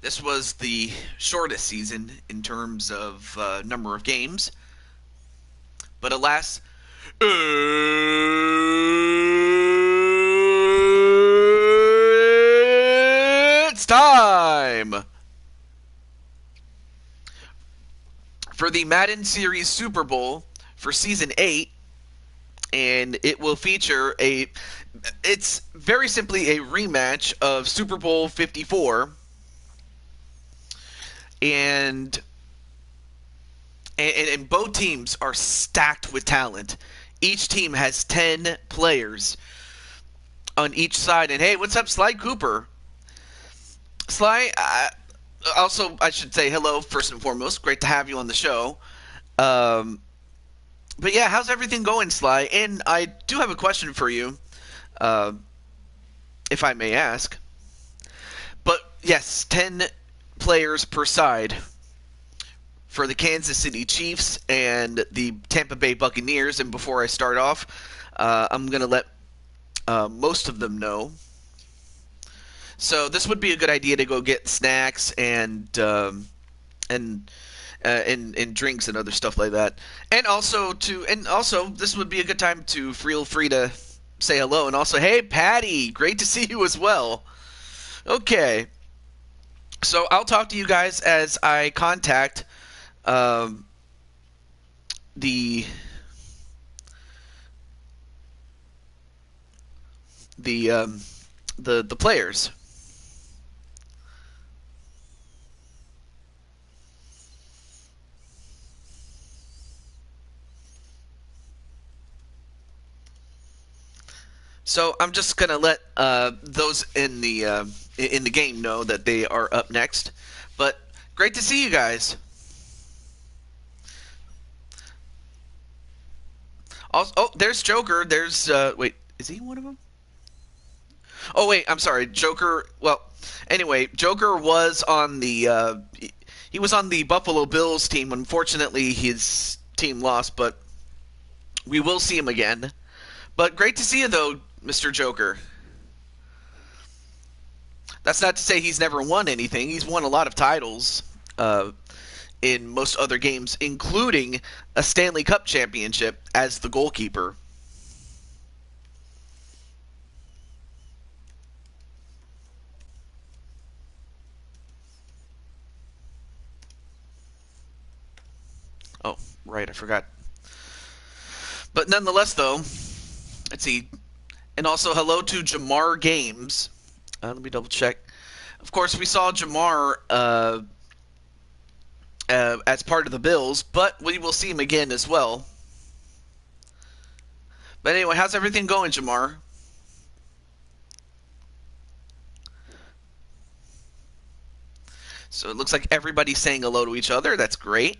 This was the shortest season in terms of number of games, but alas, it's time for the Madden Series Super Bowl for Season 8, and it will feature it's very simply a rematch of Super Bowl 54, and and both teams are stacked with talent. Each team has 10 players on each side. And hey, what's up, Sly Cooper? Sly, also, I should say hello first and foremost. Great to have you on the show. Um, but yeah, how's everything going, Sly? And I do have a question for you, uh, if I may ask. But yes, 10 players per side for the Kansas City Chiefs and the Tampa Bay Buccaneers. And before I start off, I'm going to let most of them know. So this would be a good idea to go get snacks and and drinks and other stuff like that. And also this would be a good time to feel free to say hello. And also, hey Patty, great to see you as well. Okay, so I'll talk to you guys as I contact um, the the the players. So I'm just gonna let those in the game know that they are up next. But great to see you guys. Also, oh, there's Joker. There's wait, is he one of them? Oh wait, I'm sorry, Joker. Well, anyway, Joker was on the he was on the Buffalo Bills team. Unfortunately, his team lost, but we will see him again. But great to see you though, Mr. Joker. That's not to say he's never won anything. He's won a lot of titles in most other games, including a Stanley Cup championship as the goalkeeper. Oh, right, I forgot. But nonetheless, though, let's see. And also, hello to Jamar Games. Let me double check. Of course, we saw Jamar as part of the Bills, but we will see him again as well. But anyway, how's everything going, Jamar? So it looks like everybody's saying hello to each other. That's great.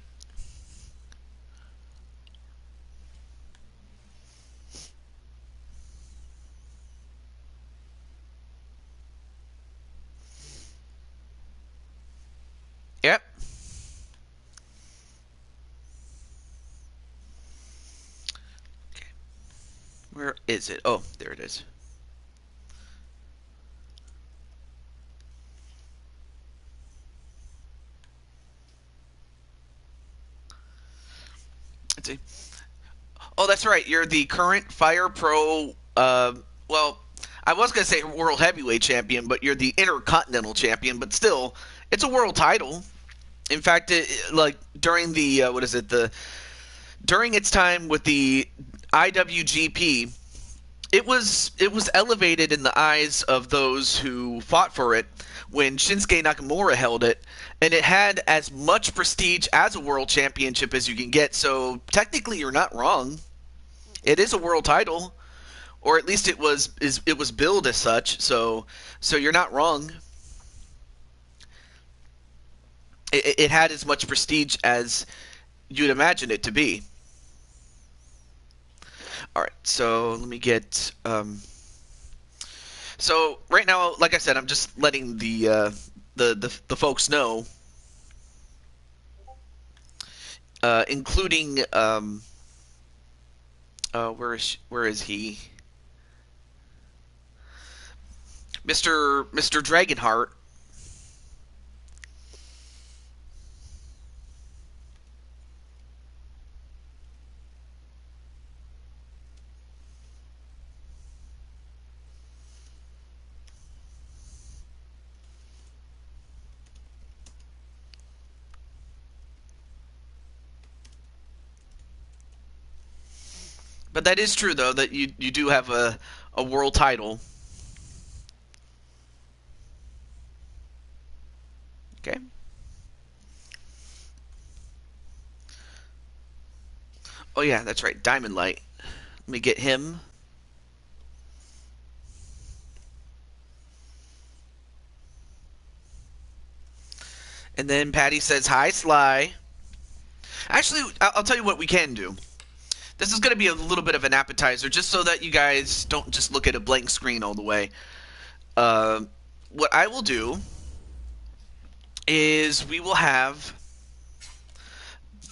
Yep. Okay. Where is it? Oh, there it is. Let's see. Oh, that's right. You're the current Fire Pro. Well, I was gonna say World Heavyweight Champion, but you're the Intercontinental Champion. But still, it's a world title. In fact, like during the what is it the during its time with the IWGP, it was elevated in the eyes of those who fought for it when Shinsuke Nakamura held it, and it had as much prestige as a world championship as you can get. So technically, you're not wrong. It is a world title, or at least it was billed as such. So you're not wrong. It had as much prestige as you'd imagine it to be. All right, so let me get. So right now, like I said, I'm just letting the folks know, including where is he, Mister Dragonheart. But that is true, though, that you do have a world title. Okay. Oh, yeah, that's right. Diamond Light. Let me get him. And then Patty says, hi, Sly. Actually, I'll tell you what we can do. This is going to be a little bit of an appetizer, just so that you guys don't just look at a blank screen all the way. What I will do is we will have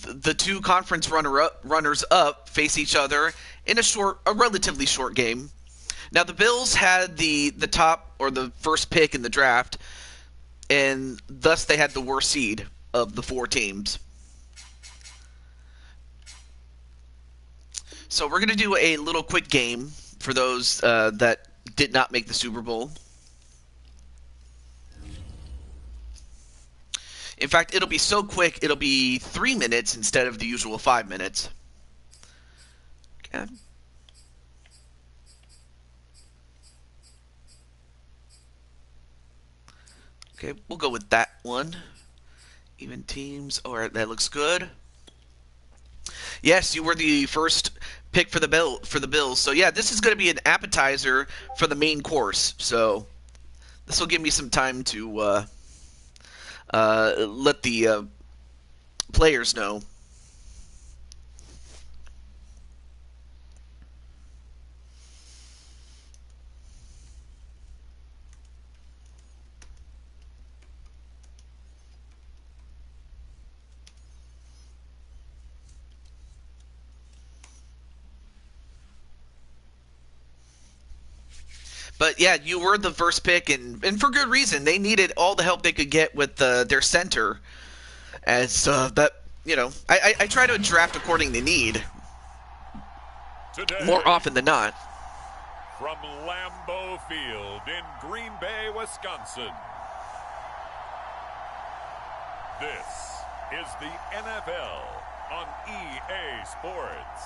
the two conference runners up face each other in a relatively short game. Now, the Bills had the top or the first pick in the draft, and thus they had the worst seed of the 4 teams. So we're going to do a little quick game for those that did not make the Super Bowl. In fact, it'll be so quick, it'll be 3 minutes instead of the usual 5 minutes. Okay. Okay, we'll go with that one. Even teams. All right, that looks good. Yes, you were the first pick for the Bills. So yeah, this is going to be an appetizer for the main course. So this will give me some time to let the players know. But yeah, you were the first pick, and for good reason. They needed all the help they could get with their center. As that, you know, I try to draft according to need. Today, more often than not. From Lambeau Field in Green Bay, Wisconsin. This is the NFL on EA Sports.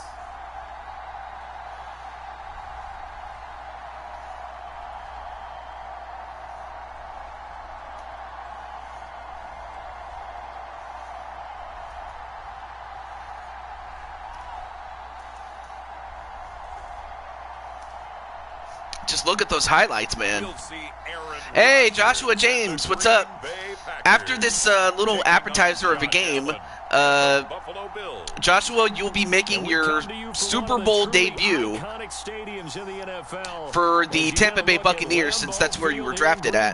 Just look at those highlights, man. Hey, Joshua James, what's up? After this little appetizer of a game, Joshua, you'll be making your Super Bowl debut for the Tampa Bay Buccaneers, since that's where you were drafted at,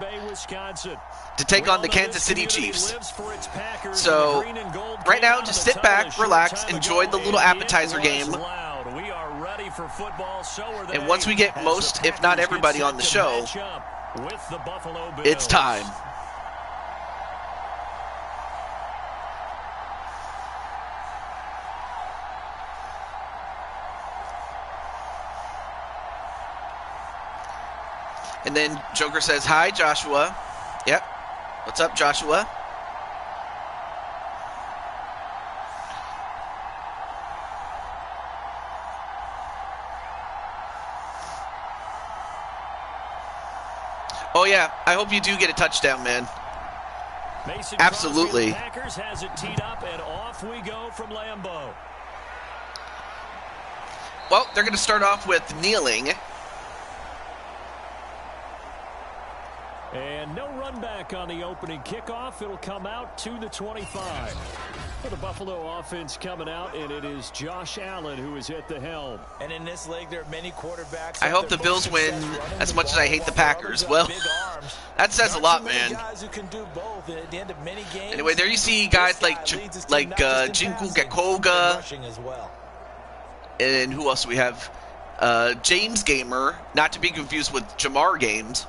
to take on the Kansas City Chiefs. So, right now, just sit back, relax, enjoy the little appetizer game. And once we get most, if not everybody, on the show, it's time. And then Joker says, hi, Joshua. Yep. What's up, Joshua? Oh, yeah. I hope you do get a touchdown, man. Absolutely. Packers has it teed up, and off we go from Lambeau. Well, they're going to start off with kneeling. And no run back on the opening kickoff. It'll come out to the 25. For the Buffalo offense coming out, and it is Josh Allen who is at the helm. And in this league, there are many quarterbacks. I hope the Bills win as much as I hate the Packers. Well, that says a lot, man. Anyway, there you see guys like Jinku Gakoga. And who else do we have? James Gamer, not to be confused with Jamar Games.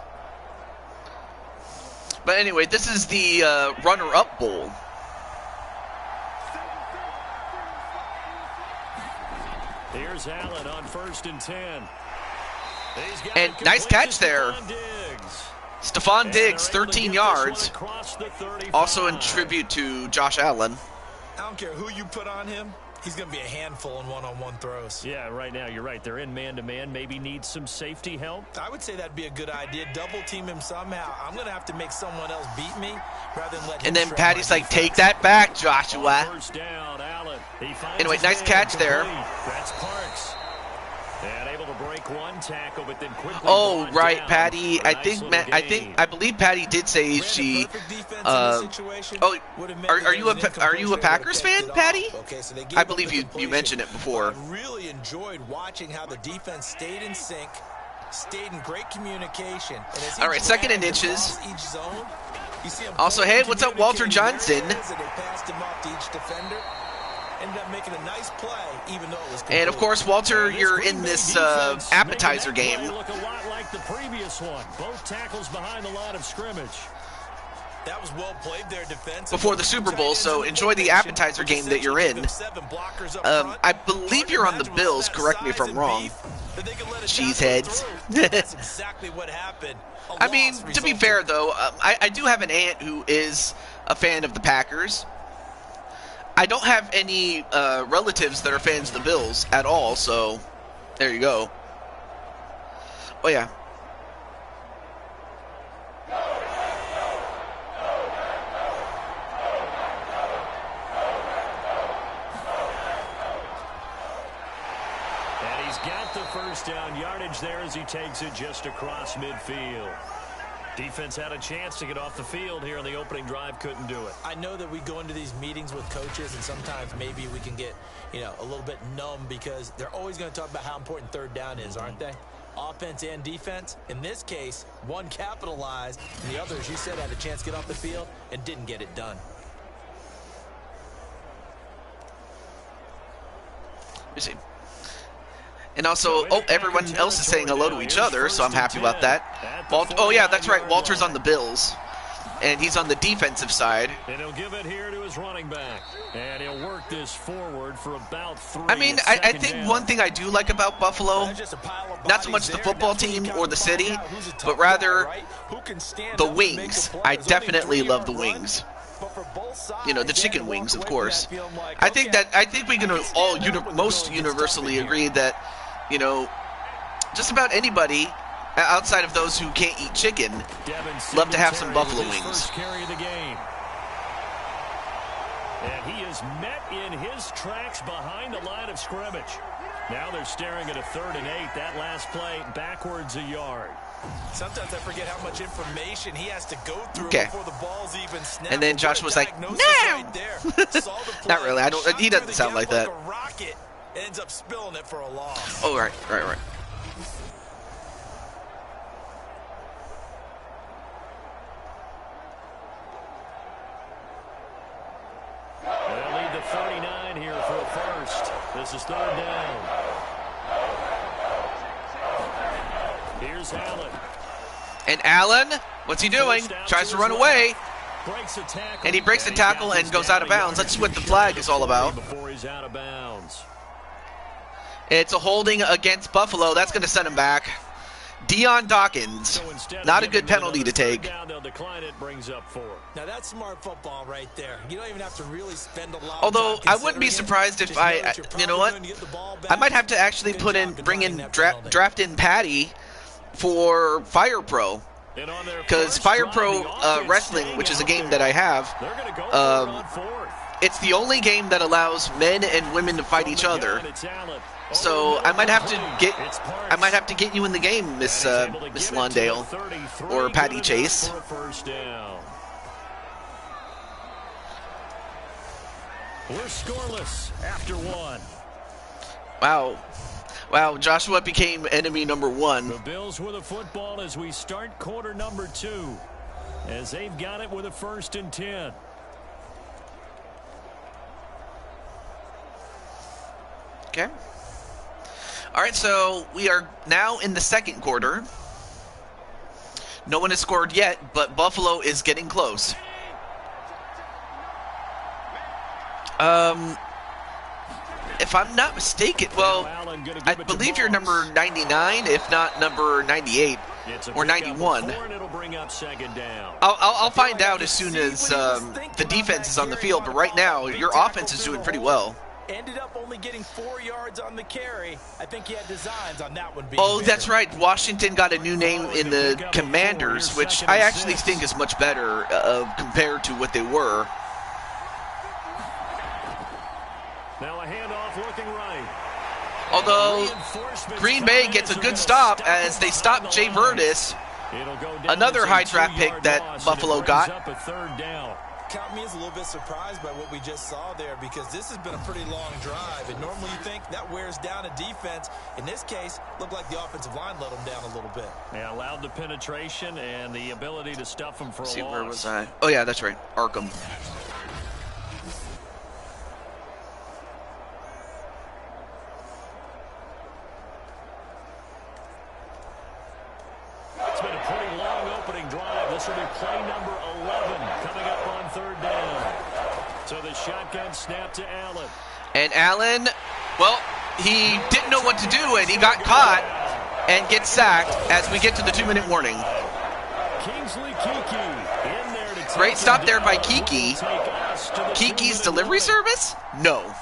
But anyway, this is the runner-up bowl. Here's Allen on 1st and 10. And nice catch there. Stephon Diggs, 13 yards. Also in tribute to Josh Allen. I don't care who you put on him. He's going to be a handful in one-on-one throws. Yeah, right now you're right. They're in man-to-man. Maybe need some safety help. I would say that'd be a good idea. Double team him somehow. I'm going to have to make someone else beat me rather than let him. And then Patty's like, take that back, Joshua. First down, Allen. Anyway, nice catch there. That's Parks. And able to break one tackle, but then quickly. Oh, right, down. Patty. I believe Patty did say she. Are you a Packers fan, Patty? I believe you mentioned it before. I really enjoyed watching how the defense stayed in sync, stayed in great communication. All right, second and inches. Also, hey, what's up, Walter Johnson? Ended up making a nice play, even though it was and of course, Walter, you're in this appetizer game. Look a lot like the previous one. Both tackles behind the line of scrimmage. That was well played there, defense. Before the Super Bowl, so enjoy the appetizer game that you're in. I believe you're on the Bills. Correct me if I'm wrong. Cheeseheads. That's exactly what happened. I mean, to be fair though, I do have an aunt who is a fan of the Packers. I don't have any relatives that are fans of the Bills at all, so there you go. Oh, yeah. And he's got the first down yardage there as he takes it just across midfield. Defense had a chance to get off the field here on the opening drive, couldn't do it. I know that we go into these meetings with coaches, and sometimes maybe we can get, a little bit numb because they're always going to talk about how important third down is, aren't they? Offense and defense. In this case, one capitalized, and the other, as you said, had a chance to get off the field and didn't get it done. Let me see. And also, everyone else is saying hello to each other, so I'm happy about that. Oh, yeah, that's right. Walter's on the Bills, and he's on the defensive side. And he'll give it here to his running back, and he'll work this forward for about 3. I mean, I think one thing I do like about Buffalo, not so much the football team or the city, but rather the wings. I definitely love the wings. The chicken wings, of course. I think we can all most universally agree that, just about anybody outside of those who can't eat chicken love to have some buffalo wings. Carry of the game. And he is met in his tracks behind the line of scrimmage. Now they're staring at a 3rd and 8. That last play backwards a yard. Sometimes I forget how much information he has to go through before the ball's even snapped. And then Josh was like, "No." Not really. He doesn't sound like that. Like a rocket, ends up spilling it for a loss. Oh, right. They'll lead the 39 here for a first. This is 3rd down. Here's Allen. And Allen, what's he doing? Tries to run away. And he breaks the tackle and goes out of bounds. That's what the flag is all about. Before he's out of bounds. It's a holding against Buffalo. That's going to send him back. Deion Dawkins. Not a good penalty to take. They'll decline it, brings up 4. Now that's smart football right there. You don't even have to really spend a lot. Although I wouldn't be surprised if you know what? I might have to actually draft in Patty for Fire Pro. Because Fire Pro Wrestling, which is a game that I have, it's the only game that allows men and women to fight each other. So I might have to get you in the game, Miss Londale or Patty Chase. We're scoreless after 1. Wow, Joshua became enemy number 1. The Bills with a football as we start quarter number 2. As they've got it with a 1st and 10. Okay. All right, so we are now in the 2nd quarter. No one has scored yet, but Buffalo is getting close. If I'm not mistaken, well, I believe you're number 99, if not number 98 or 91. I'll find out as soon as the defense is on the field, but right now your offense is doing pretty well. Ended up only getting 4 yards on the carry. I think he had designs on that one being Oh, bigger. that's right. Washington got a new name in the Commanders, which I actually think is much better compared to what they were. Now a handoff looking right. Although Green Bay gets a good stop as they stop Jay Vertis, another high draft pick that Buffalo got. Up a third down. Caught me as a little bit surprised by what we just saw there, because this has been a pretty long drive, and normally you think that wears down a defense. In this case, looked like the offensive line let them down a little bit. Yeah, allowed the penetration and the ability to stuff them for a loss. Where was I? Oh yeah, that's right, Arkham. It's been a pretty long opening drive. This will be play number 11 coming up on third down. So the shotgun snap to Allen. And Allen, well, he didn't know what to do, and he got caught and gets sacked as we get to the 2-minute warning. Kingsley Kiki in there to Great stop there by down. Kiki. Kiki's 2-minute delivery warning. service? No.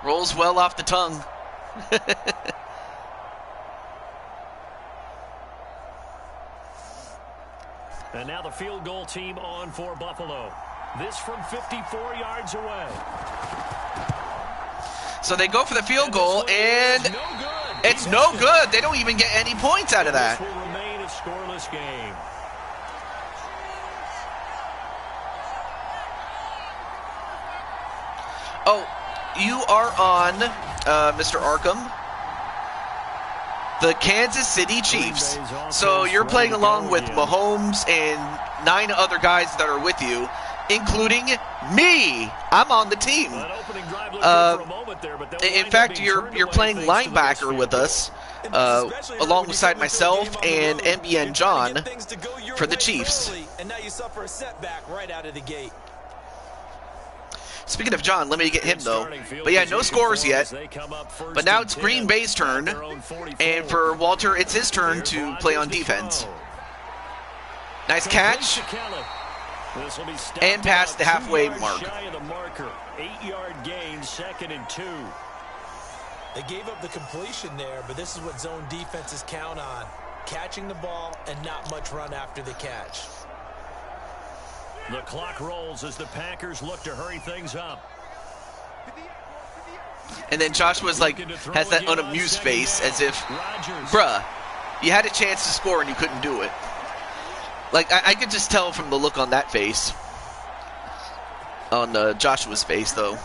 Rolls well off the tongue. And now the field goal team on for Buffalo. This from 54 yards away. So they go for the field goal, and it's no good. They don't even get any points out of that. This will remain a scoreless game. Oh, you are on, Mr. Arkham, the Kansas City Chiefs. So you're playing along with Mahomes and 9 other guys that are with you, including me. I'm on the team. In fact, you're playing linebacker with us, alongside myself and NBN John for the Chiefs. And now you suffer a setback right out of the gate. Speaking of John, let me get him, though. But yeah, no scores yet. But now it's Green Bay's turn. And for Walter, it's his turn to play on defense. Nice catch. And past the halfway mark. 8-yard gain, 2nd and 2. They gave up the completion there, but this is what zone defenses count on. Catching the ball and not much run after the catch. The clock rolls as the Packers look to hurry things up. And then Joshua's like, has that unamused face as if, bruh, you had a chance to score and you couldn't do it. Like, I could just tell from the look on that face. On Joshua's face, though.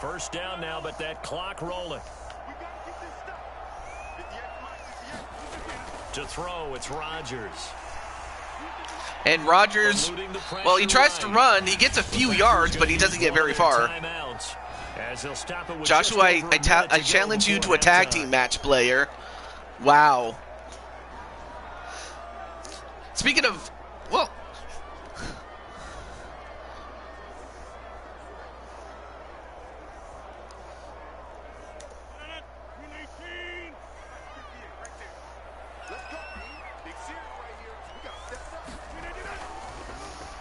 First down now, but that clock rolling. To throw, it's Rodgers. And Rodgers, well, he tries to run. He gets a few yards, but he doesn't get very far. Joshua, I challenge you to a tag team match, player. Wow. Speaking of, well,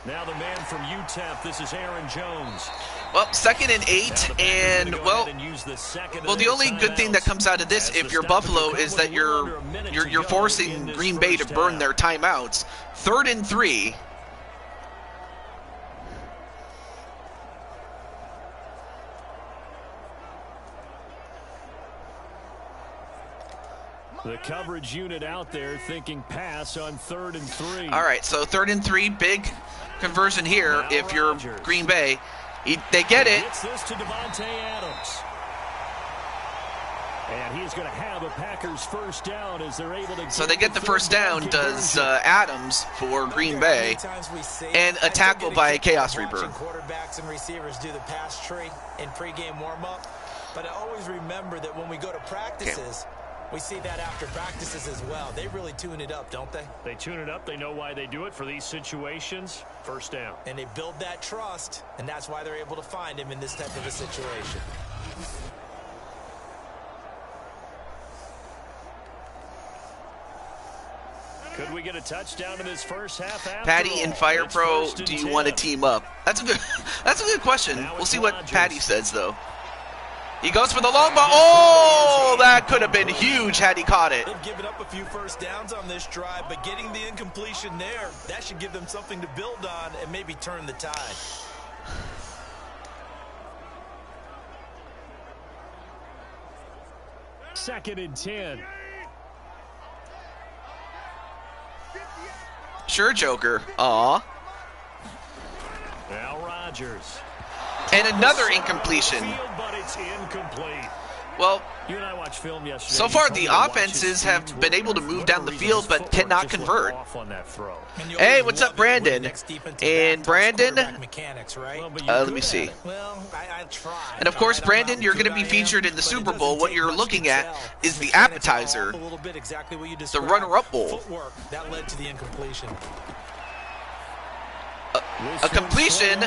now the man from UTEP, this is Aaron Jones. Well, 2nd and 8, and well, the only good thing that comes out of this, if you're Buffalo, is that you're forcing Green Bay to burn their timeouts. 3rd and 3. The coverage unit out there thinking pass on 3rd and 3. All right, so 3rd and 3, big conversion here. Now if you're Rodgers. Green Bay, they get it. Gets this to Devontae Adams. And he's going to have a Packers first down as they're able to. So they get the first down, does Adams for Green Bay, and a tackle by Chaos Reaper. Quarterbacks and receivers do the pass tree in pregame warm-up, but I always remember that when we go to practices, we see that after practices as well. They really tune it up, don't they? They tune it up. They know why they do it for these situations. First down. And they build that trust, and that's why they're able to find him in this type of a situation. Could we get a touchdown in this first half? Patty and Fire Pro, do you want to team up? That's a good question. We'll see what Patty says though. He goes for the long ball. Oh, that could have been huge had he caught it. They've given up a few first downs on this drive, but getting the incompletion there, that should give them something to build on and maybe turn the tide. Second and 10. Sure, Joker. Aw. Now Rodgers. And another incompletion. But it's incomplete. Well, you and I watched film yesterday. so far the offenses have been able to move down the field but cannot convert. Hey, what's up, Brandon? And Brandon, let me see. And of course, Brandon, you're going to be featured in the Super Bowl. What you're looking at is the appetizer, the runner-up bowl. That led to the incompletion. A completion,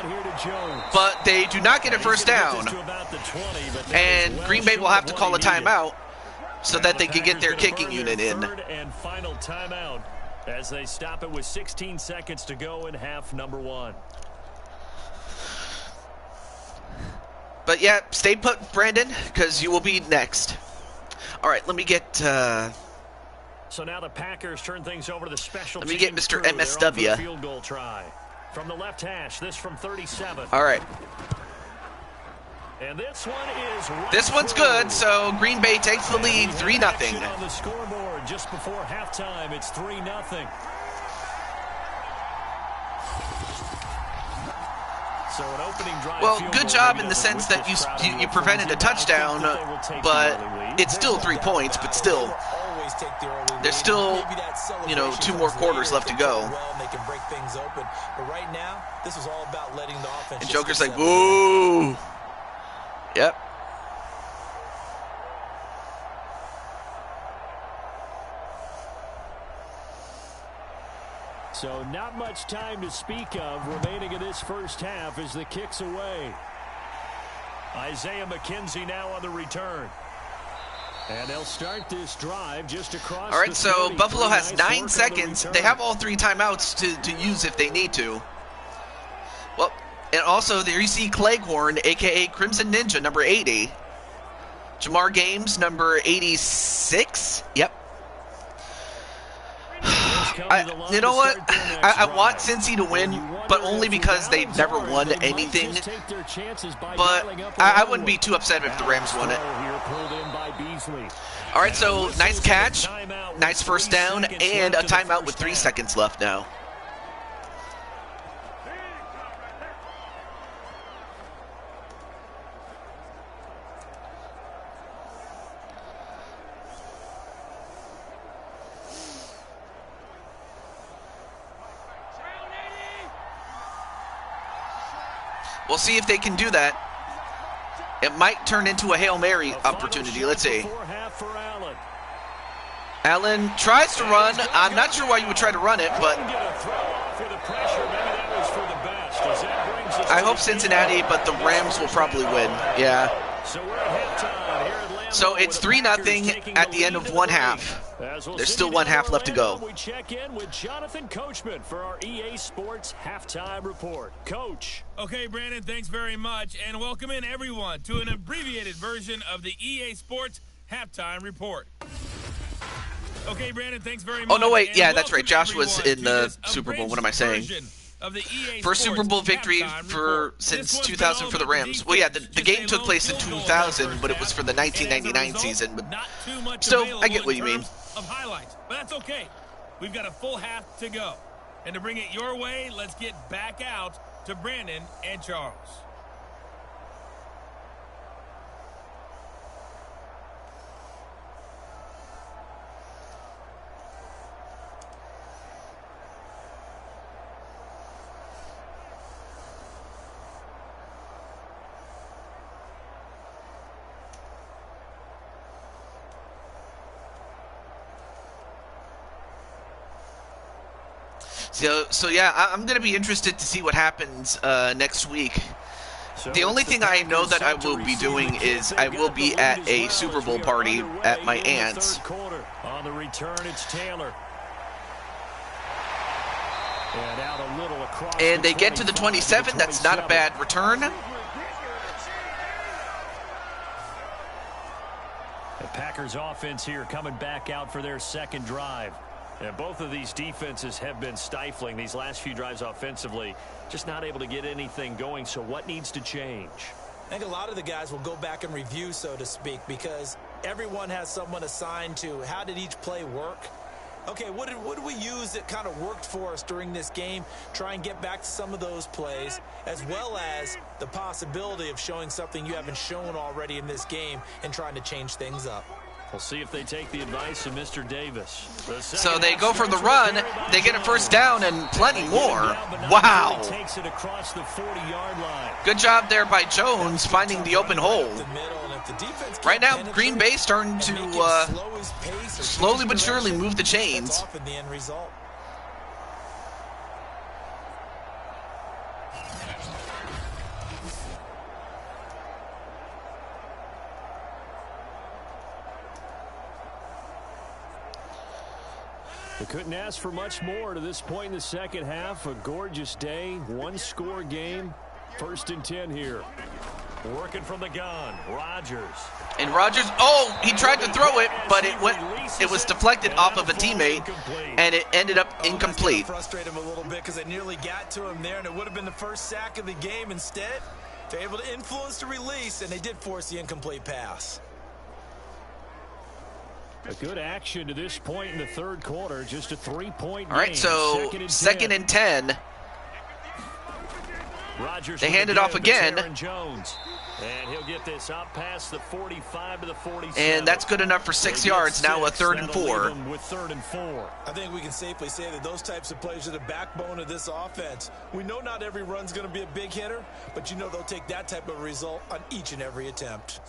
but they do not get a first down. And Green Bay will have to call a timeout so that they can get their kicking unit in. Third and final timeout as they stop it with 16 seconds to go in half number 1. But yeah, stay put, Brandon, because you will be next. All right, let me get... So now the Packers turn things over to the special Let me get Mr. crew. MSW. Field goal try. From the left hash, this from 37. All right. And this one is right this one's through. good, so Green Bay takes the lead 3-0. On the scoreboard just before halftime, it's 3-0. So an opening drive. Well, good job in the sense that you prevented a touchdown, but it's still 3 points, but still. There's still, 2 more quarters left to go. And Joker's like, woo! Yep. So not much time to speak of remaining in this first half as the kick's away. Isaiah McKenzie now on the return. And they'll start this drive just across. All right, so Buffalo has 9 seconds. They have all 3 timeouts to use if they need to. Well, and also there you see Cleghorn, a.k.a. Crimson Ninja, number 80. Jamar Games, number 86. Yep. You know what? I want Cincy to win, but only because they've never won anything. But I wouldn't be too upset if the Rams won it. All right, so nice catch, nice first down, and a timeout with 3 seconds left now. We'll see if they can do that. It might turn into a Hail Mary opportunity. Let's see. Allen tries to run. I'm not sure why you would try to run it, but I hope Cincinnati, but the Rams will probably win. Yeah. So it's 3-0 at the end of one half. There's still one half left to go. We check in with Jonathan Coachman for our EA Sports halftime report. Coach. Okay, Brandon, thanks very much, and welcome in everyone to an abbreviated version of the EA Sports halftime report. Okay, Brandon, thanks very much. Oh, no, wait. Yeah, that's right. Josh was in the Super Bowl. What am I saying? First Super Bowl victory since 2000 for the Rams. Well, yeah, the game took place in 2000, but it was for the 1999 season. But still, I get what you mean. Of highlights, but that's okay. We've got a full half to go. And to bring it your way, let's get back out to Brandon and Charles. So yeah, I'm going to be interested to see what happens next week. The only thing I know that I will be doing is I will be at a Super Bowl party at my aunt's. On the return, it's Taylor. And out a little across And they get to the 27. That's not a bad return. The Packers offense here coming back out for their second drive. And both of these defenses have been stifling these last few drives offensively. Just not able to get anything going. So what needs to change? I think a lot of the guys will go back and review, so to speak, because everyone has someone assigned to how did each play work. Okay, what did we use that kind of worked for us during this game? Try and get back to some of those plays, as well as the possibility of showing something you haven't shown already in this game and trying to change things up. We'll see if they take the advice of Mr. Davis. So they go for the run. They get a first down and plenty more. Wow. Takes it across the 40-yard line. Good job there by Jones finding the open hole. Right now, Green Bay starting to slowly but surely move the chains. They couldn't ask for much more to this point in the second half. A gorgeous day, one-score game. 1st and 10 here. Working from the gun, Rodgers. And Rodgers, he tried to throw it, but it was deflected off of a teammate, and it ended up incomplete. Frustrate him a little bit because they nearly got to him there, and it would have been the first sack of the game. Instead, they're able to influence the release, and they did force the incomplete pass. A good action to this point in the third quarter. Just a 3-point game. All right, so second and 10. Rodgers they hand it off again. Jones. And he'll get this up past the 45 to the 47. And that's good enough for 6 yards. Now a 3rd and 4. With 3rd and 4. I think we can safely say that those types of plays are the backbone of this offense. We know not every run's going to be a big hitter, but you know they'll take that type of result on each and every attempt.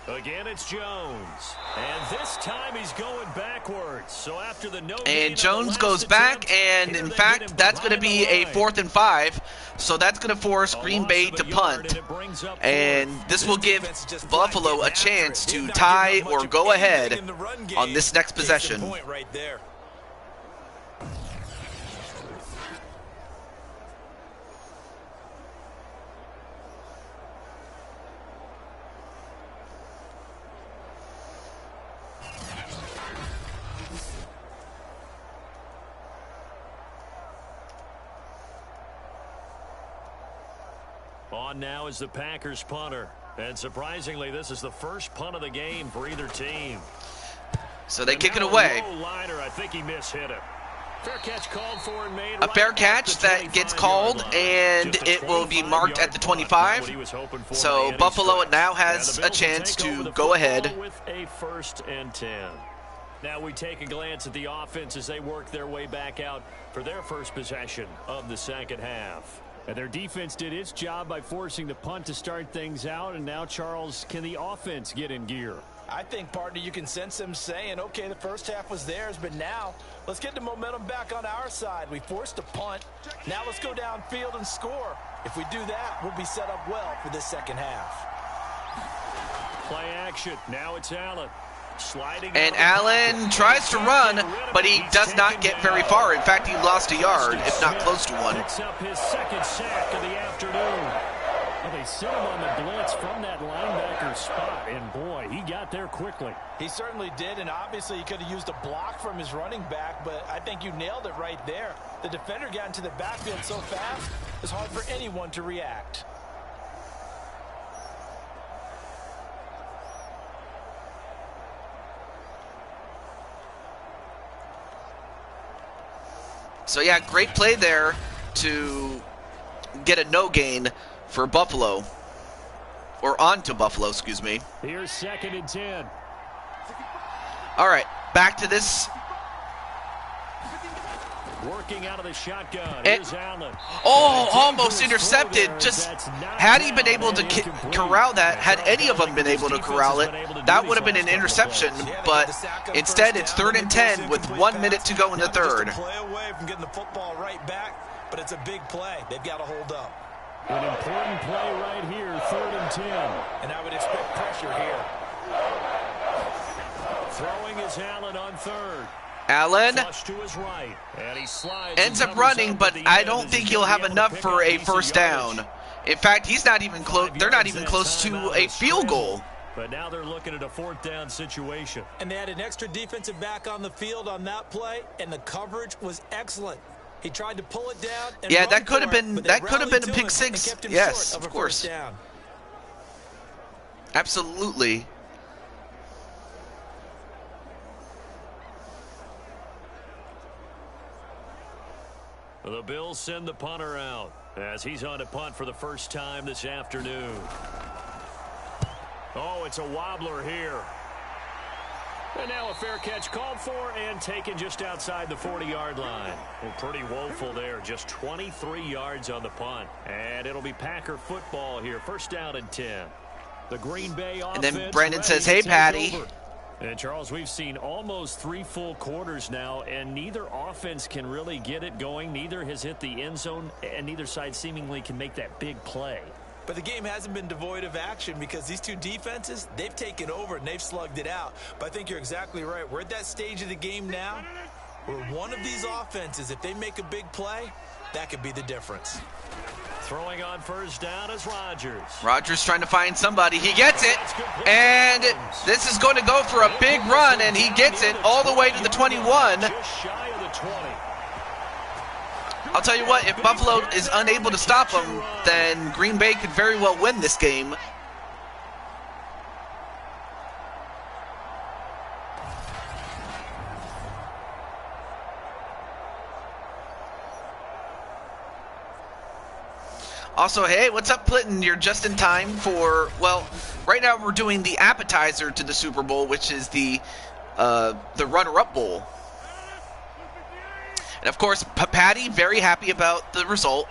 Again, it's Jones. And this time he's going backwards. So after the no and Jones goes back, and in fact, that's going to be a 4th and 5. So that's going to force Green Bay to punt. And this will give Buffalo a chance to tie or go ahead on this next possession. On now is the Packers punter. And surprisingly, this is the first punt of the game for either team. So they kick it away. I think he mishit it. Fair catch called for and made. A fair catch that gets called, and it will be marked at the 25. So Buffalo now has a chance to go ahead. With a 1st and 10. Now we take a glance at the offense as they work their way back out for their first possession of the second half. And their defense did its job by forcing the punt to start things out. And now, Charles, can the offense get in gear? I think, partner, you can sense them saying, okay, the first half was theirs, but now let's get the momentum back on our side. We forced a punt. Now let's go downfield and score. If we do that, we'll be set up well for this second half. Play action. Now it's Allen. And Allen tries to run, but he does not get very far. In fact, he lost a yard, if not close to one. Picks up his second sack of the afternoon. Well, they sent him on the blitz from that linebacker spot, and boy, he got there quickly. He certainly did, and obviously he could have used a block from his running back, but I think you nailed it right there. The defender got into the backfield so fast, it's hard for anyone to react. So, yeah, great play there to get a no gain for Buffalo. Or onto Buffalo, excuse me. Here's 2nd and 10. All right, back to this. Working out of the shotgun. Here's Allen. Almost intercepted. Just had he been able to corral that, had any of them been able to corral it, that would have been an interception. But instead, it's 3rd and 10 with 1 minute to go in the third. Play away from getting the football right back, but it's a big play. They've got to hold up. An important play right here, 3rd and 10. And I would expect pressure here. Throwing is Allen on third. Allen Flush to his right. And he slides ends and up covers running, up but at the I end don't as think he's he'll gonna have be able to enough pick for up a decent first yardage. down. In fact, he's not even close. 5 They're not yards even that close time to out of a the field scramble. goal. But now they're looking at a 4th down situation. And they had an extra defensive back on the field on that play, and the coverage was excellent. He tried to pull it down and Yeah, run that could have for it, been but they rallied a to pick him six. and kept him Yes, short of a course. first down. Absolutely. The Bills send the punter out as he's on to punt for the first time this afternoon. Oh, it's a wobbler here. And now a fair catch called for and taken just outside the 40-yard line. Well, pretty woeful there. Just 23 yards on the punt. And it'll be Packer football here. First down and 10. The Green Bay offense. And then Brandon ready says, to "Hey, take Patty." over. And, Charles, we've seen almost 3 full quarters now, and neither offense can really get it going. Neither has hit the end zone, and neither side seemingly can make that big play. But the game hasn't been devoid of action because these two defenses, they've taken over and they've slugged it out. But I think you're exactly right. We're at that stage of the game now where one of these offenses, if they make a big play, that could be the difference. Throwing on first down is Rodgers. Rodgers trying to find somebody. He gets it. And this is going to go for a big run, and he gets it all the way to the 21. Just shy of the 20. I'll tell you what, if Buffalo is unable to stop him, then Green Bay could very well win this game. Also, hey, what's up, Clinton? You're just in time for, well, right now we're doing the appetizer to the Super Bowl, which is the runner-up bowl. And, of course, Patty, very happy about the result.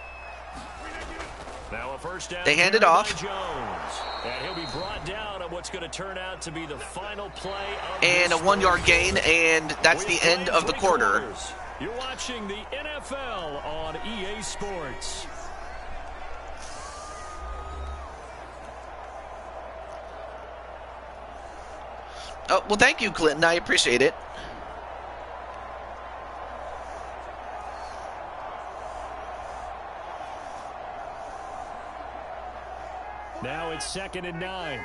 Now a first down. They hand it off. Jones. And he'll be brought down on what's going to turn out to be the final play of And a this 1-yard gain, and that's the end of the quarter. You're watching the NFL on EA Sports. Oh, well, thank you, Clinton. I appreciate it. Now it's 2nd and 9.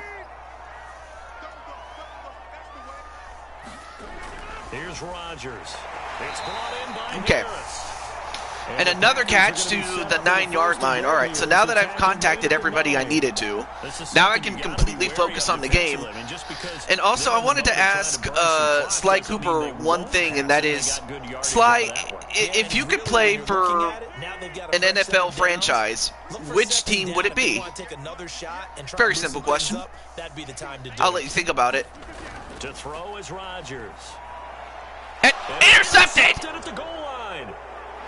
Here's Rodgers. It's brought in by Okay. Harris. And another catch to the 9-yard line. All right, so now that I've contacted everybody I needed to, now I can completely focus on the game. And also, I wanted to ask Sly Cooper one thing, and that is, Sly, if you could play for an NFL franchise, which team would it be? Very simple question. I'll let you think about it. To throw is Rodgers. And intercepted! At the goal line.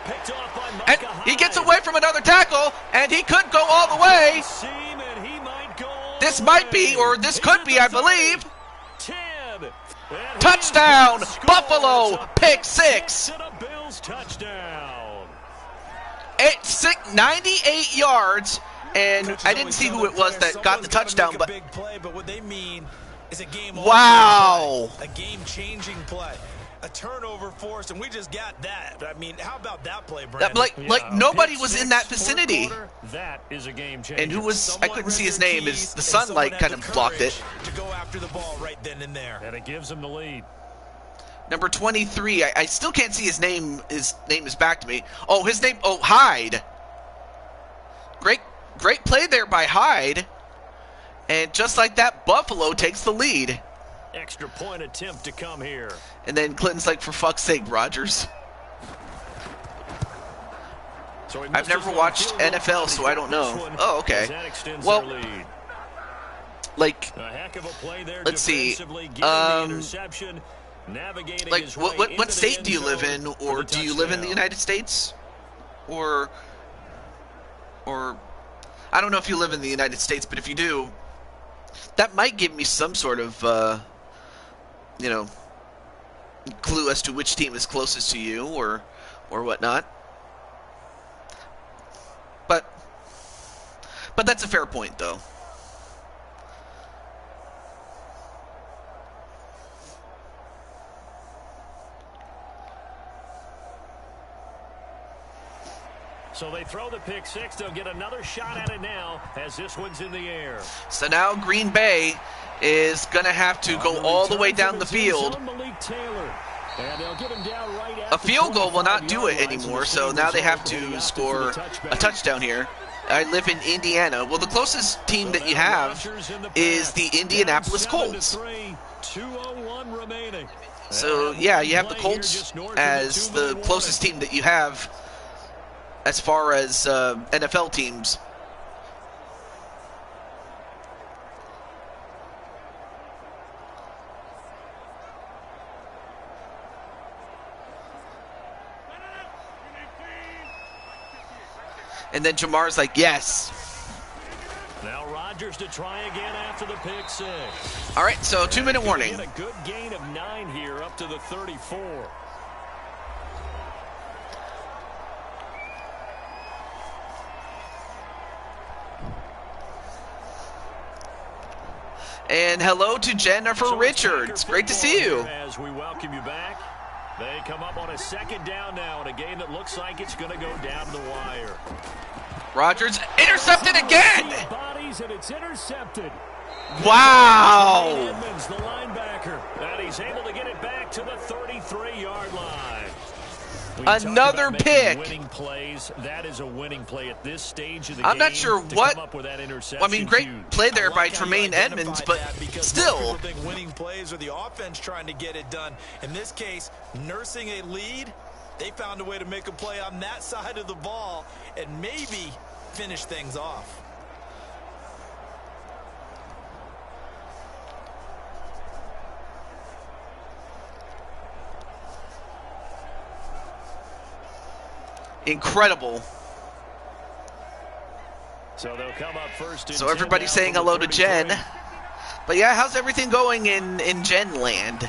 Picked off by And Micah he gets Hyde. away from another tackle, and he could go all the way. Seam, and he might go all This the might be, way. or this He's could at be, the I 30, believe. 10. And Touchdown, he scores Buffalo, a pick six. And a Bills touchdown. 98 yards, and I didn't see who it was that got the touchdown, but big play, but what they mean is a game wow. a game-changing play. A turnover forced, and we just got that. I mean, how about that play, Brandon? Like nobody was in that vicinity. That is a game changer. And who was, I couldn't see his name, the and sunlight someone kind had of the blocked it. courage to go after the ball right then and there. And it gives him the lead. Number 23, I still can't see his name. His name is back to me. Oh, his name, Hyde. Great play there by Hyde. And just like that, Buffalo takes the lead. Extra point attempt to come here. And then Clinton's like, for fuck's sake, Rodgers. So I've never watched NFL, so I don't know. Oh, okay. Well, like, a heck of a play there. Let's see. Like, what state do you live in, or do you live in the United States? Or I don't know if you live in the United States, but if you do, that might give me some sort of, clue as to which team is closest to you, or whatnot. But that's a fair point, though. So they throw the pick six. They'll get another shot at it now as this one's in the air. So now Green Bay is going to have to go all the way down the field. A field goal will not do it anymore, so now they have to score a touchdown here. I live in Indiana. Well, the closest team that you have is the Indianapolis Colts. So, yeah, you have the Colts as the closest team that you have as far as NFL teams. And then Jamar's like, yes. Now Rodgers to try again after the pick six. All right, so 2-minute warning. Get a good gain of 9 here up to the 34. And hello to Jennifer Richards. Great to see you. As we welcome you back. They come up on a second down now in a game that looks like it's going to go down to the wire. Rodgers intercepted again. Bodies and it's intercepted. Wow. Edmonds, the linebacker, and he's able to get it back to the 33-yard line. Another pick. Winning plays. That is a winning play at this stage of the I'm game. not sure what. Come up with that interception. I mean, great play there by Tremaine Edmonds, but still. Think winning plays are the offense trying to get it done. In this case, nursing a lead, they found a way to make a play on that side of the ball and maybe finish things off. Incredible. So they'll come up first. So everybody's saying hello to Jen. But yeah, how's everything going in Jen land?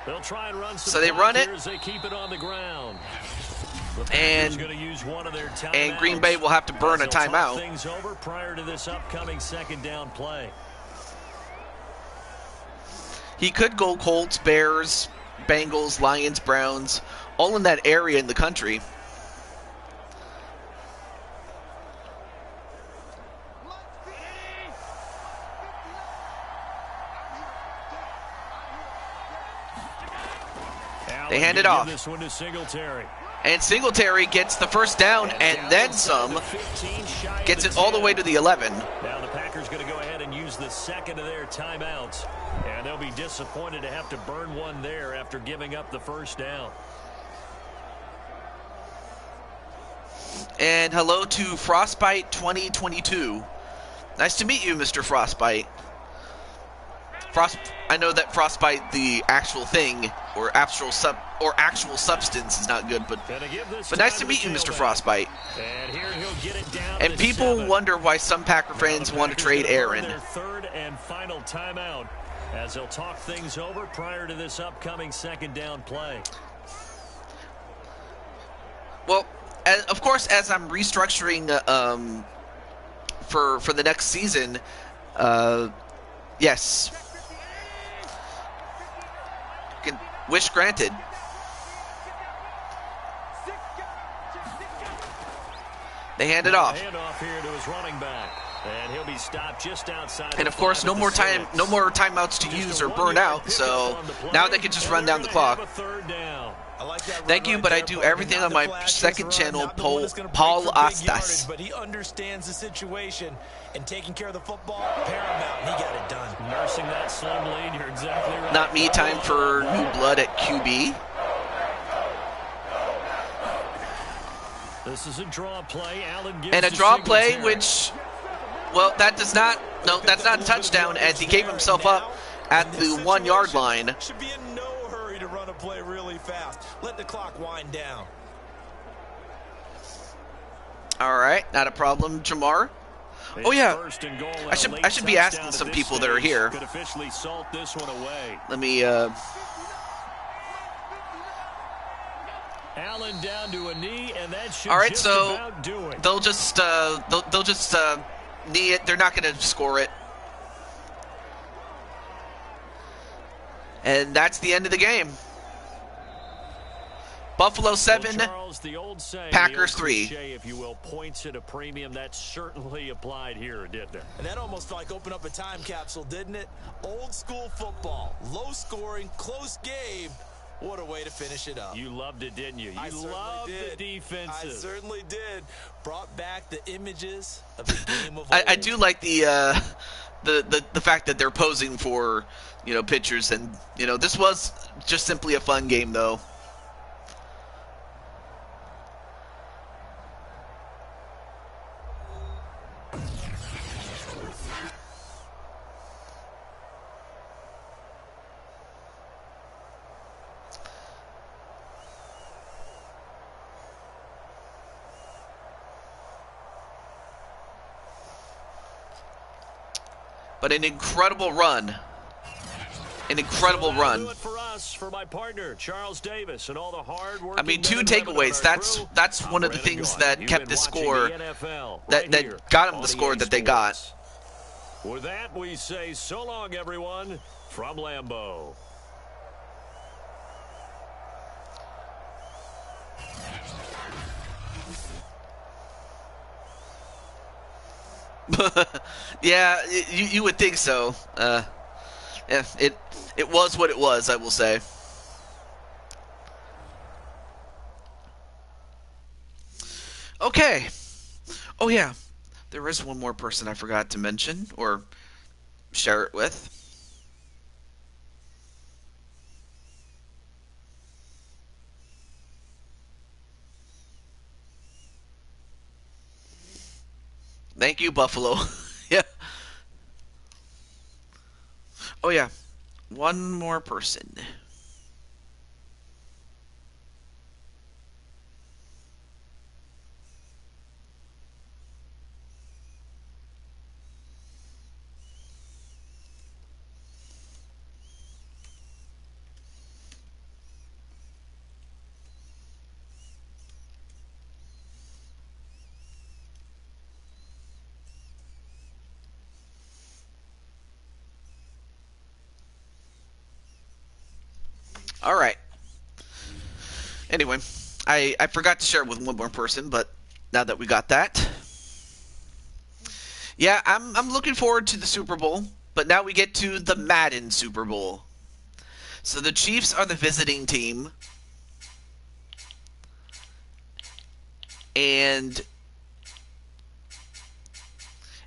They'll try and run some so they run it. They keep it on the ground. And Green Bay will have to burn a timeout. Things over prior to this upcoming second down play. He could go Colts, Bears, Bengals, Lions, Browns, all in that area in the country. They hand it off. This one to Singletary. And Singletary gets the first down and then some. Gets it all the way to the 11. Now the Packers going to go ahead and use the second of their timeouts. And they'll be disappointed to have to burn one there after giving up the first down. And hello to Frostbite 2022. Nice to meet you, Mr. Frostbite. I know that Frostbite, the actual thing, or actual substance, is not good, but nice to meet you, Mr. Frostbite. And people wonder why some Packer fans want to trade Aaron. Their third and final timeout as they'll talk things over prior to this upcoming second down play. Well, of course, as I'm restructuring for the next season, yes. Wish granted. They hand it off. Handoff here to his running back. And he'll be stopped just outside. And of course, no more timeouts to use or burn out. So now they can just run down the clock. Thank you, but I do everything on my second channel, Paul Astas. But he understands the situation, and taking care of the football, paramount, and he got it done. Nursing that slim lead, you're exactly right. Not me, time for new blood at QB. This is a draw play. Allen gives and a draw play, which, well, that's not a touchdown, as he gave himself up at the 1 yard line. Should be in no hurry to run a play really fast. Let the clock wind down. All right, not a problem, Jamar. Oh yeah, I should be asking some people that are here. Let me Allen down to a knee, and that should all right, just so about do it. they'll just knee it. They're not going to score it, and that's the end of the game. Buffalo 7, Well, Charles, the old saying, Packers the old 3. cliche, if you will, points at a premium. That certainly applied here, didn't it? And that almost like opened up a time capsule, didn't it? Old school football, low scoring, close game. What a way to finish it up. You loved it, didn't you? I You certainly loved did. the defenses. I certainly did. Brought back the images of the game of old. I do like the fact that they're posing for, pitchers, and this was just simply a fun game though. But an incredible run. An incredible run. Do it for us, for my partner, Charles Davis, and all the hard work. I mean, 2 takeaways. That's one of the things that kept the score, that got them the score that they got. With that, we say so long, everyone, from Lambeau. Yeah, you would think so. Yeah, it was what it was, I will say. Okay. Oh yeah, there is one more person I forgot to mention or share it with. Thank you, Buffalo. Yeah. Oh, yeah. One more person. All right. Anyway, I forgot to share it with one more person, but now that we got that, yeah, I'm looking forward to the Super Bowl. But now we get to the Madden Super Bowl. So the Chiefs are the visiting team, and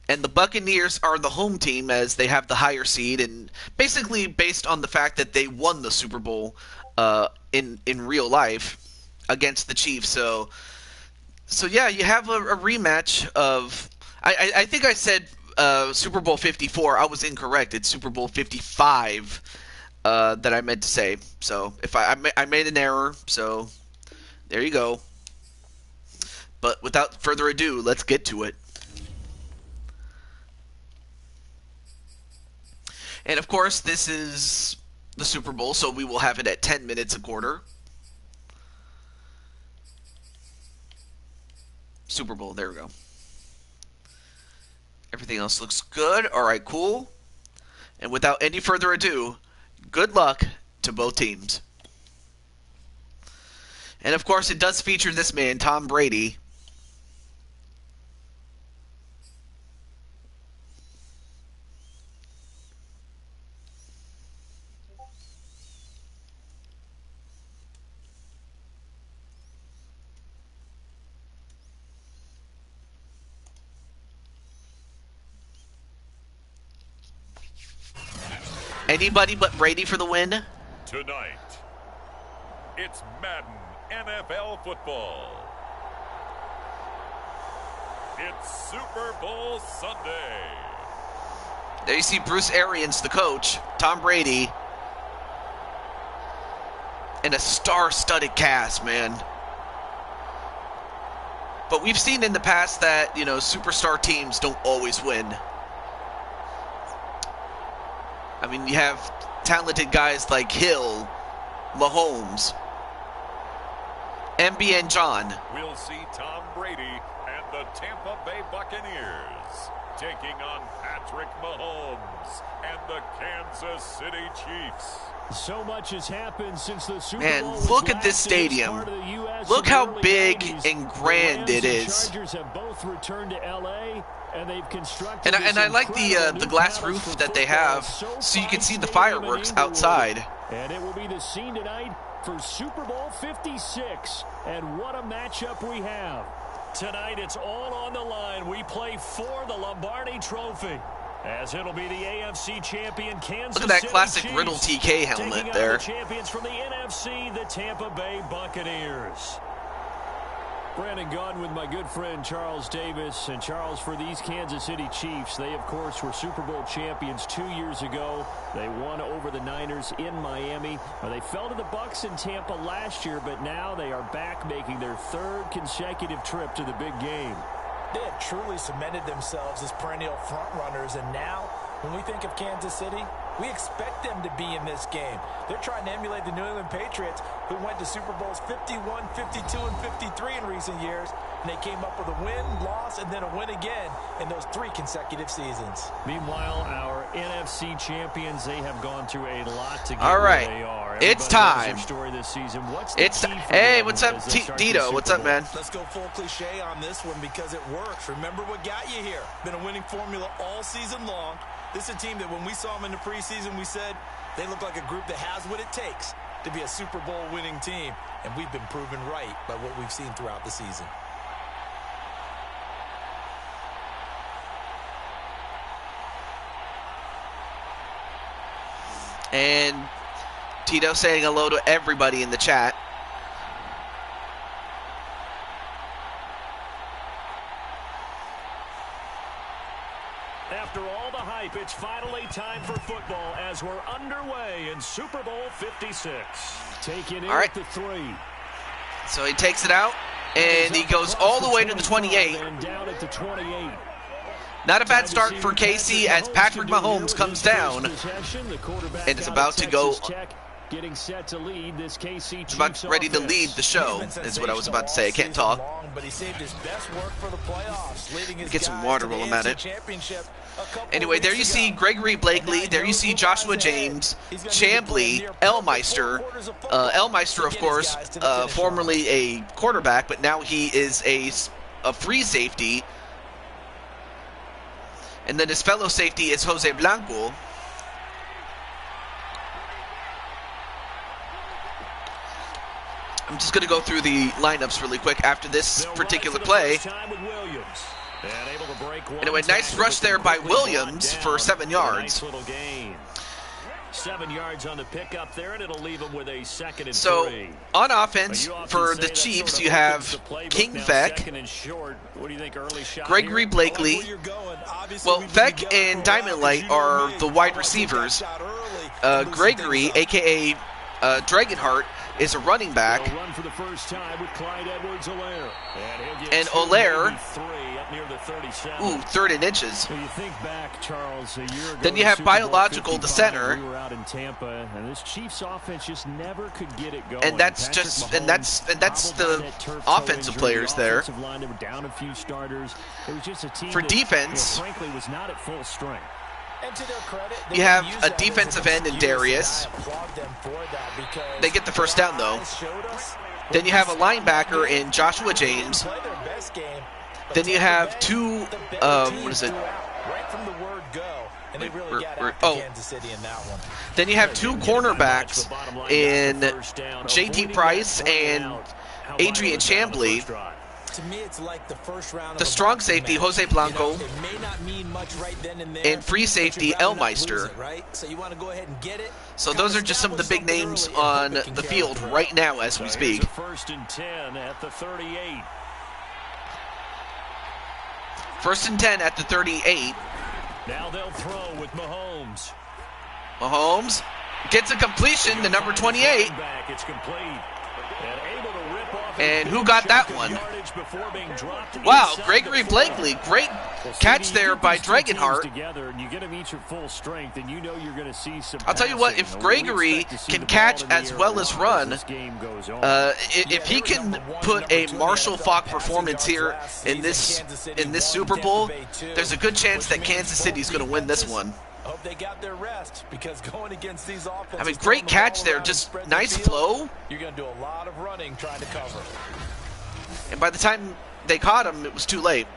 the Buccaneers are the home team as they have the higher seed, and basically based on the fact that they won the Super Bowl in real life against the Chiefs. So yeah, you have a rematch of I think I said Super Bowl 54. I was incorrect. It's Super Bowl 55 that I meant to say. So if I made an error, so there you go. But without further ado, let's get to it. And of course, this is the Super Bowl, so we will have it at 10 minutes a quarter. Super Bowl, there we go. Everything else looks good. All right, cool. And without any further ado, good luck to both teams. And of course, it does feature this man, Tom Brady. Anybody but Brady for the win? Tonight, it's Madden NFL football. It's Super Bowl Sunday. There you see Bruce Arians, the coach, Tom Brady, and a star-studded cast, man. But we've seen in the past that, superstar teams don't always win. I mean, you have talented guys like Hill, Mahomes, MB and John. We'll see Tom Brady and the Tampa Bay Buccaneers taking on Patrick Mahomes and the Kansas City Chiefs. So much has happened since the Super Man, Bowl was look at last this in this stadium. part of the US Look in the how early big 90s. and grand The it Rams and is. Chargers have both returned to LA, and they've constructed And I like the glass roof that they have, so you can see the fireworks outside. And it will be the scene tonight for Super Bowl 56. And what a matchup we have. Tonight, it's all on the line. We play for the Lombardi Trophy, as it'll be the AFC champion Kansas City Look at that classic Chiefs Riddle TK helmet taking on there. the champions from the NFC, the Tampa Bay Buccaneers. Brandon Gunn with my good friend Charles Davis. And Charles, for these Kansas City Chiefs, they, of course, were Super Bowl champions 2 years ago. They won over the Niners in Miami. They fell to the Bucs in Tampa last year, but now they are back making their third consecutive trip to the big game. They have truly cemented themselves as perennial front runners, and now when we think of Kansas City, we expect them to be in this game. They're trying to emulate the New England Patriots, who went to Super Bowls 51, 52, and 53 in recent years, and they came up with a win, loss, and then a win again in those 3 consecutive seasons. Meanwhile, our NFC champions, they have gone through a lot to get All right. where they are. It's Everybody knows time. their story this season. What's the It's key for hey, them what's up, as they start this Tito? Super What's up, Bowl? man? Let's go full cliche on this one because it works. Remember what got you here. Been a winning formula all season long. This is a team that when we saw them in the preseason, we said they look like a group that has what it takes to be a Super Bowl winning team. And we've been proven right by what we've seen throughout the season. And Tito saying hello to everybody in the chat. After all the hype, it's finally time for football as we're underway in Super Bowl 56. Taking it All right. at the 3. So he takes it out, and he goes all the way to the 28. And down at the 28. Not a bad start for KC as Patrick Mahomes comes down and is about to go. Getting set to lead this KC It's about ready to lead the show, is what I was about to say. I can't talk. But he saved his best work for the playoffs, leading his Get some guys water to the while I'm at AFC it. Championship a couple Anyway, there you weeks see ago. Gregory Blakely. There you see Joshua James, Chambly, Elmeister. Elmeister, of course, formerly a quarterback, but now he is a free safety. And then his fellow safety is Jose Blanco. I'm just going to go through the lineups really quick after this particular play. Anyway, nice rush there by Williams for 7 yards. 7 yards on the pickup there, and it'll leave him with a 2nd and 3. So, on offense, for the Chiefs, you have King Feck, Gregory Blakely. Well, Feck and Diamond Light are the wide receivers. Gregory, a.k.a. Dragonheart, is a running back. Run for the first time with Clyde Edwards-Helaire. And Helaire, up near the 37. ooh, 3rd and inches. So you think back, Charles, a year ago. Then you have Super Bowl Biological, the 55, center. We were out in Tampa, and this Chiefs offense just never could get it going. And that's Patrick just Mahomes and that's hobbled by the that turf toe offensive injury. players The there. offensive line, they were down a few starters. It was just a team For that, defense, frankly, was not at full strength. And to their credit, you have a defensive end in Darius. They get the first down, though. Then you have a linebacker in Joshua James. Then you have two, what is it? Right from the word go, and they really got We're- after oh. Kansas City in that one. Then you have two cornerbacks in J.D. Price and Adrian Chambly. To me, it's like the first round. The strong safety, Jose Blanco. It may not mean much right then and there. And free safety, but you'd rather not lose Elmeister. it, right? So you want to go ahead and get it. So those are just some of the big names on the field right now as we speak. Here's a 1st and 10 at the 38. 1st and 10 at the 38. Now they'll throw with Mahomes. Mahomes gets a completion to number 28. Back, it's complete. And able to rip off And who got that one? Wow, Gregory Blakely, great catch there by Dragonheart. Together and you get them each at full strength, and you know you're going to see some. I'll tell you what, if Gregory can catch as well as run, if he can put a Marshall Faulk performance here in this Super Bowl, there's a good chance that Kansas City's going to win this one. Hope they got their rest, because going against these offenses, I mean, great catch there, just nice flow. You're going to do a lot of running trying to cover. And by the time they caught him, it was too late.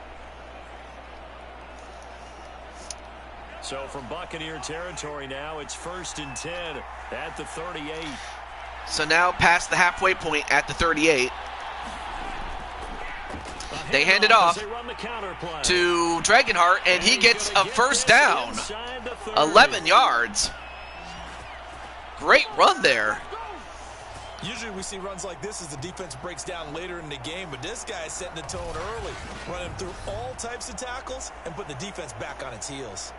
So from Buccaneer territory now, it's 1st and 10 at the 38. So now past the halfway point at the 38. They hand it off to Dragonheart, and he gets a first down. 11 yards. Great run there. Usually we see runs like this as the defense breaks down later in the game, but this guy is setting the tone early, running through all types of tackles and putting the defense back on its heels.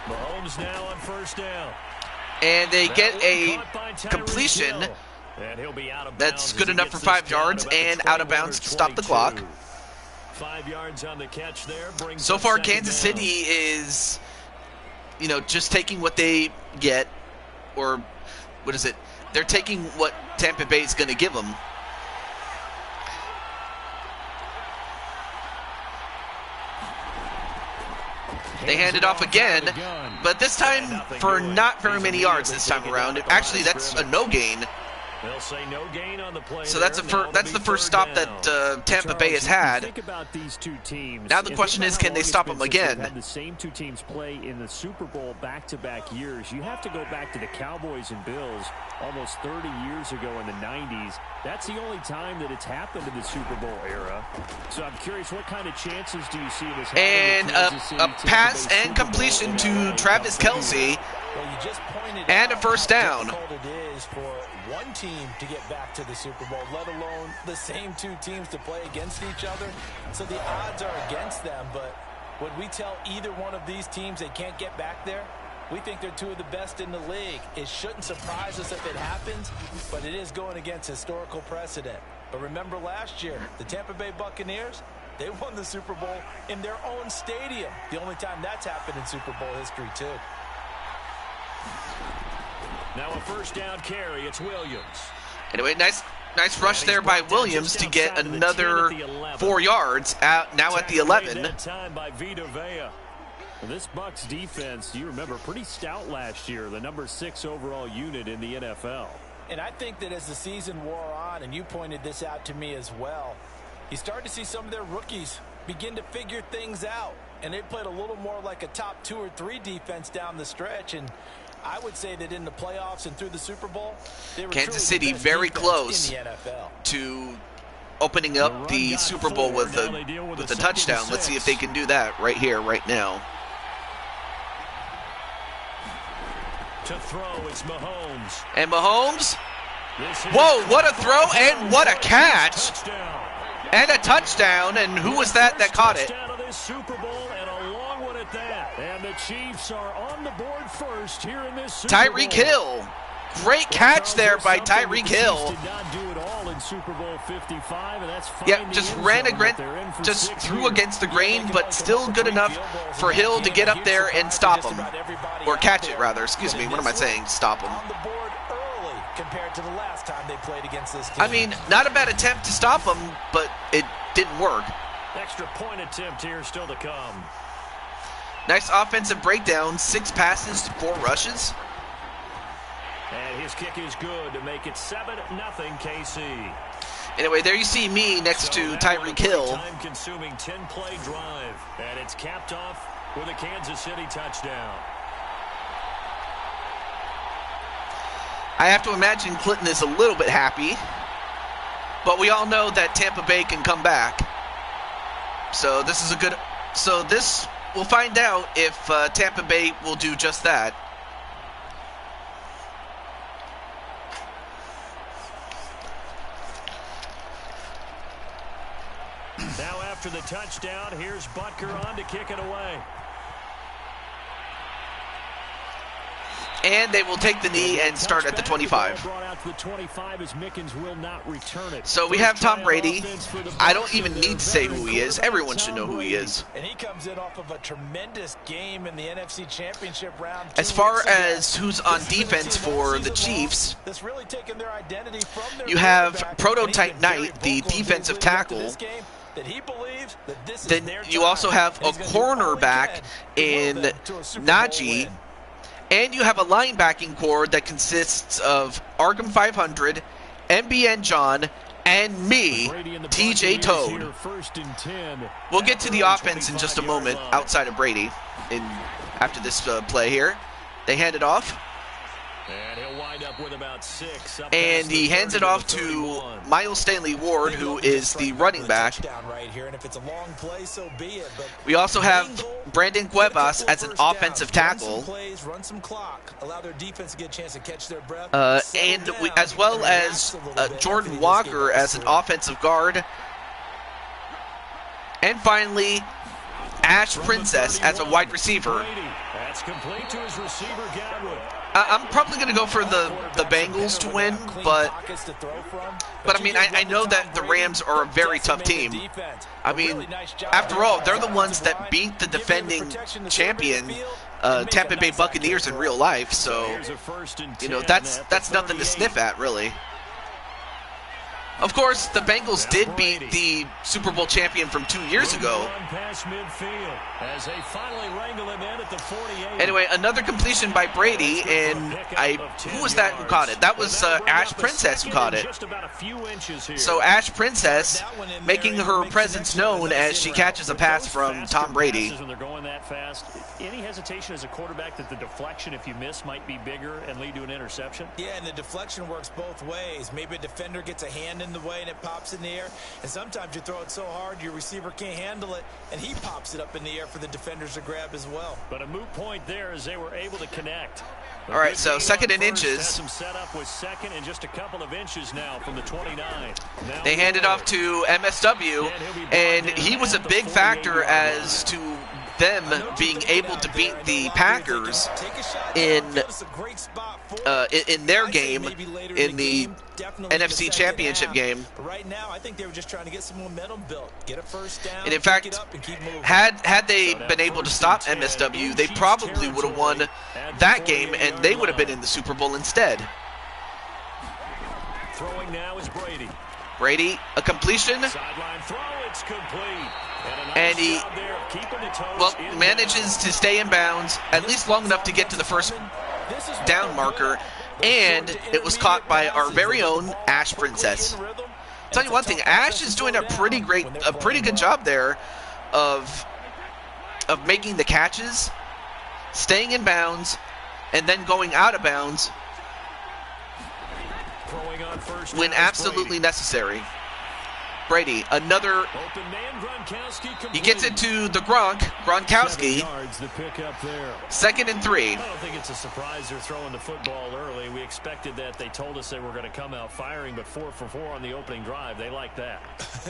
Mahomes now on first down. And they get a completion that's good enough for 5 yards and out of bounds to stop the clock. 5 yards on the catch there. So far, Kansas City is, just taking what they get, or what is it? They're taking what Tampa Bay is going to give them. They hand it off again, but this time for not very many yards this time around. Actually, that's a no gain. They'll say no gain on the play. So that's the first stop that Tampa Bay has had. Think about these two teams. Now the question is, can they stop them again? The same two teams play in the Super Bowl back-to-back years. You have to go back to the Cowboys and Bills almost 30 years ago in the 90s. That's the only time that it's happened in the Super Bowl era. So I'm curious, what kind of chances do you see this And having? a pass and completion to Travis Kelce. Well, you just pointed and a out first down. how difficult it is for one team to get back to the Super Bowl, let alone the same two teams to play against each other. So the odds are against them, but when we tell either one of these teams they can't get back there, we think they're two of the best in the league. It shouldn't surprise us if it happens, but it is going against historical precedent. But remember last year, the Tampa Bay Buccaneers, they won the Super Bowl in their own stadium. The only time that's happened in Super Bowl history, too. Now a first down carry. It's Williams. Anyway, nice rush there by Williams to get another 4 yards out now at the 11. That time by Vita Vea. Well, this Bucs defense, you remember, pretty stout last year, the number 6 overall unit in the NFL. And I think that as the season wore on, and you pointed this out to me as well, you start to see some of their rookies begin to figure things out. And they played a little more like a top 2 or 3 defense down the stretch. And I would say that in the playoffs and through the Super Bowl, they were Kansas City very close in the NFL. to opening up the Super Bowl with a touchdown. Let's see if they can do that right here, right now. To throw, it's Mahomes. And Mahomes, whoa, what a throw and what a catch. And a touchdown, and who was that caught it? Super Bowl, and a long one at that. And the Chiefs are on the board first here in this Super Tyreek Bowl. Hill. Great catch there by Tyreek Hill. Did not do it all in Super Bowl 55, and that's fine. Yep, just threw against the grain, but still good enough for Hill to get up there and stop him. Or catch it, rather. Excuse me, what am I saying? Stop him. On the board early compared to the last time they played against this team. I mean, not a bad attempt to stop him, but it didn't work. Extra point attempt here still to come. Nice offensive breakdown. 6 passes, 4 rushes. And his kick is good to make it 7-0 KC. Anyway, there you see me next to Tyreek Hill. Time-consuming 10-play drive, and it's capped off with a Kansas City touchdown. I have to imagine Clinton is a little bit happy, but we all know that Tampa Bay can come back. So this is a good. So this we'll find out if Tampa Bay will do just that. Now after the touchdown, here's Butker on to kick it away. And they will take the knee and start at the 25. Brought out to the 25 as Mickens will not return it. So we have Tom Brady. I don't even need to say who he is. Everyone should know who he is. And he comes in off of a tremendous game in the NFC Championship round. As far as who's on defense for the Chiefs, you have Prototype Knight, the defensive tackle. Then you also have a cornerback in Najee. And you have a linebacking core that consists of Arkham 500, MBN John, and me, TJ Toad. We'll get to the offense in just a moment outside of Brady after this play here. They hand it off. And he'll wind up with about 6. And he hands it off to Miles Stanley Ward, who is the running back. We also have Brandon Cuevas as an offensive tackle. And as well as Jordan Walker as an offensive guard. And finally, Ash Princess as a wide receiver. That's complete to his receiver, Godwin. I'm probably going to go for the Bengals to win, but I mean, I know that the Rams are a very tough team. I mean, after all, they're the ones that beat the defending champion Tampa Bay Buccaneers in real life, so, you know, that's nothing to sniff at, really. Of course, the Bengals did beat the Super Bowl champion from 2 years ago. Anyway, another completion by Brady, and who was that who caught it? That was Ash Princess who caught it. So Ash Princess making her presence known as she catches a pass from Tom Brady. Any hesitation as a quarterback that the deflection, if you miss, might be bigger and lead to an interception? Yeah, and the deflection works both ways. Maybe a defender gets a hand in the way and it pops in the air, and sometimes you throw it so hard your receiver can't handle it, and he pops it up in the air for the defenders to grab as well. But a moot point there as they were able to connect. All right, so second and inches. Some setup with second and just a couple of inches now from the 29. They hand it off to MSW, and he was a big factor as to them being able to beat the Packers in their game in the NFC Championship game. Right now, I think they were just trying to get some momentum built, get a first down. And in fact, had they been able to stop MSW, they probably would have won that game, and they would have been in the Super Bowl instead. Throwing now is Brady. Brady, a completion. Sideline throw, it's complete. And he manages to stay in bounds at least long enough to get to the first down marker, and it was caught by our very own Ash Princess. Tell you one thing, Ash is doing a pretty good job there of making the catches, staying in bounds, and then going out of bounds when absolutely necessary. Brady, another. He gets it to the Gronkowski. Second and 3. I don't think it's a surprise they're throwing the football early. We expected that. They told us they were going to come out firing, but 4 for 4 on the opening drive. They like that.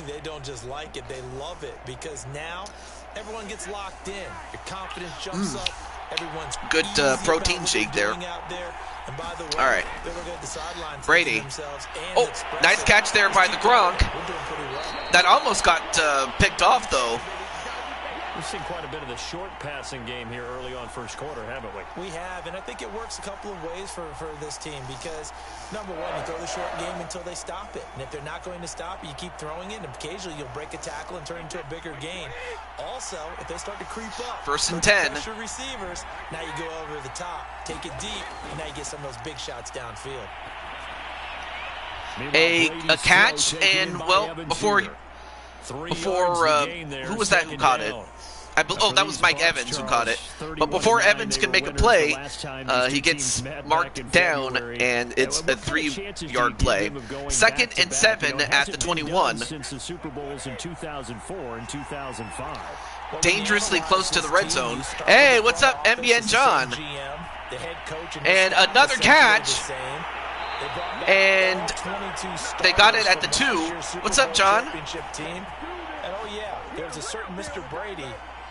They don't just like it, they love it, because now everyone gets locked in. Your confidence jumps up. Everyone's good protein shake there. And by the way, all right, Brady. Oh, nice catch there by the Gronk. That almost got picked off, though. We've seen quite a bit of the short passing game here early on first quarter, haven't we? We have, and I think it works a couple of ways for this team because, number one, you throw the short game until they stop it. And if they're not going to stop it, you keep throwing it, and occasionally you'll break a tackle and turn into a bigger gain. Also, if they start to creep up, first and 10. Pressure receivers, now you go over the top, take it deep, and now you get some of those big shots downfield. A catch, and, well, before who was that who caught it? That was Mike Evans who caught it. But before Evans can make a play, he gets marked down, and it's a 3-yard play. Second and 7 at the 21. Dangerously close to the red zone. Hey, what's up, MBN John? And another catch. And they got it at the 2. What's up, John? There's a certain Mr. Brady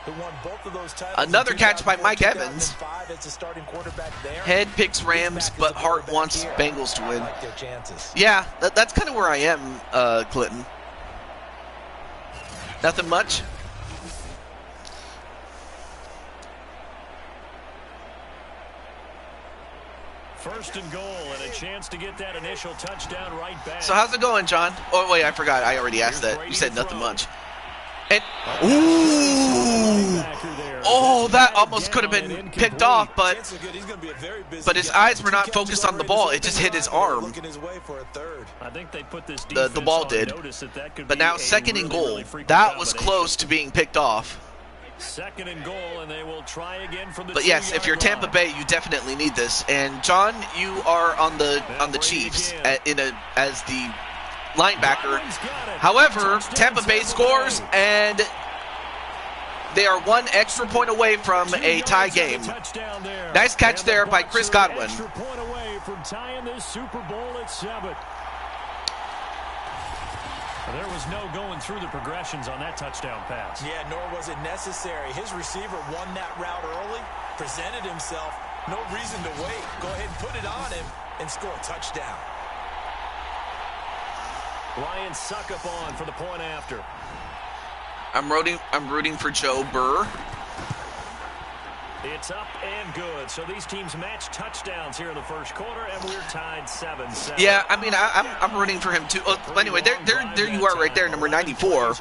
who won both of those titles. Another catch by Mike Evans. As a starting quarterback there. Head picks Rams, but heart wants Bengals to win. Like their chances. Yeah, that's kind of where I am, Clinton. Nothing much. First and goal, and a chance to get that initial touchdown right back. So how's it going, John? Oh, wait, I forgot. I already asked that. You said nothing much. And, ooh! Oh, that almost could have been picked off, but his eyes were not focused on the ball. It just hit his arm. I think they put this The ball did. But now second and goal. That was close to being picked off. Second and goal, and they will try again from the But yes, if you're Tampa Bay, you definitely need this. And John, you are on the Chiefs as the linebacker. However, Tampa Bay scores, and they are one extra point away from a tie game. Nice catch there by Chris Godwin. Extra point away from tying this Super Bowl at 7. There was no going through the progressions on that touchdown pass. Yeah, nor was it necessary. His receiver won that route early, presented himself. No reason to wait. Go ahead and put it on him and score a touchdown. Lions suck up on for the point after. I'm rooting for Joe Burr. It's up and good. So these teams match touchdowns here in the first quarter, and we're tied 7-7. Yeah, I mean, I'm rooting for him too. Oh, anyway, there you are right there, number 94.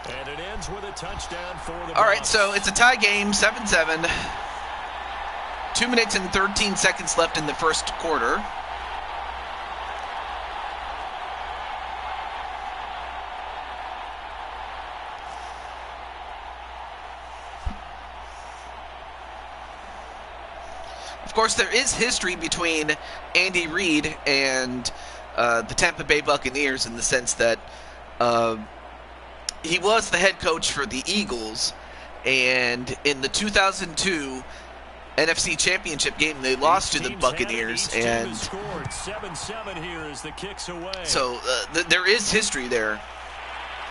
And it ends with a touchdown for the All right, so it's a tie game, 7-7. 2 minutes and 13 seconds left in the first quarter. Of course, there is history between Andy Reid and the Tampa Bay Buccaneers in the sense that he was the head coach for the Eagles, and in the 2002 NFC Championship game, they lost to the Buccaneers, and 7-7 here as the kicks away. So there is history there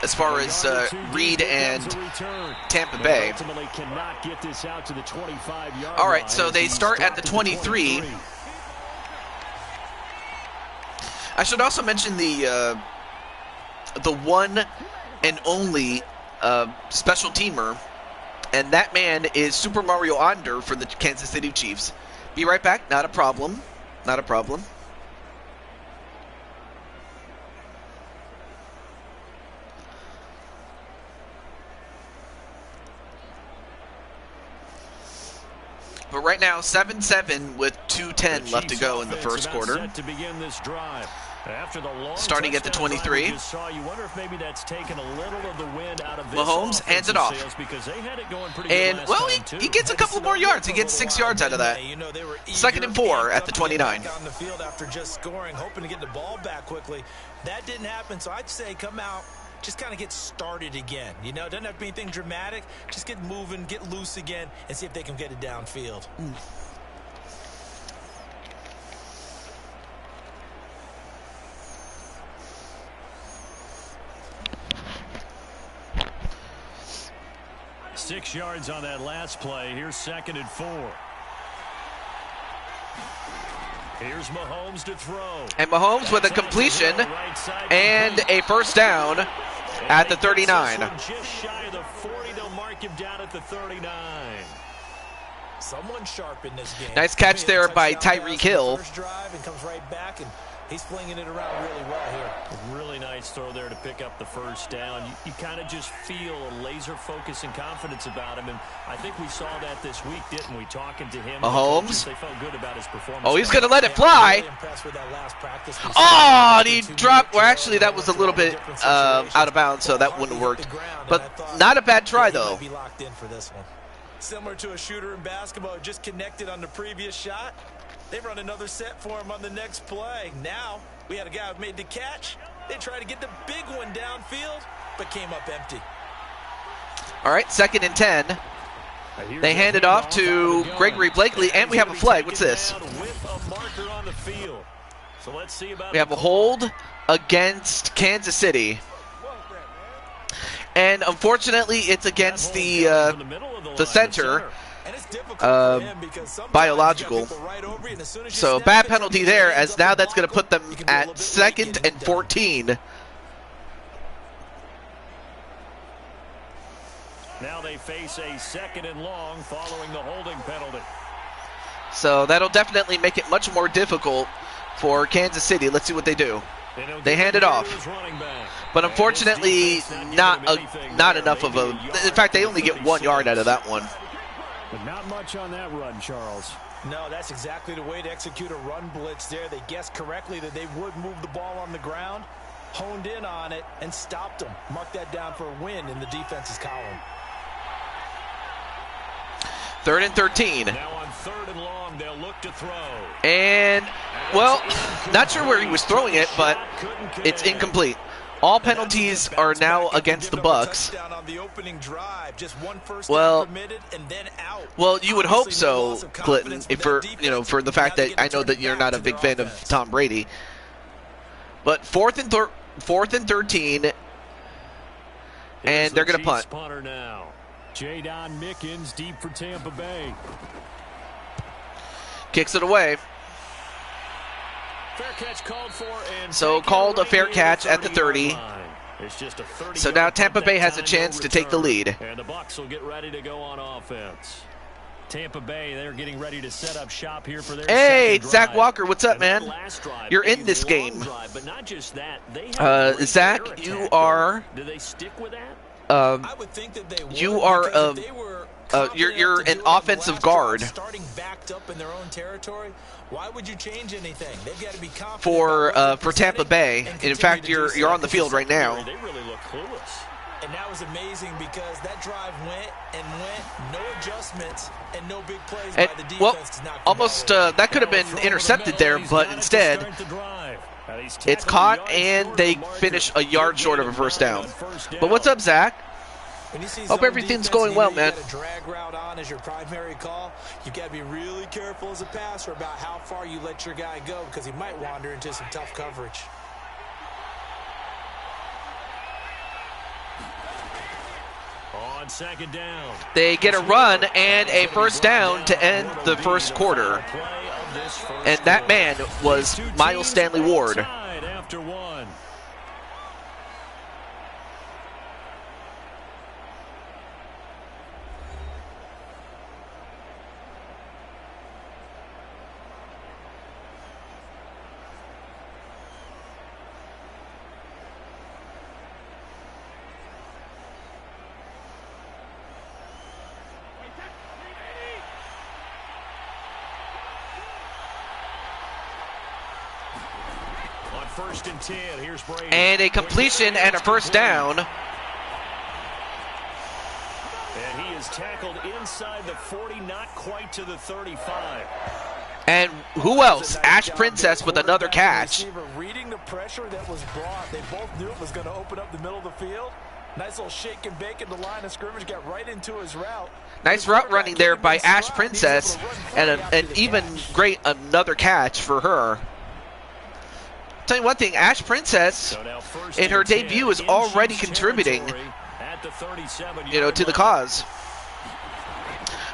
as far as Reid and Tampa Bay. Ultimately cannot get this out to the 25-yard All right, so they start at the 23. I should also mention the one and only special teamer, and that man is Super Mario Onder for the Kansas City Chiefs. Be right back. Not a problem. Not a problem. But right now, 7-7 with 2:10 left to go in the first quarter. To begin this drive. After the long starting at the 23. You wonder if maybe that's taken a little of the wind out of this Mahomes hands it off. Because they had it going pretty and, good well, last time he gets a couple more yards. He gets 6 yards out of that. Second and 4 at the 29. On the field after just scoring, hoping to get the ball back quickly. That didn't happen, so I'd say come out, just kind of get started again. You know, it doesn't have to be anything dramatic. Just get moving, get loose again, and see if they can get it downfield. 6 yards on that last play. Here's 2nd and 4. Here's Mahomes to throw. And Mahomes with a completion and a first down at the 39. Just shy of the 40. They'll mark him down at the 39. Someone sharp in this game. Nice catch there by Tyreek Hill. First drive and comes right back, and he's flinging it around really well here. Really nice throw there to pick up the first down. You kind of just feel a laser focus and confidence about him, and I think we saw that this week, didn't we? Talking to him, Mahomes. They felt good about his performance. Oh, he's going to let it fly. Really impressed with that last practice. Oh, and he dropped. Well, actually, that was a little bit out of bounds, so that wouldn't have worked. But not a bad try, though. Be locked in for this one. Similar to a shooter in basketball, just connected on the previous shot. They run another set for him on the next play. Now, we had a guy who made the catch. They tried to get the big one downfield, but came up empty. All right, 2nd and 10. They hand it off to Gregory Blakely, and we have a flag. What's this? We have a hold against Kansas City. And unfortunately, it's against the center, And it's difficult for him because sometimes biological. you got people right over you, and as soon as you So snap bad it, penalty somebody there, ends as up now the that's going to block put them him. You can be a little at bit late 2nd getting and it done. 14. Now they face a 2nd and long following the holding penalty. So that'll definitely make it much more difficult for Kansas City. Let's see what they do. They hand it off. But unfortunately, not enough of a... In fact, they only get 1 yard out of that one. But not much on that run, Charles. No, that's exactly the way to execute a run blitz there. They guessed correctly that they would move the ball on the ground, honed in on it, and stopped them. Mark that down for a win in the defense's column. 3rd and 13. Now on 3rd and long, they'll look to throw. And, well, not sure where he was throwing it, but it's incomplete. All penalties are now against the Bucks. Well, you would hope so, Clinton, if for the fact that I know that you're not a big fan of Tom Brady. But 4th and 13, and they're going to punt. Punter now. Jadon Mickens deep for Tampa Bay. Kicks it away. Fair catch called for, and so called a fair catch at the 30. So now Tampa Bay has a chance to take the lead. And the Bucs will get ready to go on offense. Tampa Bay, they're getting ready to set up shop here for their Hey, second Zach drive. Walker, what's up, man? Drive, you're in this game. Drive, but not just that, they have Zach, you are... Do they stick with that? I would think that they would, you are you're an offensive guard. Starting backed up in their own territory. Why would you change anything? They've got to be confident for Tampa Bay. And in fact, you're on the field right now. They really look clueless. And that was amazing because that drive went, no adjustments, and no big plays by the defense. Well, almost that could have been intercepted there, but instead it's caught and they finish a yard short of a first down. But what's up, Zach? Hope everything's going well, man. You got a drag route on as your primary call. You got to be really careful as a passer about how far you let your guy go because he might wander into some tough coverage. On 2nd down, they get a run and a first down to end the first quarter. And that man was Miles Stanley Ward. After one. First and 10. Here's Brady. And a completion and a first down. And he is tackled inside the 40, not quite to the 35. And who else? Ash Princess with another catch. Reading the pressure that was brought, they both knew it was going to open up the middle of the field. Nice little shake and bake in the line of scrimmage, got right into his route. Nice route running there by Ash Princess, and an even great another catch for her. Tell you one thing, Ash Princess in her debut is already contributing, to the cause.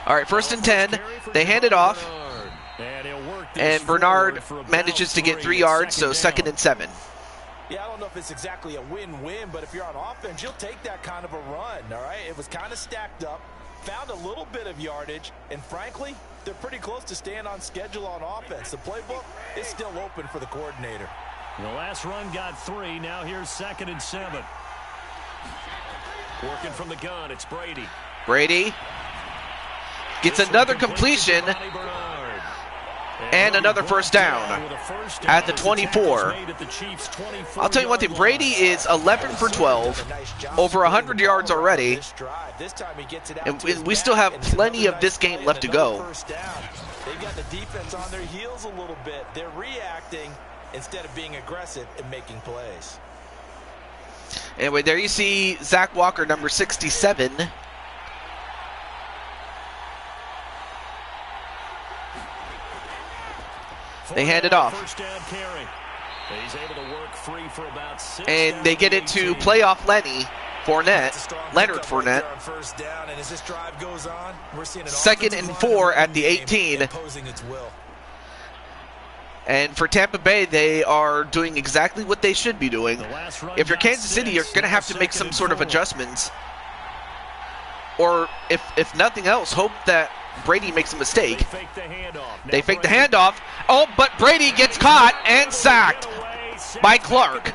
All right, 1st and 10. They hand it off, and Bernard manages to get 3 yards, so 2nd and 7. Yeah, I don't know if it's exactly a win-win, but if you're on offense, you'll take that kind of a run, all right? It was kind of stacked up, found a little bit of yardage, and frankly, they're pretty close to staying on schedule on offense. The playbook is still open for the coordinator. The last run got 3. Now here's 2nd and 7. Working from the gun, it's Brady. Brady gets another completion and another first down at the 24. I'll tell you one thing, Brady is 11 for 12, over 100 yards already, and we still have plenty of this game left to go. They've got the defense on their heels a little bit. They're reacting instead of being aggressive and making plays. Anyway, there you see Zach Walker, number 67. They hand it off. First down carry. He's able to work free for about 6 and they get it to playoff Lenny. Leonard Fournette. Second and 4 at the 18. And for Tampa Bay, they are doing exactly what they should be doing. If you're Kansas City, you're going to have to make some sort of adjustments. Or, if nothing else, hope that Brady makes a mistake. They fake the handoff. Oh, but Brady gets caught and sacked by Clark.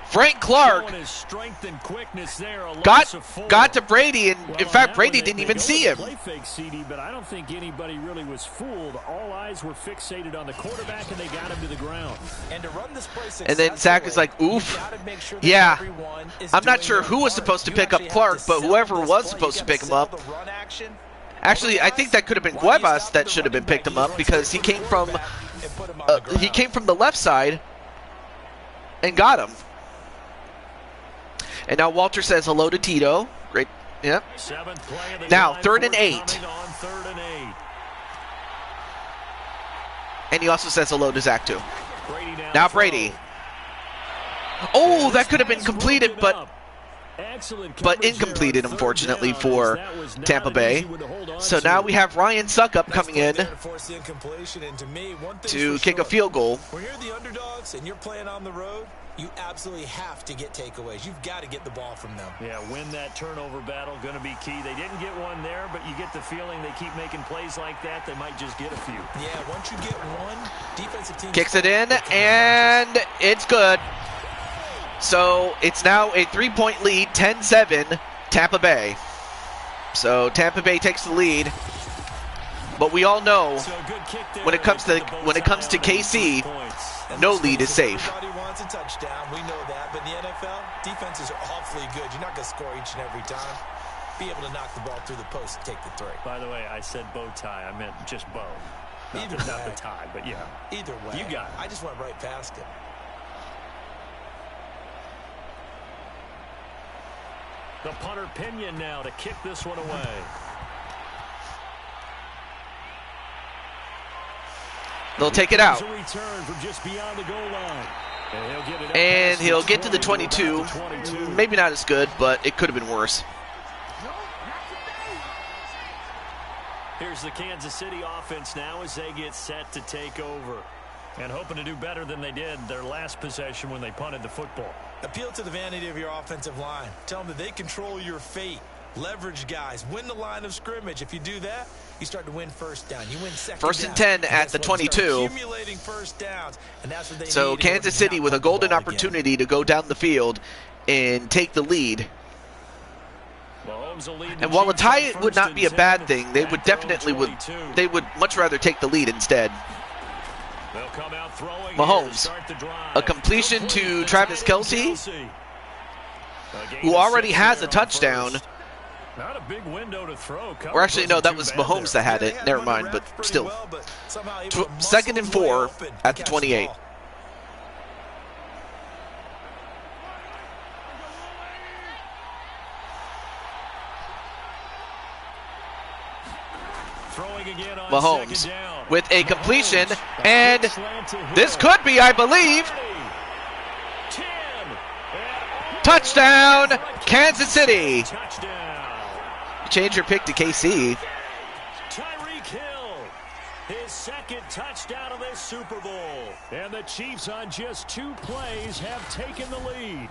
Frank Clark his strength and quickness there, got to Brady, and in fact, Brady didn't even see him. Play fake CD, but I don't think anybody really was fooled. All eyes were fixated on the quarterback, and they got him to the ground. And to run this play and then Zach is like, "Oof, yeah." I'm not sure who was supposed to pick up Clark, but whoever was supposed to pick him up. Actually, I think that could have been Cuevas that should have been picked him up because he came from the left side and got him. And now Walter says hello to Tito. Great. Yep. Now, 3rd and 8. And he also says hello to Zach, too. Now Brady. Oh, that could have been completed, but incompleted, unfortunately, for Tampa Bay. So now we have Ryan Suckup coming in to kick a field goal. When you're the underdogs and you're playing on the road, you absolutely have to get takeaways. You've got to get the ball from them. Yeah, win that turnover battle, going to be key. They didn't get one there, but you get the feeling they keep making plays like that, they might just get a few. Yeah, once you get one, defensive team kicks it in, and it's good. So it's now a 3-point lead, 10-7, Tampa Bay. So Tampa Bay takes the lead. But we all know when it comes to KC, no lead is safe. Everybody wants a touchdown. We know that. But in the NFL, defenses are awfully good. You're not going to score each and every time. Be able to knock the ball through the post and take the three. By the way, I said bow tie. I meant just bow. Not the tie, but yeah. Either way. You got it. I just went right past it. The punter Pinion now to kick this one away. They'll take it out. And he'll get to the 22. Maybe not as good, but it could have been worse. Here's the Kansas City offense now as they get set to take over. And hoping to do better than they did their last possession when they punted the football. Appeal to the vanity of your offensive line. Tell them that they control your fate. Leverage guys. Win the line of scrimmage. If you do that, you start to win first down. You win second First and 10 at the 22. Accumulating first downs, and that's what they so Kansas City with a golden opportunity to go down the field and take the lead. And while a tie would not be a bad thing, they would definitely much rather take the lead instead. Mahomes, a completion to Travis Kelce, who already has a touchdown. Not a big window to throw. Or actually, no, that was Mahomes that had it. Never mind, but still. 2nd and 4 at the 28. Mahomes with a completion, and this could be, I believe, touchdown, Kansas City. Change your pick to KC. Tyreek Hill, his second touchdown of this Super Bowl. And the Chiefs on just 2 plays have taken the lead.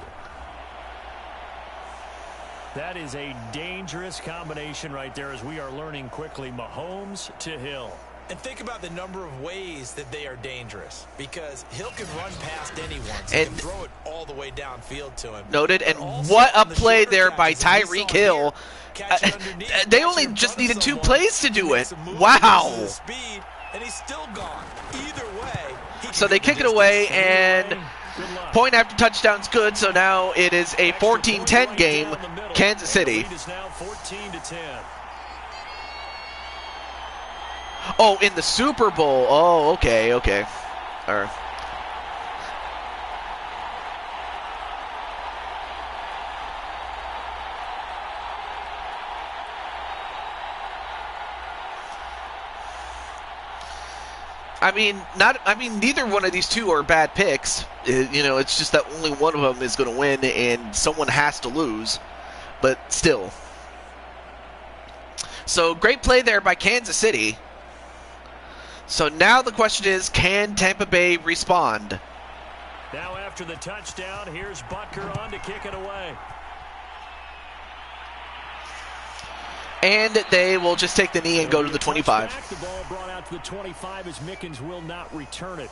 That is a dangerous combination right there, as we are learning quickly. Mahomes to Hill. And think about the number of ways that they are dangerous, because Hill can run past anyone, so and can throw it all the way downfield to him. Noted, and what a play there by Tyreek Hill. They only just needed 2 plays to do it. Wow. And he's still gone. Either way, so they kick it away, and point after touchdown's good, so now it is a 14-10 game, Kansas City. Oh, in the Super Bowl. Oh, okay. All right. I mean, neither one of these two are bad picks. It's just that only one of them is going to win, and someone has to lose. But still. So, great play there by Kansas City. So now the question is, can Tampa Bay respond? Now after the touchdown, here's Butker on to kick it away. And they will just take the knee and go to the 25. The ball brought out to the 25 as Mickens will not return it.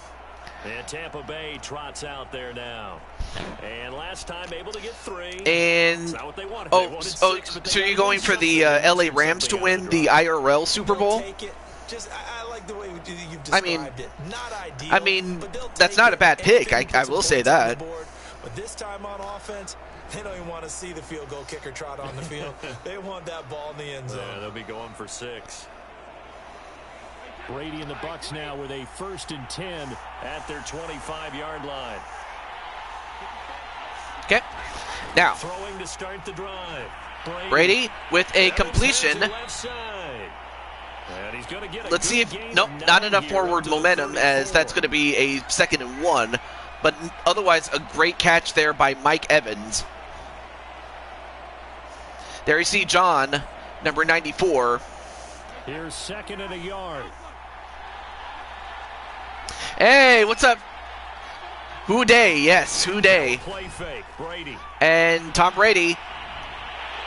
And Tampa Bay trots out there now. And last time able to get 3. And not what they wanted. So you're going for the LA Rams to win the IRL Super Bowl? I like the way you've described it. Not ideal. I mean, that's not a bad pick. I will say that. But this time on offense, they don't even want to see the field goal kicker trot on the field. They want that ball in the end zone. Yeah, they'll be going for 6. Brady and the Bucs now with a 1st and 10 at their 25-yard line. Okay. Now, throwing to start the drive. Brady with a completion. Let's see if nope, not enough forward momentum, as that's going to be a 2nd and 1. But otherwise, a great catch there by Mike Evans. There you see John, number 94. Here's 2nd and a yard. Hey, what's up? Who Day? Yes, Who Day. Play fake, Brady. And Tom Brady.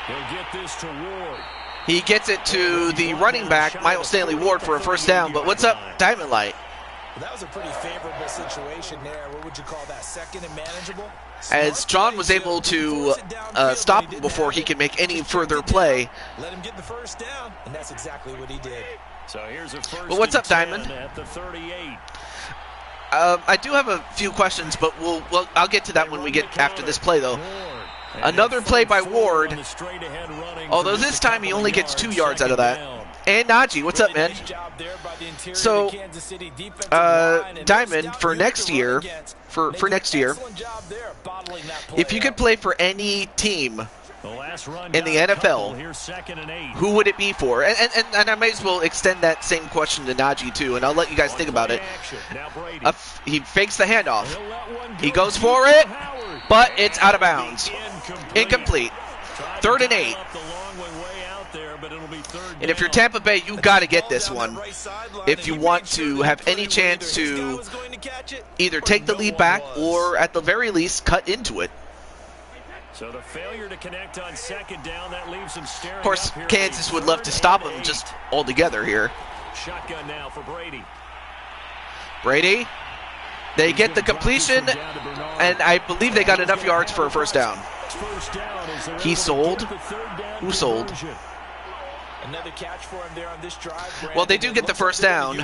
He'll get this to Ward. He gets it to the running back, Miles Stanley Ward, for a 1st down. But what's up, Diamond Light? That was a pretty favorable situation there. What would you call that? 2nd and manageable? As John was able to stop him before he could make any further play. Let him get the 1st down, and that's exactly what he did. So here's a 1st well, what's up, Diamond? At the 38. I do have a few questions, but I'll get to that when we get after this play, though. Another play by Ward, although this time he only gets 2 yards out of that. And Najee, what's up, man? So, Diamond, for next year, if you could play for any team in the NFL, who would it be for? And I might as well extend that same question to Najee, too, and I'll let you guys think about it. He fakes the handoff. He goes for it, but it's out of bounds. Incomplete. 3rd and 8. And if you're Tampa Bay, you got to get this one if you want to have any chance to either take the lead back or, at the very least, cut into it. So the failure to connect on 2nd down, that leaves them staring. Of course, Kansas would love to stop him just altogether here. Shotgun now for Brady. Brady, they get the completion, and I believe they got enough yards for a 1st down. He sold. Who sold? Another catch for him there on this drive. Well, they do get the 1st down.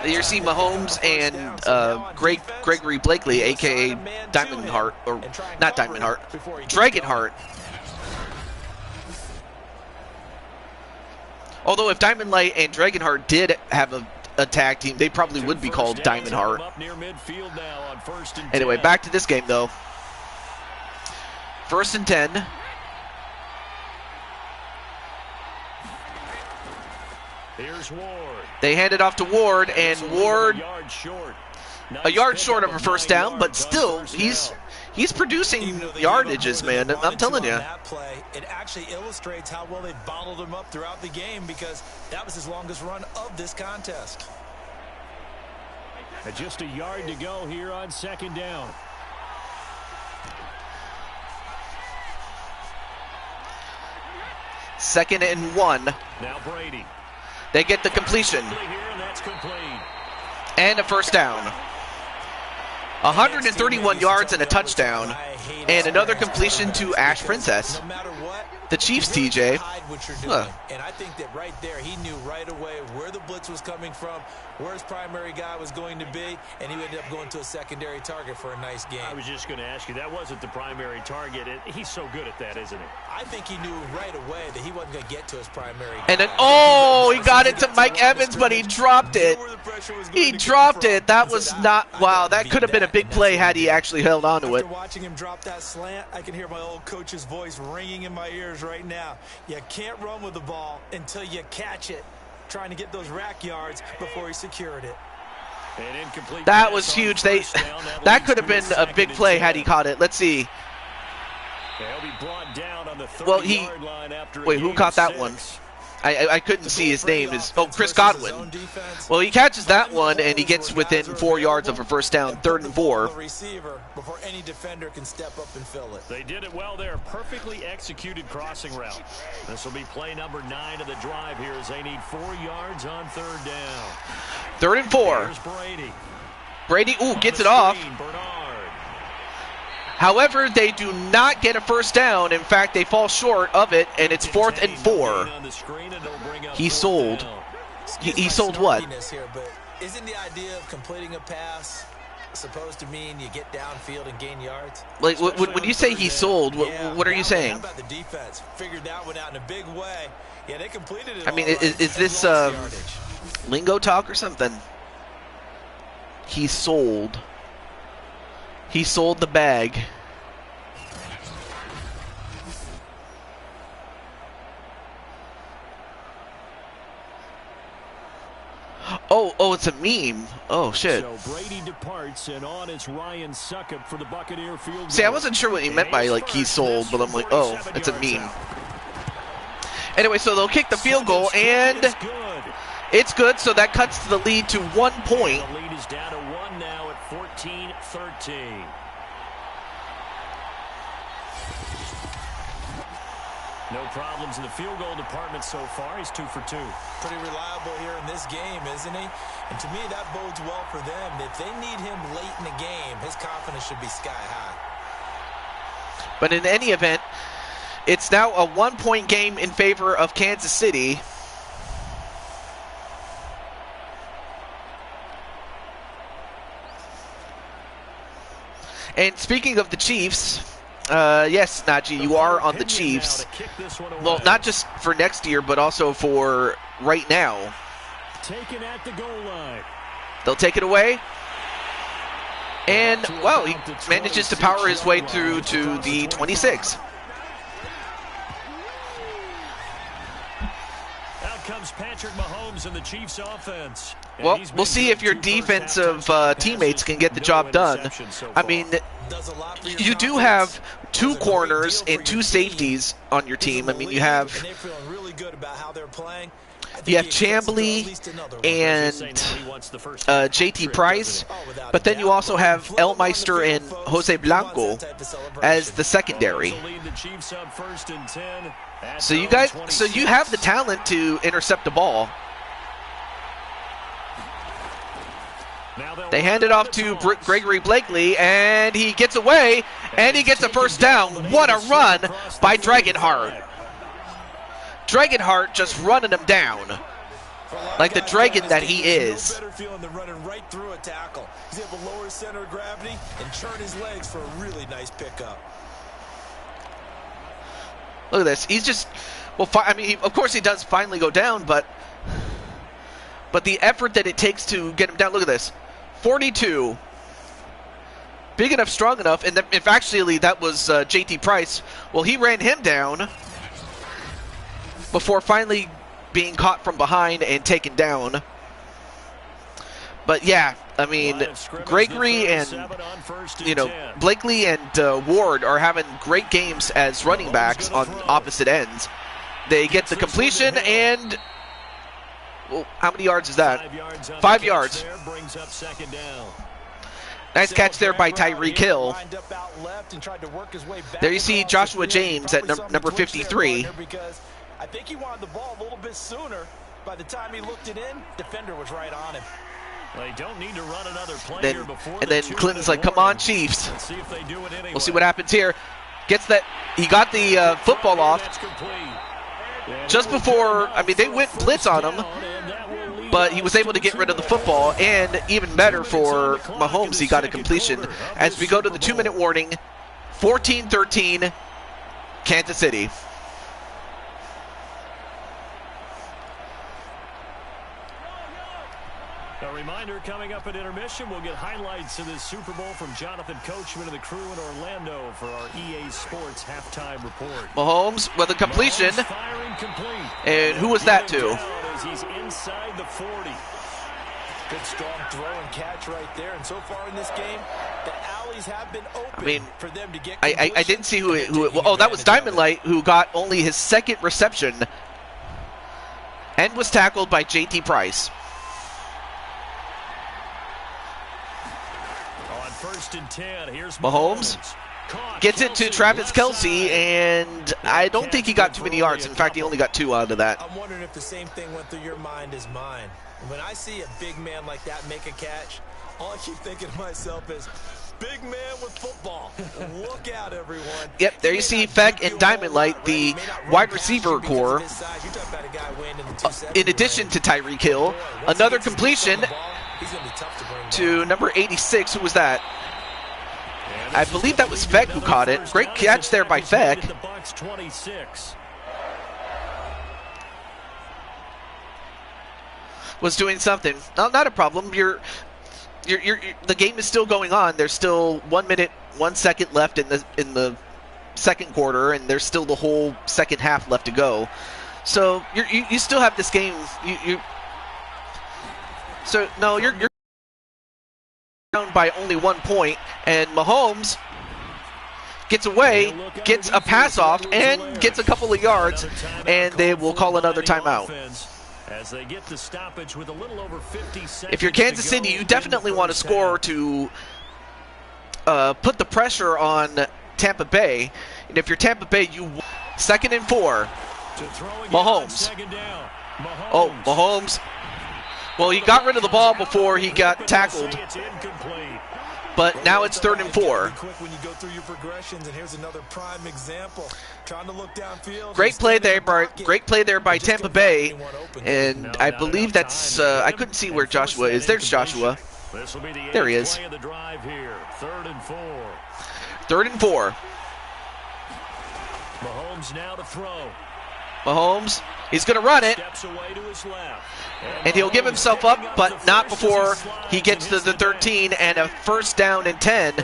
You see Mahomes and Gregory Blakely, a.k.a. Diamond Heart, or not Diamond Heart, Dragon Heart. Although if Diamond Light and Dragon Heart did have a tag team, they probably would be called Diamond Heart. Anyway, back to this game, though. 1st and 10. Here's Ward. They hand it off to Ward, and Ward a yard short of a 1st down, but still he's producing yardages, man. I'm telling you. It actually illustrates how well they bottled him up throughout the game, because that was his longest run of this contest. Just a yard to go here on 2nd down. Second and 1. Now Brady. They get the completion. And a 1st down. 131 yards and a touchdown. And another completion to Ash Princess. The Chiefs, TJ. Huh. And I think that right there, he knew right away where the blitz was coming from, where his primary guy was going to be, and he ended up going to a secondary target for a nice game. I was just going to ask you, that wasn't the primary target. He's so good at that, isn't he? I think he knew right away that he wasn't going to get to his primary guy. And then, oh, he got it to Mike Evans, but he dropped it. He dropped it. That was not, wow, that could have been a big play had he actually held on to it. After watching him drop that slant, I can hear my old coach's voice ringing in my ears right now. You can't run with the ball until you catch it. trying to get those rack yards before he secured it. That was huge. That could have been a big play had he caught it. Let's see. Well, wait, who caught that one? I couldn't see his name. Chris Godwin. Well, he catches that one, and he gets within 4 yards of a first down, 3rd and 4. Before any defender can step up and fill it. They did it well there. Perfectly executed crossing route. This will be play number 9 of the drive here as they need 4 yards on 3rd down. 3rd and 4. Here's Brady. Brady, gets it off. Bernard. However, they do not get a first down. In fact, they fall short of it, and it's 4th and 4. He sold. He sold what? Here, but isn't the idea of completing a pass supposed to mean you get downfield and gain yards? Like when you say he sold, what are you saying? How about the defense? Figured that one out in a big way. Yeah, they completed it. I mean, is this lingo talk or something? He sold. He sold the bag. Oh, it's a meme. Oh shit. So Brady departs, and on is Ryan Suckup for the Buccaneer field goal. See, I wasn't sure what he meant by like he sold, but I'm like, oh, it's a meme. Anyway, so they'll kick the field goal, and it's good. So that cuts the lead to 1 point. The lead is down to 1 now at 14-13. No problems in the field goal department so far. He's 2 for 2. Pretty reliable here in this game, isn't he? And to me, that bodes well for them. If they need him late in the game, his confidence should be sky high. But in any event, it's now a 1-point game in favor of Kansas City. And speaking of the Chiefs, yes, Najee, you are on the Chiefs. Well, not just for next year, but also for right now. Taken at the goal line. They'll take it away. And, well, he manages to power his way through to the 26. Out comes Patrick Mahomes and the Chiefs offense. Well, we'll see if your defensive teammates can get the job done. I mean, you do have 2 corners and 2 safeties on your team. I mean, you have Chambly and JT Price, but then you also have Elmeister and Jose Blanco as the secondary. So you have the talent to intercept the ball. They hand it off to Gregory Blakely, and he gets away, and he gets a first down. What a run by Dragonheart. Dragonheart just running him down like the dragon that he is. Better feeling than running right through a tackle. He's able to lower his center of gravity and turn his legs for a really nice pickup. Look at this. He's just, well, I mean, of course he does finally go down, but the effort that it takes to get him down, look at this. 42. Big enough, strong enough, and if actually that was JT Price, well, he ran him down before finally being caught from behind and taken down. But yeah, I mean, Gregory and, Blakely and Ward are having great games as running backs on opposite ends. They get the completion, and well, how many yards is that? 5 yards. Nice catch there by Tyreek Hill. There you see Joshua James at number 53. I think he wanted the ball a little bit sooner. By the time he looked it in, defender was right on him. They don't need to run another play here before. And then Clinton's like, "Come on, Chiefs." Let's see if they do it anyway. We'll see what happens here. Gets that. He got the football off just before. I mean, they went blitz on him, but he was able to get rid of the football. And even better for Mahomes, he got a completion. As we go to the 2-minute warning, 14-13, Kansas City. A reminder, coming up at intermission, we'll get highlights of this Super Bowl from Jonathan Coachman and the crew in Orlando for our EA Sports halftime report. Mahomes with a completion. Mahomes firing complete. And who was that to? As he's inside the 40. Good strong throw and catch right there. And so far in this game, the alleys have been open for them to get I didn't see who it was. Oh, that was Diamond Light, who got only his second reception and was tackled by J.T. Price. On 1st and 10, here's Mahomes gets it to Travis Kelce, and I don't think he got too many yards. In fact, he only got 2 out of that. I'm wondering if the same thing went through your mind as mine. When I see a big man like that make a catch, all I keep thinking to myself is, big man with football. Look out, everyone. Yep, there you see Feck and Diamond Light, the wide receiver core. In addition to Tyreek Hill, another completion to number 86. Who was that? I believe that was Feck who caught it. Great catch there by Feck. Was doing something. No, not a problem. The game is still going on. There's still 1 minute, 1 second left in the second quarter, and there's still the whole second half left to go. So you still have this game. So no, you're down by only 1 point, and Mahomes gets away, gets a pass off, and gets a couple of yards, and they will call another timeout. As they get the stoppage with a little over 50 seconds. If you're Kansas City, you definitely want to score to put the pressure on Tampa Bay. And if you're Tampa Bay, you 2nd and 4. Mahomes. Oh, Mahomes. Well, he got rid of the ball before he got tackled. But now it's 3rd and 4. When you go through your progressions, and here's another prime example. Trying to look downfield. Great play there by Tampa Bay, and I believe that's I couldn't see where Joshua is. There's Joshua. There he is. 3rd and 4. 3rd and 4. Mahomes now to throw. Mahomes, he's going to run it, Steps away to his left. and he'll give himself up, but not before he gets to the 13 and a 1st down and 10.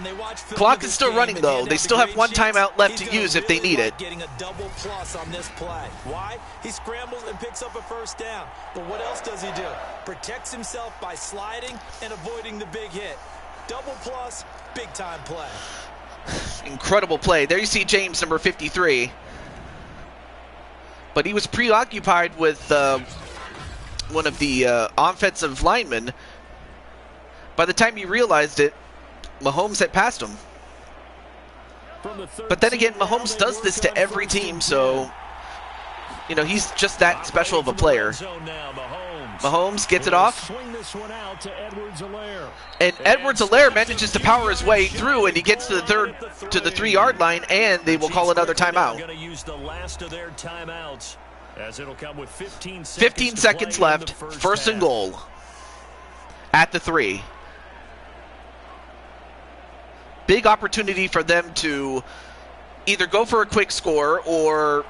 Clock is still running, though. They still have 1 timeout left to use if they need it. Getting a double plus on this play. Why? He scrambles and picks up a 1st down. But what else does he do? Protects himself by sliding and avoiding the big hit. Double plus, big time play. Incredible play. There you see James, number 53. But he was preoccupied with one of the offensive linemen. By the time he realized it, Mahomes had passed him. But then again, Mahomes does this to every team, so you know he's just that special of a player. Mahomes gets it off, and Edwards-Helaire manages to power his way through, and he gets to the 3-yard line, and they will call another timeout. 15 seconds left, 1st and goal at the 3. Big opportunity for them to either go for a quick score or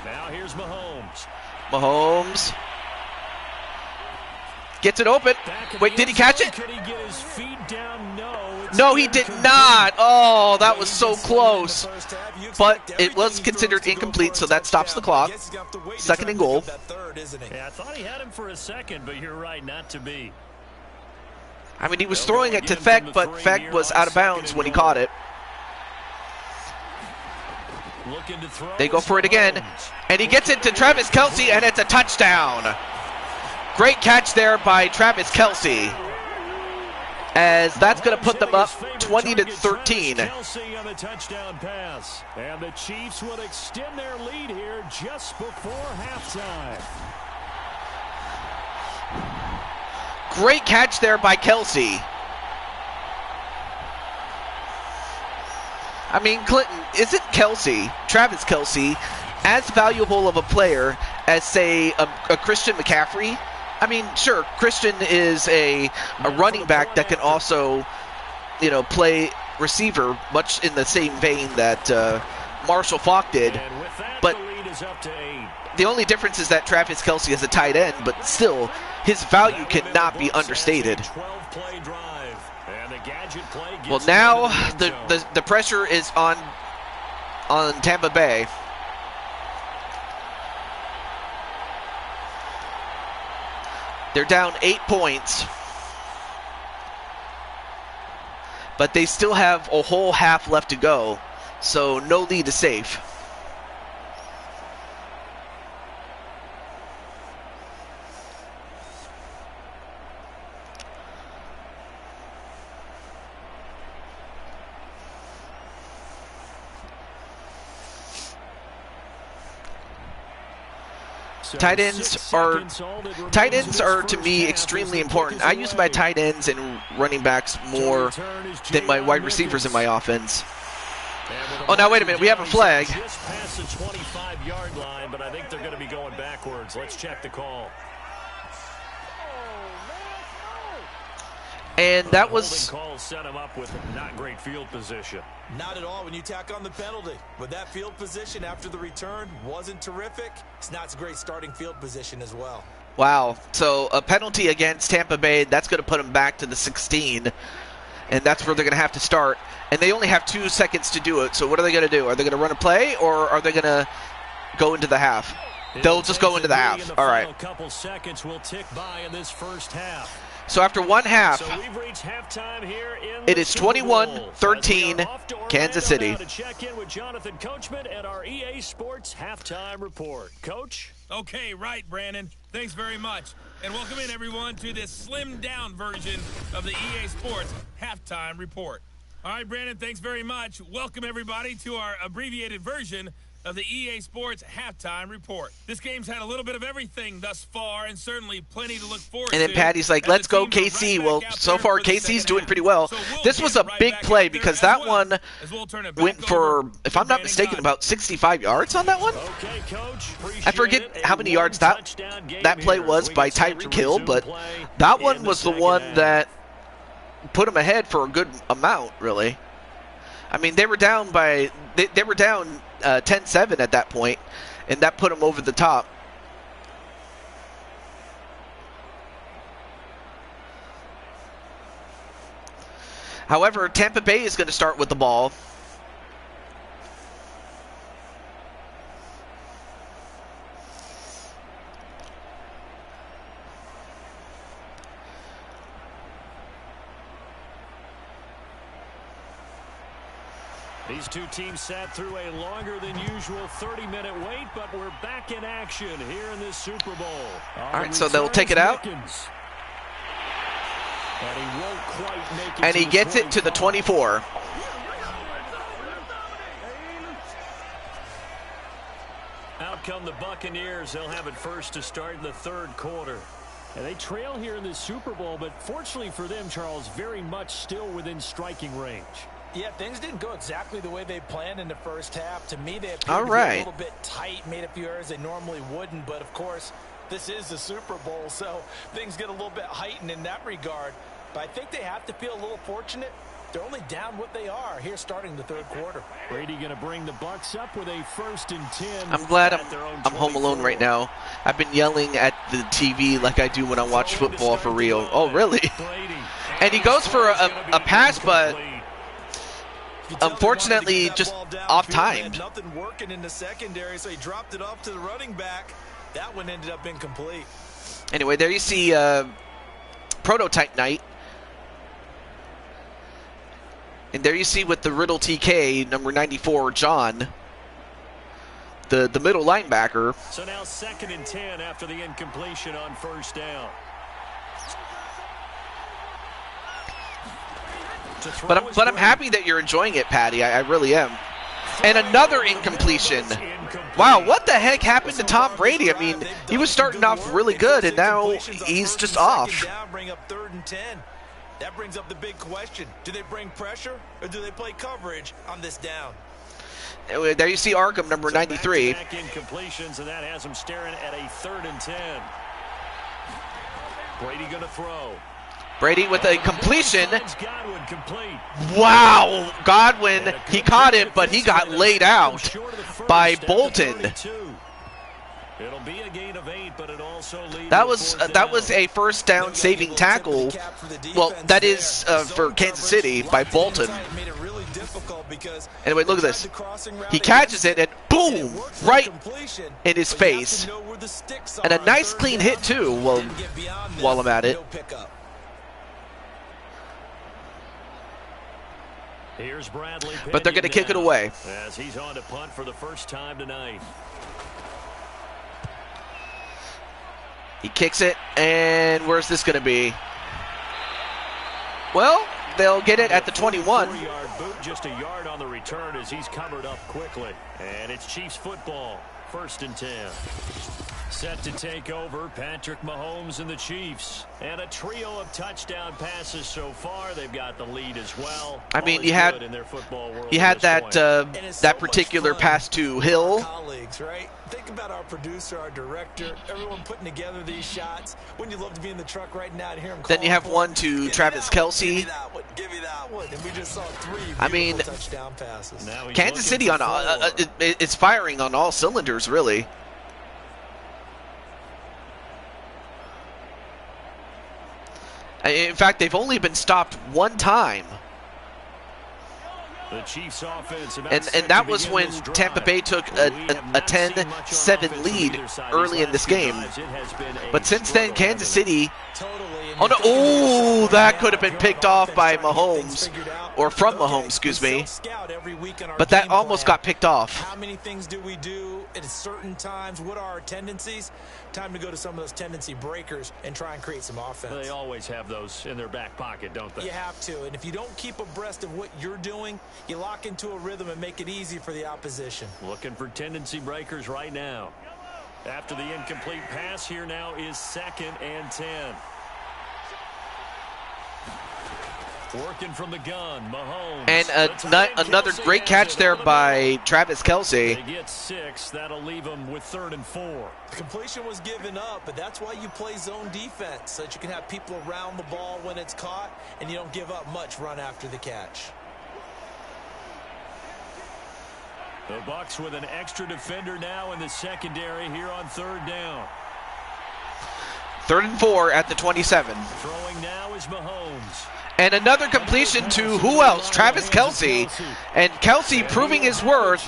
now here's Mahomes. Mahomes gets it open. Wait, did he catch it? Could he get his feet down? No, he did not. Oh, that was so close. But it was considered incomplete, so that stops the clock. 2nd and goal. Yeah, I thought he had him for a second, but you're right, not to be. I mean, he was throwing it to Feck, but Feck was out of bounds when he caught it. They go for it again, and he gets it to Travis Kelce, and it's a touchdown. Great catch there by Travis Kelce, as that's going to put them up 20-13. Kelce on the touchdown pass, and the Chiefs will extend their lead here just before halftime. Great catch there by Kelce. I mean, Clinton, isn't Travis Kelce, as valuable of a player as, say, a Christian McCaffrey? I mean, sure, Christian is a running back that can also, you know, play receiver, much in the same vein that Marshall Faulk did. But is up to 8. The only difference is that Travis Kelce is a tight end, but still, his value cannot be understated. 12-play drive. And the gadget play gets Well, now the pressure is on Tampa Bay. They're down 8 points. But they still have a whole half left to go. So no lead is safe. Tight ends are to me extremely important. I use my tight ends and running backs more than my wide receivers in my offense. Oh, now wait a minute, we have a flag. Just past the 25-yard line, but I think they're going to be going backwards. Let's check the call. And that was call set him up with not great field position. Not at all when you tack on the penalty. But that field position after the return wasn't terrific. It's not a great starting field position as well. wow. So a penalty against Tampa Bay, that's going to put them back to the 16. And that's where they're going to have to start. And they only have 2 seconds to do it. So what are they going to do? Are they going to run a play, or are they going to go into the half? They'll just go into the half. All right. A couple seconds will tick by in this first half. So after one half, So we've reached halftime here in it the is Super Bowl. 21-13 As we are off to Orlando Kansas City. now to check in with Jonathan Coachman at our EA Sports halftime report. Coach? Okay, right, Brandon. Thanks very much. And welcome in, everyone, to this slimmed-down version of the EA Sports halftime report. All right, Brandon, thanks very much. Welcome, everybody, to our abbreviated version of the EA Sports halftime report. This game's had a little bit of everything thus far, and certainly plenty to look forward to. And then Patty's like, as let's the go teams are KC. right Well, back out so there far for the KC's second doing half. pretty well. So we'll This get was a right big back play out there because as that well, one as we'll turn it back went for, over if to I'm not Brandon mistaken, Gaudin. about 65 yards on that one. Okay, Coach. I forget Appreciate it. how A many yards that one-touchdown game play here. was We by get set to Tyreek Hill, resume but play that in one the was the second one half. that put them ahead for a good amount, really. I mean, they were down by they were down 10-7 at that point, and that put them over the top. However, Tampa Bay is going to start with the ball. These two teams sat through a longer than usual 30-minute wait, but we're back in action here in this Super Bowl. All right, so they'll take it out. And he won't quite make it And to he the gets it to the 24. Out come the Buccaneers. They'll have it first to start in the third quarter. And they trail here in this Super Bowl, but fortunately for them, Charles, very much still within striking range. Yeah, things didn't go exactly the way they planned in the first half. To me, they appeared All to be right. a little bit tight, made a few errors they normally wouldn't. But, of course, this is the Super Bowl, so things get a little bit heightened in that regard. But I think they have to feel a little fortunate. They're only down what they are here starting the third quarter. Brady going to bring the Bucs up with a 1st and 10. I'm glad at their own I'm home alone 24. right now. I've been yelling at the TV like I do when I watch football for real. Oh, really? Brady. And he goes for a pass, but You tell they wanted to unfortunately, get that just ball downfield. off-timed. They had nothing working in the secondary, so he dropped it off to the running back. That one ended up incomplete. Anyway, there you see Prototype Night. And there you see with the Riddle TK, number 94, John, the middle linebacker. So now 2nd and 10 after the incompletion on 1st down. But I'm happy that you're enjoying it, Patty. I really am. And another incompletion. Wow, what the heck happened to Tom Brady? I mean, he was starting off really good, and now he's just off. Bring up 3rd and 10. That brings up the big question. Do they bring pressure, or do they play coverage on this down? There you see Arkham, number 93. Back incompletions, and that has him staring at a 3rd and 10. Brady going to throw. Brady with a completion. Godwin complete. Wow, Godwin, he caught it, but he got laid out by Bolton. It'll be a gain of 8, but it also leads. That was a first down saving tackle. Well, that is for Kansas City by Bolton. Anyway, look at this. He catches it and boom, right in his face. And a nice clean hit too. Well, while I'm at it. Here's Bradley, but they're going to kick it away. As he's on to punt for the first time tonight. He kicks it, and where's this going to be? Well, they'll get it at the 21. 4-yard boot, just a yard on the return as he's covered up quickly. And it's Chiefs football, 1st and 10. Set to take over, Patrick Mahomes and the Chiefs. And a trio of touchdown passes so far. They've got the lead as well. I mean, you had that particular pass to Hill. Colleagues, right? Think about our producer, our director, everyone putting together these shots. Wouldn't you love to be in the truck right now to hear him? Then you have one to Travis Kelce. Give me that one. And we just saw 3 beautiful touchdown passes. Kansas City it's firing on all cylinders, really. In fact, they've only been stopped one time. The Chiefs offense and that was when Tampa Bay took a 10-7 lead early in this game. But since then, Kansas City... Oh, no. Oh, that could have been picked off by Mahomes. Or from Mahomes, excuse me. But that almost got picked off. How many things do we do at certain times? What are our tendencies? Time to go to some of those tendency breakers and try and create some offense. They always have those in their back pocket, don't they? You have to. And if you don't keep abreast of what you're doing, you lock into a rhythm and make it easy for the opposition. Looking for tendency breakers right now. After the incomplete pass, here now is 2nd and 10. Working from the gun, Mahomes. And another great catch there by Travis Kelce. They get 6. That'll leave them with 3rd and 4. The completion was given up, but that's why you play zone defense, so that you can have people around the ball when it's caught, and you don't give up much run after the catch. The Bucs with an extra defender now in the secondary here on 3rd down. 3rd and 4 at the 27. Throwing now is Mahomes. And another completion to who else? Travis Kelce. And Kelce proving his worth,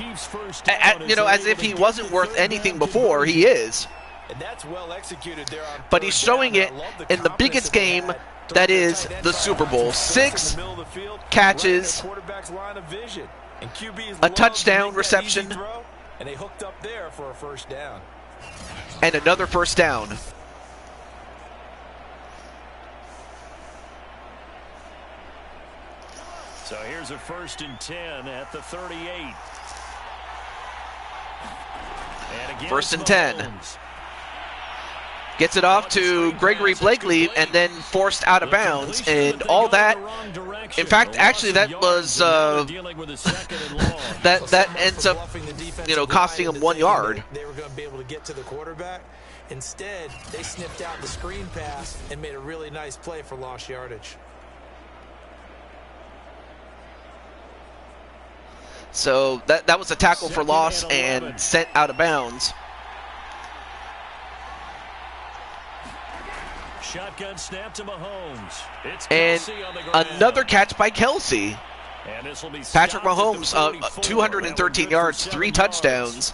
as if he wasn't worth anything before. He is. And that's well executed there on but he's showing it in the biggest game that is the Super Bowl. 6 catches, a touchdown reception, and they hooked up there for a first down. And another first down. So here's a 1st and 10 at the 38. And again, 1st and 10. Gets it off to Gregory Blakely and then forced out of bounds. And all that, in fact, actually that was, that ends up, costing him 1 yard. They were going to be able to get to the quarterback. Instead, they snipped out the screen pass and made a really nice play for lost yardage. So that was a tackle for loss and sent out of bounds. Shotgun snap to Mahomes. It's and on the ground. Another catch by Kelce. And this will be Patrick Mahomes, 213 yards, 3 touchdowns.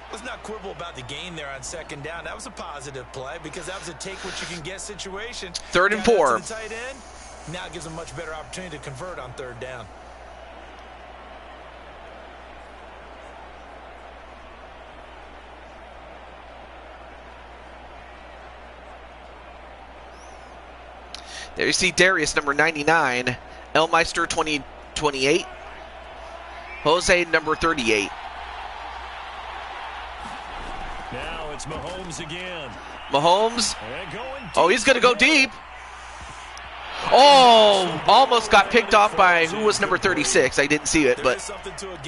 Let's not quibble about the gain there on 2nd down. That was a positive play because that was a take what you can get situation. 3rd and 4. To the tight end, now it gives them much better opportunity to convert on 3rd down. There you see Darius, number 99. Elmeister, 28. Jose, number 38. Now it's Mahomes again. Mahomes. Oh, he's going to go deep. Oh, almost got picked off by, who was number 36? I didn't see it, but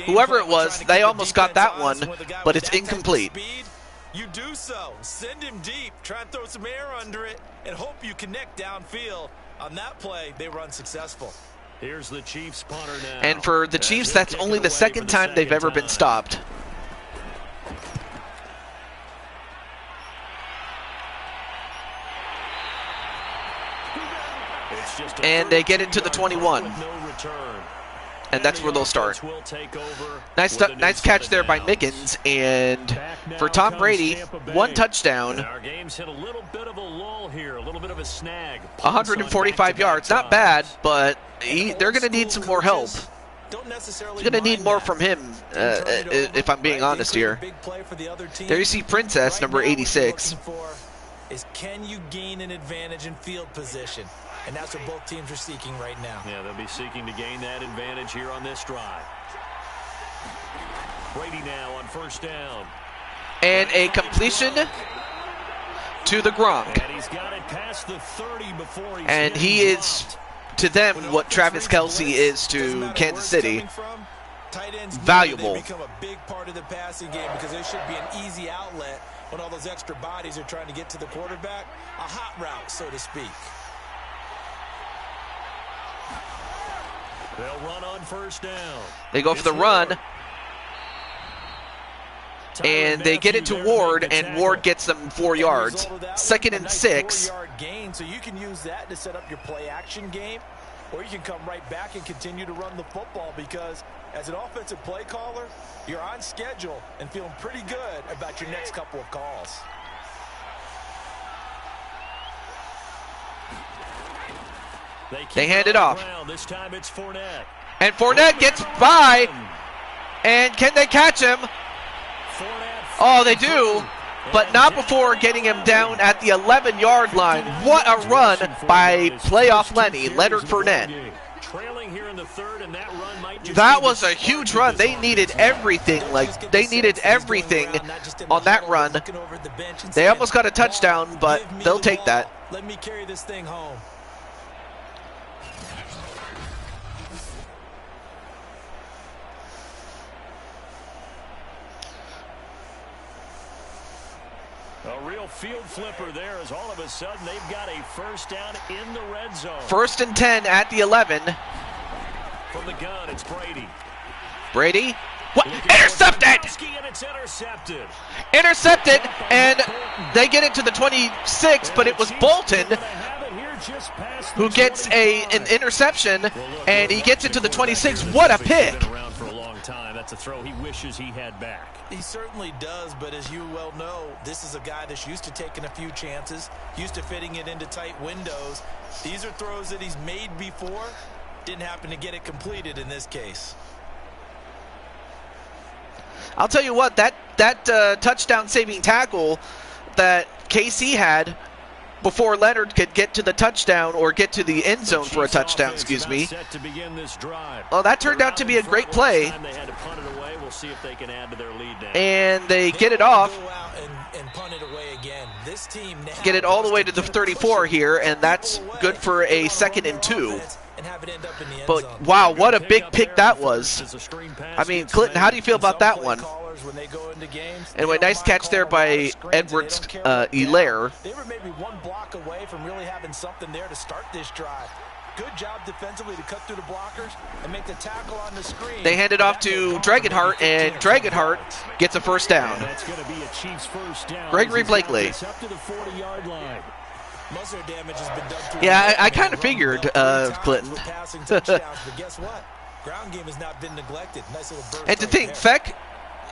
whoever it was, they almost got that one, but it's incomplete. You do so. Send him deep. Try and throw some air under it and hope you connect downfield. On that play, they were unsuccessful. Here's the Chiefs punter now. And for the Chiefs, that's only the second time they've ever been stopped. And they get into the 21. And that's where they'll start. Nice catch there by Mickens. And for Tom Brady, 1 touchdown. Our game's hit a little bit of a lull here, a little bit of a snag. 145 yards. Not bad, but they're going to need some more help. You're going to need more from him, if I'm being honest here. There you see Princess, number 86. Is can you gain an advantage in field position? And that's what both teams are seeking right now. Yeah, they'll be seeking to gain that advantage here on this drive. Brady now on first down. And a completion to the Gronk. And he's got it past the 30 before he's And he is, to them, what Travis Kelce is to Kansas City. Valuable. They become a big part of the passing game because they should be an easy outlet when all those extra bodies are trying to get to the quarterback. A hot route, so to speak. They'll run on first down. They go for the run. And they get it to Ward, and Ward gets them 4 yards. 2nd and 6. 4-yard gain, so you can use that to set up your play action game, or you can come right back and continue to run the football because as an offensive play caller, you're on schedule and feeling pretty good about your next couple of calls. They hand it off. This time it's Fournette. And Fournette gets by. And can they catch him? Oh, they do. But not before getting him down at the 11-yard line. What a run by playoff Lenny, Leonard Fournette. Trailing here in the third, and that run might just That was a huge run. They needed everything. They needed everything on that run. They almost got a touchdown, but they'll take that. Let me carry this thing home. A real field flipper there as all of a sudden they've got a first down in the red zone. 1st and 10 at the 11. From the gun, it's Brady. Brady. What? Intercepted! And it's intercepted. Intercepted, and they get it to the 26, but it was Bolton who gets an interception, and he gets it to the 26. What a pick! That's a throw he wishes he had back. He certainly does, but as you well know, this is a guy that's used to taking a few chances, used to fitting it into tight windows. These are throws that he's made before. Didn't happen to get it completed in this case. I'll tell you what, that touchdown-saving tackle that KC had before Leonard could get to the touchdown or get to the end zone for a touchdown, excuse me. Well, that turned out to be a great play. And they get it off. Get it all the way to the 34 here, and that's good for a 2nd and 2. But, wow, what a big pick that was. I mean, Clinton, how do you feel about that one? Anyway, nice catch there by Edwards-Helaire. They were maybe one block away from really having something there to start this drive. Good job defensively to cut through the blockers and make the tackle on the screen. They hand it off to Dragonheart, and Dragonheart gets a first down. That's going to be a Chiefs first down. Gregory Blakely. Up to the 40-yard line. Most of their damage has been done to Yeah, I kind of figured, Clinton. But guess what? Ground game has not been neglected. Nice little burst. And to think, Feck,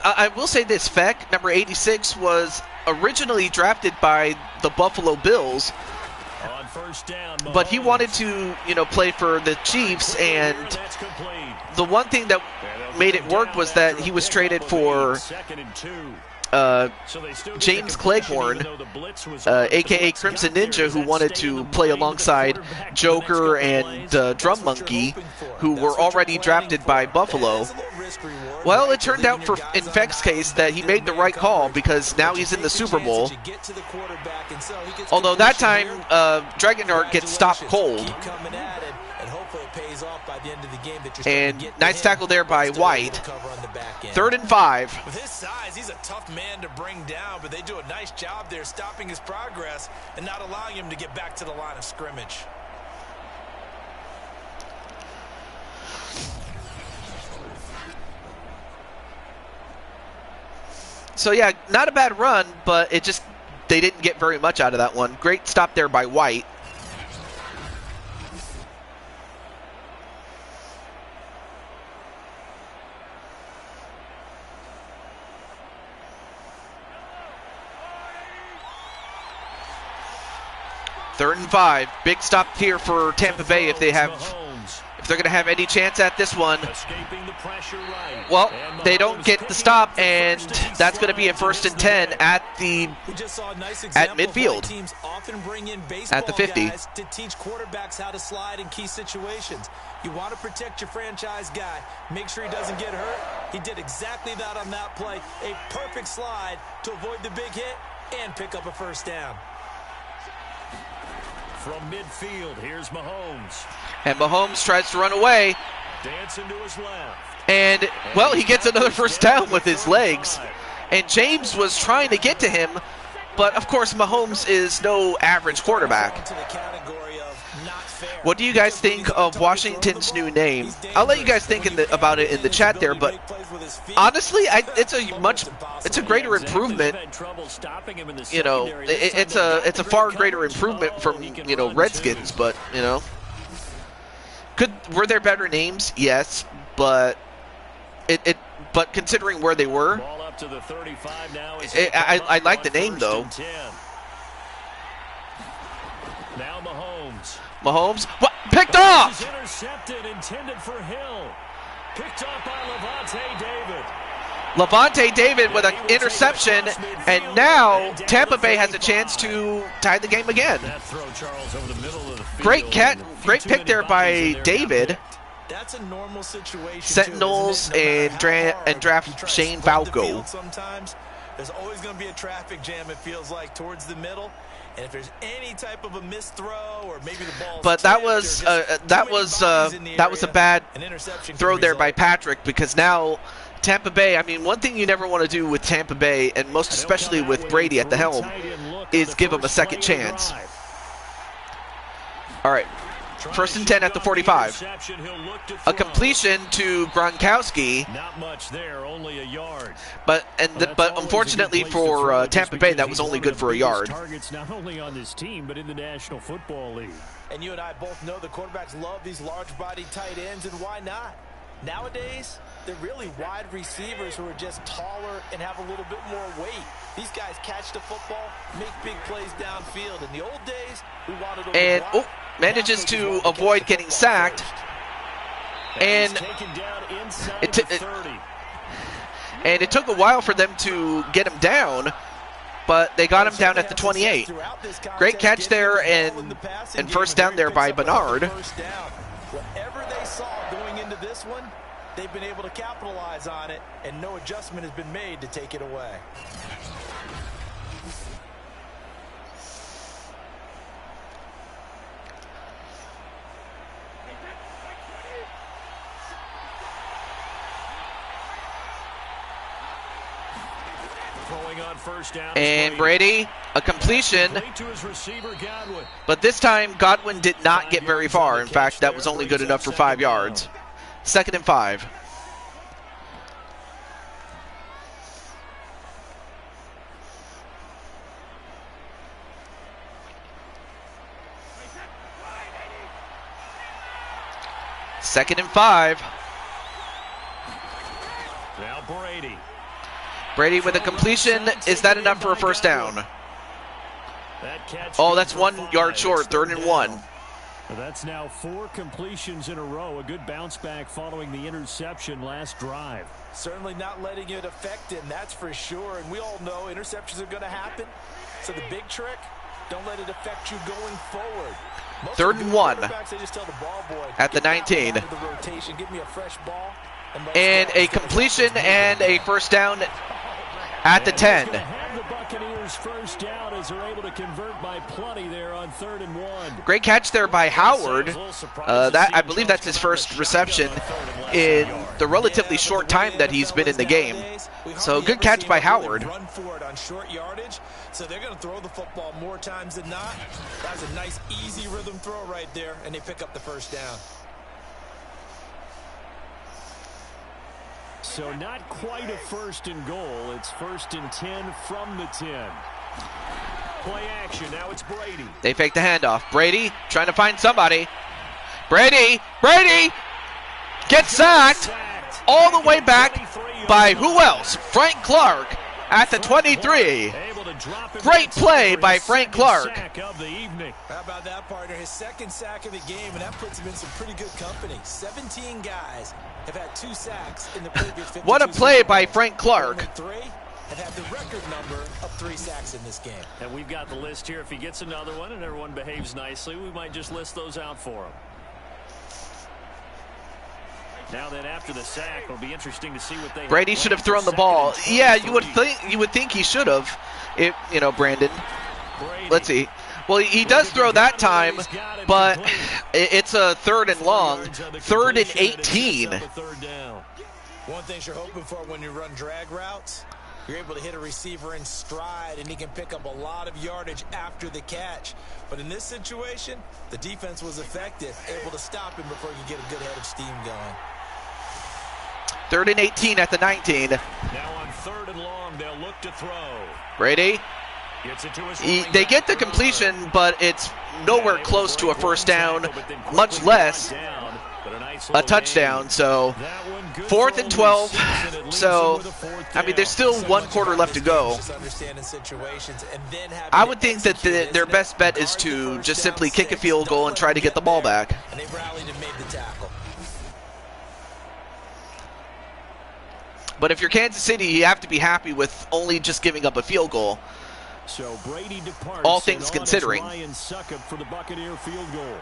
I will say this, Feck, number 86, was originally drafted by the Buffalo Bills. On first down, but he wanted to, play for the Chiefs, and the one thing that made it work was that he was traded for James Cleghorn, a.k.a. Crimson Ninja, who wanted to play alongside Joker and Drum Monkey, who were already drafted by Buffalo. Well, it turned out in Feck's case that he made the right call because now he's in the Super Bowl. Although that time, Dragonheart gets stopped cold. And nice tackle there by White. 3rd and 5. With his size, he's a tough man to bring down, but they do a nice job there stopping his progress and not allowing him to get back to the line of scrimmage. So, yeah, not a bad run, but they didn't get very much out of that one. Great stop there by White. 3rd and 5. Big stop here for Tampa Bay if they're going to have any chance at this one. Well, they don't get the stop, and that's going to be a 1st and 10 at midfield. Teams often bring in At the 50. guys to teach quarterbacks how to slide in key situations. You want to protect your franchise guy. Make sure he doesn't get hurt. He did exactly that on that play. A perfect slide to avoid the big hit and pick up a 1st down. From midfield, here's Mahomes. And Mahomes tries to run away. Dancing to his left. And, well, he gets another 1st down with his legs. And James was trying to get to him, but, of course, Mahomes is no average quarterback. What do you guys think of Washington's new name? I'll let you guys think about it in the chat there, but honestly, it's a greater improvement. You know, it's a far greater improvement from, you know, Redskins, but, you know. Were there better names? Yes, but but considering where they were, I like the name though. Now Mahomes. Mahomes, what? Picked off! Intercepted, intended for Hill. Picked off by Levante David. Levante David with an interception, and now Tampa Bay has a chance to tie the game again. That throw, Charles, over the middle of the field. Great pick there by David. That's a normal situation. Sentinels and draft Shane Falco. Sometimes there's always going to be a traffic jam, it feels like, towards the middle. And if there's any type of a missed throw, or maybe the ball, but that was a bad throw there by Patrick, because now Tampa Bay, I mean, one thing you never want to do with Tampa Bay, and most especially with Brady at the helm, is give them a second chance. All right, 1st and 10 at the 45. A completion to Gronkowski. Not much there, only a yard. But unfortunately for Tampa Bay, that was only good for a yard. Targets not only on this team, but in the National Football League. And you and I both know the quarterbacks love these large-bodied tight ends, and why not? Nowadays, they're really wide receivers who are just taller and have a little bit more weight. These guys catch the football, make big plays downfield. In the old days, we wanted to... And manages to avoid getting sacked. And it took a while for them to get him down, but they got him down at the 28. Great catch there, and 1st down there by Bernard. Whatever they saw going into this one, they've been able to capitalize on it, and no adjustment has been made to take it away. On 1st down, and Brady, a completion, but this time Godwin did not get very far. In fact, that was only good enough for 5 yards. 2nd and 5. Second and 5. Now Brady. Brady with a completion. Is that enough for a 1st down? Oh, that's 1 yard short. 3rd and 1. Well, that's now 4 completions in a row. A good bounce back following the interception last drive. Certainly not letting it affect him, that's for sure. And we all know interceptions are going to happen. So the big trick, don't let it affect you going forward. 3rd and 1 they just tell the ball boy, at the 19. The rotation, give me a fresh ball, and a completion and a 1st down at the 10. Have the Buccaneers 1st down as they're able to convert by plenty there on 3rd and 1. Great catch there by Howard. I believe that's his 1st reception in the relatively short time that he's been in the game. So good catch by Howard. Run for it on short yardage, so they're going to throw the football more times than not. That's a nice, easy rhythm throw right there, and they pick up the 1st down. So not quite a 1st and goal. It's 1st and 10 from the 10. Play action. Now it's Brady. They fake the handoff. Brady trying to find somebody. Brady gets sacked all the way back by who else? Frank Clark at the 23. Able to drop him Great inside play for by his Frank second Clark. sack of the evening. How about that, partner? His second sack of the game, and that puts him in some pretty good company. 17 guys have had 2 sacks in the previous 52. What a play by Frank Clark. Only 3 have had the record number of 3 sacks in this game. And we've got the list here. If he gets another one and everyone behaves nicely, we might just list those out for him. Now then, after the sack, it'll be interesting to see what they. Brady should have thrown the ball. Yeah, you would think he should have. Brandon. Let's see. Well, he does throw that time, but it's a 3rd and long. 3rd and 18. One thing you're hoping for when you run drag routes, you're able to hit a receiver in stride, and he can pick up a lot of yardage after the catch. But in this situation, the defense was effective, able to stop him before he could get a good head of steam going. 3rd and 18 at the 19. Now on 3rd and long, they'll look to throw. Brady. They get the completion, but it's nowhere close to a first down, much less a touchdown. So 4th and 12. So, there's still 1 quarter left to go. I would think that their best bet is to just simply kick a field goal and try to get the ball back. And they rallied and made the tackle. But if you're Kansas City, you have to be happy with only just giving up a field goal. So Brady departs, all things considering. Ryan Suckup for the Buccaneer field goal.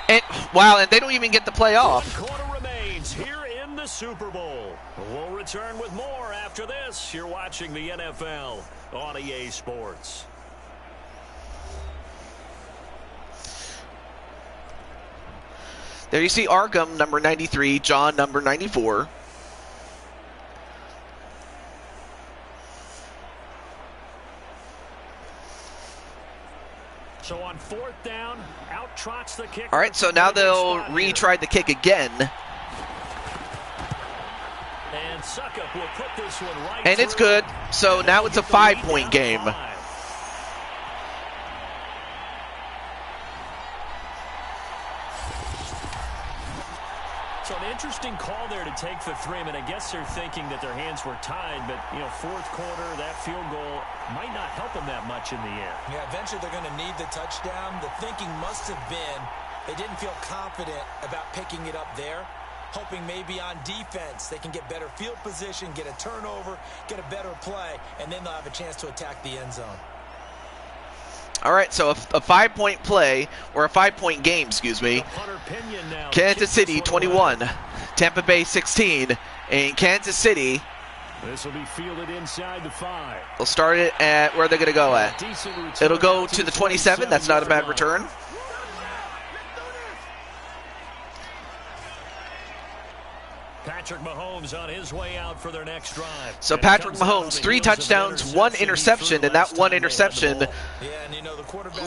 And wow, and they don't even get the play off. 1 quarter remains here in the Super Bowl. We'll return with more after this. You're watching the NFL on EA Sports. There you see Arkham, number 93, John, number 94. So on 4th down, out trots the kicker. All right, so now they'll retry the kick again. And Suckup will put this one right. And it's good. So now it's a 5-point game. So an interesting call there to take the 3. I mean, I guess they're thinking that their hands were tied, but, 4th quarter, that field goal might not help them that much in the end. Yeah, eventually they're going to need the touchdown. The thinking must have been they didn't feel confident about picking it up there, hoping maybe on defense they can get better field position, get a turnover, get a better play, and then they'll have a chance to attack the end zone. All right, so a 5-point play, or a 5-point game, excuse me. Kansas City 21, Tampa Bay 16, and Kansas City. This will be fielded inside the 5. They'll start it at where they're going to go at. It'll go to the 27. That's not a bad return. Patrick Mahomes on his way out for their next drive. So Patrick Mahomes, 3 touchdowns, 1 interception, and that 1 interception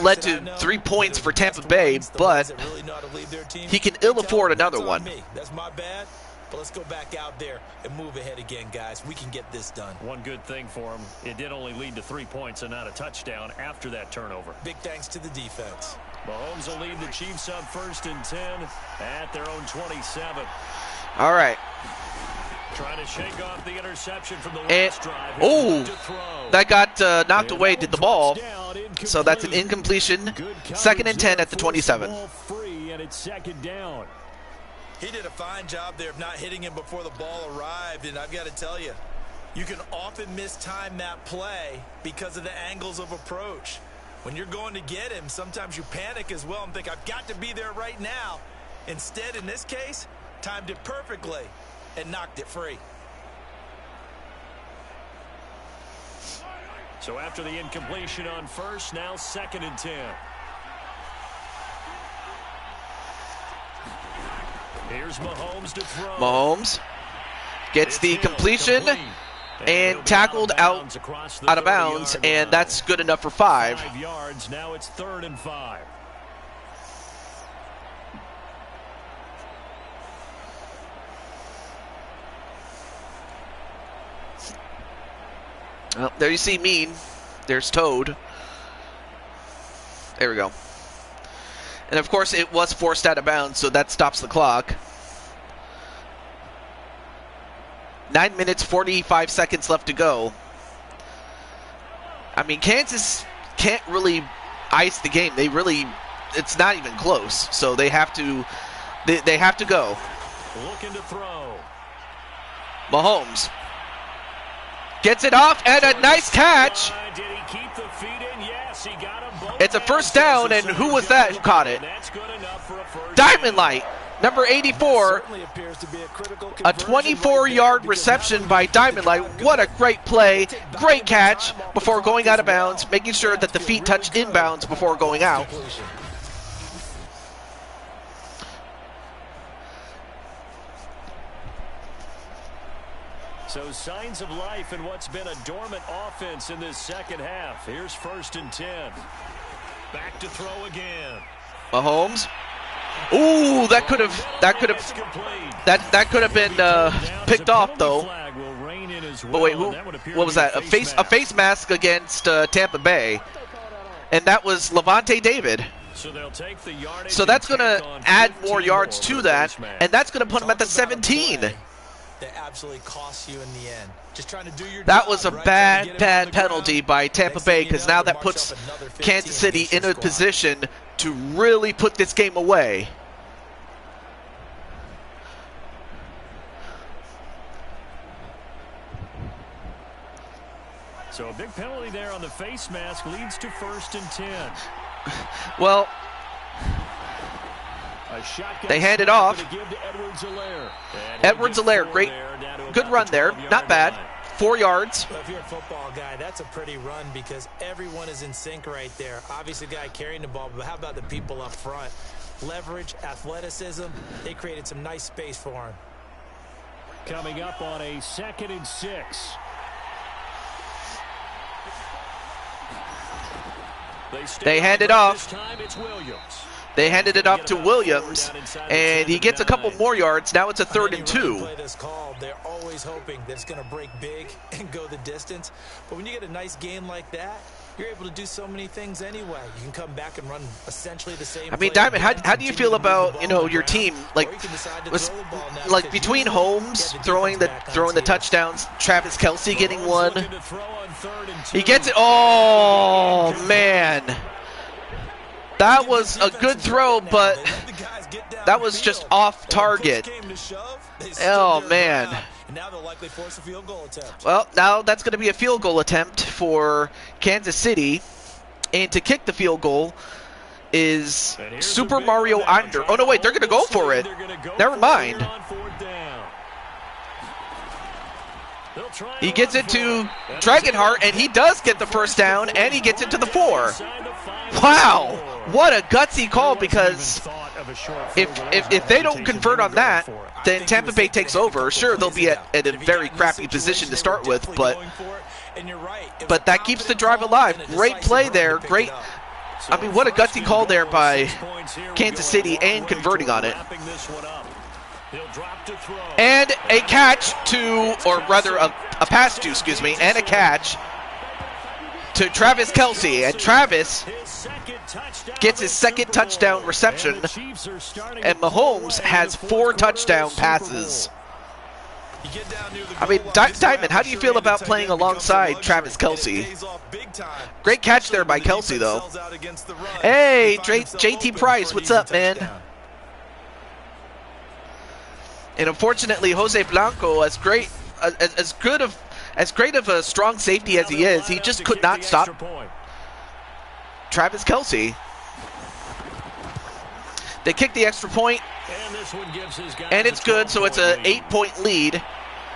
led to 3 points for Tampa Bay, but he can ill afford another one. That's my bad. But let's go back out there and move ahead again, guys. We can get this done. One good thing for him, it did only lead to 3 points and not a touchdown after that turnover. Big thanks to the defense. Mahomes will lead the Chiefs up 1st and 10 at their own 27. All right. Trying to shake off the interception from the And, last drive. oh, that got knocked away, did the ball. So that's an incompletion. 2nd and 10 at the 27. Free, and it's 2nd down. He did a fine job there of not hitting him before the ball arrived, and I've got to tell you, you can often mistime that play because of the angles of approach. When you're going to get him, sometimes you panic as well and think, I've got to be there right now. Instead, in this case, timed it perfectly and knocked it free. So after the incompletion on 1st, now 2nd and 10. Here's Mahomes to throw. Mahomes gets the completion and tackled out of bounds, and that's good enough for 5. 5 yards. Now it's 3rd and 5. Well, there you see Mean. There's Toad. There we go. And of course, it was forced out of bounds, so that stops the clock. 9 minutes, 45 seconds left to go. I mean, Kansas can't really ice the game. It's not even close. So they have to go. Looking to throw. Mahomes gets it off, and a nice catch. Did he keep the feet in? Yes, he got them both. It's a first down, and who was that who caught it? That's good enough for a first Diamond Light, number 84. A 24-yard reception by Diamond Light. What a great play. Great catch before going out of bounds, making sure that the feet touched inbounds before going out. So signs of life in what's been a dormant offense in this second half. Here's 1st and 10. Back to throw again. Mahomes. Ooh, that could have been picked off though. But wait, what was that? A face mask against Tampa Bay, and that was Levante David. So that's going to add more yards to that, and that's going to put him at the 17. That absolutely costs you in the end. Just trying to do your That job, was a right? bad penalty by Tampa Bay, because now that puts Kansas City in a position to really put this game away. So a big penalty there on the face mask leads to 1st and 10. Well, they hand it off. Edwards-Helaire, great, good run there, not bad. 4 yards. Well, if you're a football guy, that's a pretty run because everyone is in sync right there. Obviously, the guy carrying the ball, but how about the people up front? Leverage, athleticism, they created some nice space for him. Coming up on a 2nd and 6. They hand it off. This time it's Williams. They handed it off to Williams, and he gets a couple more yards. Now it's a 3rd and 2. They're always hoping that it's going to break big and go the distance. But when you get a nice game like that, you're able to do so many things anyway. You can come back and run essentially the same. I mean, Diamond, how do you feel about, you know, your team? Like between Holmes throwing the touchdowns, Travis Kelce getting one. He gets it. Oh man. That was a good throw, but that was just off target. Oh, man. Well, now that's going to be a field goal attempt for Kansas City. And to kick the field goal is Super Mario Under. Oh, no, wait, they're going to go for it. Never mind. He gets it to Dragonheart, and he does get the first down, and he gets it to the 4. Wow, what a gutsy call, because if they don't convert on that, then Tampa Bay takes over. Sure, they'll be at a very crappy position to start with, but that keeps the drive alive. Great play there. Great. I mean, what a gutsy call there by Kansas City, and converting on it. And a catch to, or rather a pass to, excuse me, and a catch to Travis Kelce. And Travis gets his 2nd touchdown reception, and Mahomes has 4 touchdown passes. I mean, Diamond, how do you feel about playing alongside Travis Kelce? Great catch there by Kelce, though. Hey, JT Price, what's up, man? And unfortunately, Jose Blanco, as great of a strong safety as he is, he just could not stop Travis Kelce. They kick the extra point, and it's good, so it's an 8-point lead.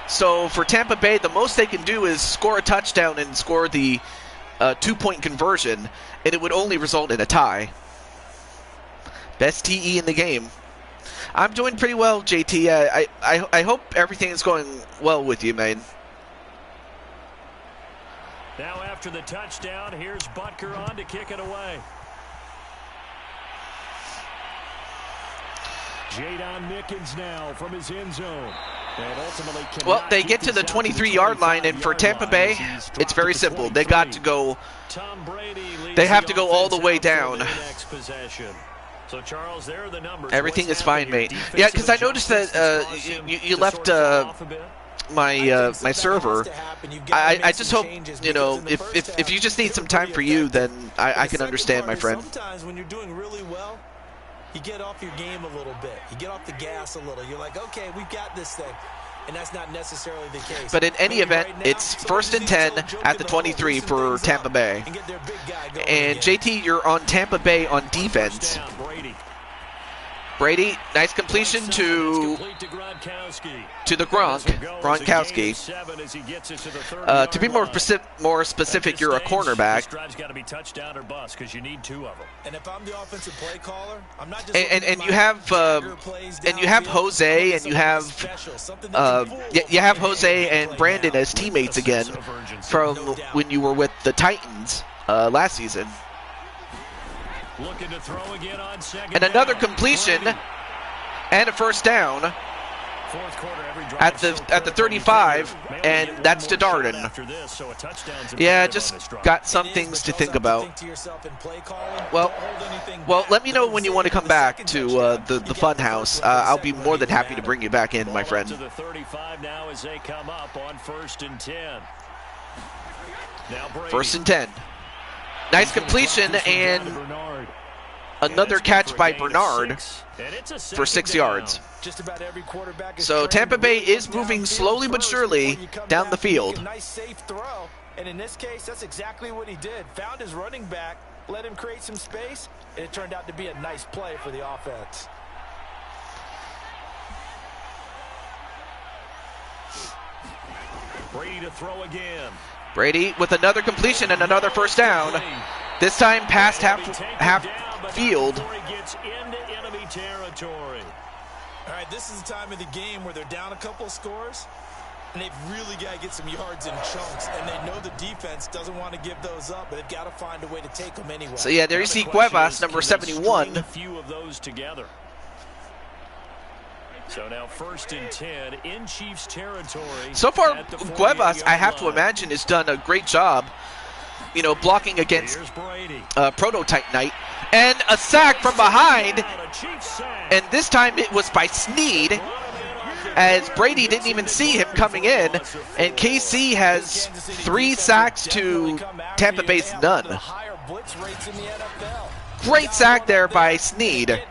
So for Tampa Bay, the most they can do is score a touchdown and score the 2-point conversion, and it would only result in a tie. Best TE in the game. I'm doing pretty well, JT. I hope everything is going well with you, man. Now after the touchdown, here's Butker on to kick it away. Jadon Mickens now from his end zone. Well, they get to the 23-yard line, and for Tampa Bay, it's very simple. They got to go. They have to go all the way down. So Charles, there are the numbers. Everything is fine, mate. Yeah, because I noticed that you left my my server. I just hope, you know, if you just need some time for you, then I can understand, my friend. Sometimes when you're doing really well, you get off your game a little bit. You get off the gas a little. You're like, okay, we've got this thing. And that's not necessarily the case. But in any event, it's 1st and 10 at the 23 for Tampa Bay. And JT, you're on Tampa Bay on defense. Brady, nice completion to the Gronkowski. To be more specific, you're a cornerback. And if I'm the offensive play caller, I'm not just and you have Jose, and you have Jose and Brandon as teammates again from when you were with the Titans last season. Looking to throw again on second and another down. completion and a first down Fourth quarter, every drive at the 35, and that's to Darden. Yeah, just got some things to think about. Well, let me know when you want to come back to the fun house. I'll be more than happy to bring you back in, my friend. To the 35 now as they come up on 1st and 10. Now Brady. 1st and 10. Nice completion and another catch by Bernard for 6 yards. So Tampa Bay is moving slowly but surely down the field. Nice safe throw, and in this case, that's exactly what he did. Found his running back, let him create some space, and it turned out to be a nice play for the offense. Brady to throw again. Brady with another completion and another first down. This time past half field. All right, this is the time of the game where they're down a couple of scores, and they've really got to get some yards in chunks, and they know the defense doesn't want to give those up, but they've got to find a way to take them anyway. So yeah, there you see Cuevas, number 71. A few of those together. So now 1st and 10 in Chiefs territory. So far, Cuevas, I have to imagine, has done a great job, you know, blocking against Prototype Knight. And a sack from behind, and this time it was by Snead, as Brady didn't even see him coming in, and KC has 3 sacks to Tampa Bay's none. Great sack there by Snead.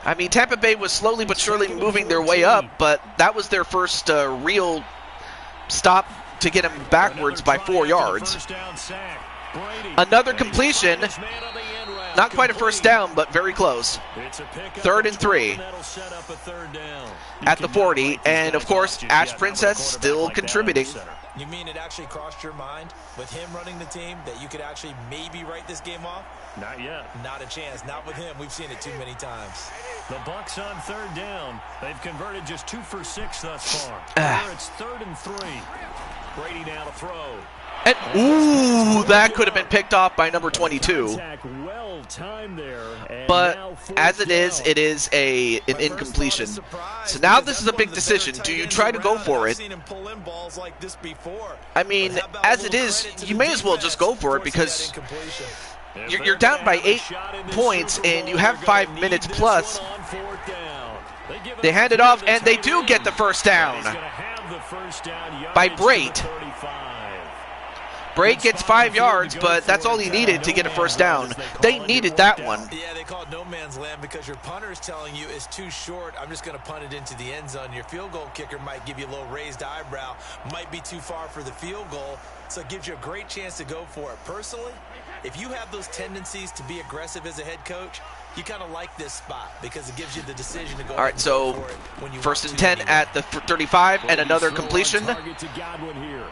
I mean, Tampa Bay was slowly but surely moving their way up, but that was their first real stop to get him backwards by 4 yards. Another completion. Not quite a first down, but very close. 3rd and 3 at the 40. And, of course, Ash Princess still contributing. You mean it actually crossed your mind with him running the team that you could actually maybe write this game off? Not yet. Not a chance. Not with him. We've seen it too many times. The Bucks on 3rd down. They've converted just 2 for 6 thus far. Here it's 3rd and 3. Brady now to throw. And, ooh, that could have been picked off by number 22. Well timed there. But as it is an incompletion. So now this is a big decision. Do you try to go for it? I mean, as it is, you may as well just go for it, because you're down by 8 points and you have 5 minutes plus. They hand it off, and they do get the first down by Brate. Brate gets 5 yards, but that's all he needed to get a first down. They needed that one. Yeah, they call it no man's land because your punter is telling you it's too short. I'm just going to punt it into the end zone. Your field goal kicker might give you a little raised eyebrow, might be too far for the field goal, so it gives you a great chance to go for it. Personally, if you have those tendencies to be aggressive as a head coach, you kind of like this spot because it gives you the decision to go. All right, so 1st and 10 at the 35, and another completion.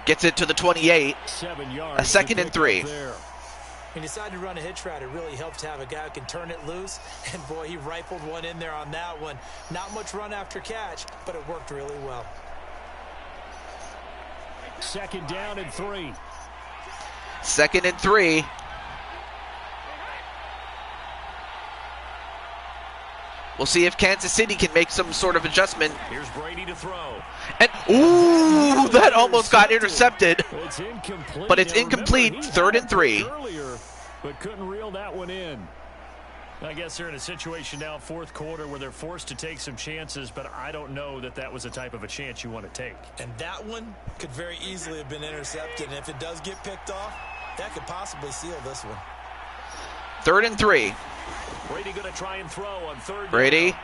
Gets it to the 28. A 2nd and 3. When you decide to run a hitch route, it really helps to have a guy who can turn it loose. And boy, he rifled one in there on that one. Not much run after catch, but it worked really well. 2nd down and 3. 2nd and 3. We'll see if Kansas City can make some sort of adjustment. Here's Brady to throw. And, ooh, that almost got intercepted. But it's incomplete. 3rd and 3. Earlier, but couldn't reel that one in. I guess they're in a situation now, fourth quarter, where they're forced to take some chances, but I don't know that that was the type of a chance you want to take. And that one could very easily have been intercepted, and if it does get picked off, that could possibly seal this one. 3rd and 3. Brady going to try and throw on 3rd. Brady.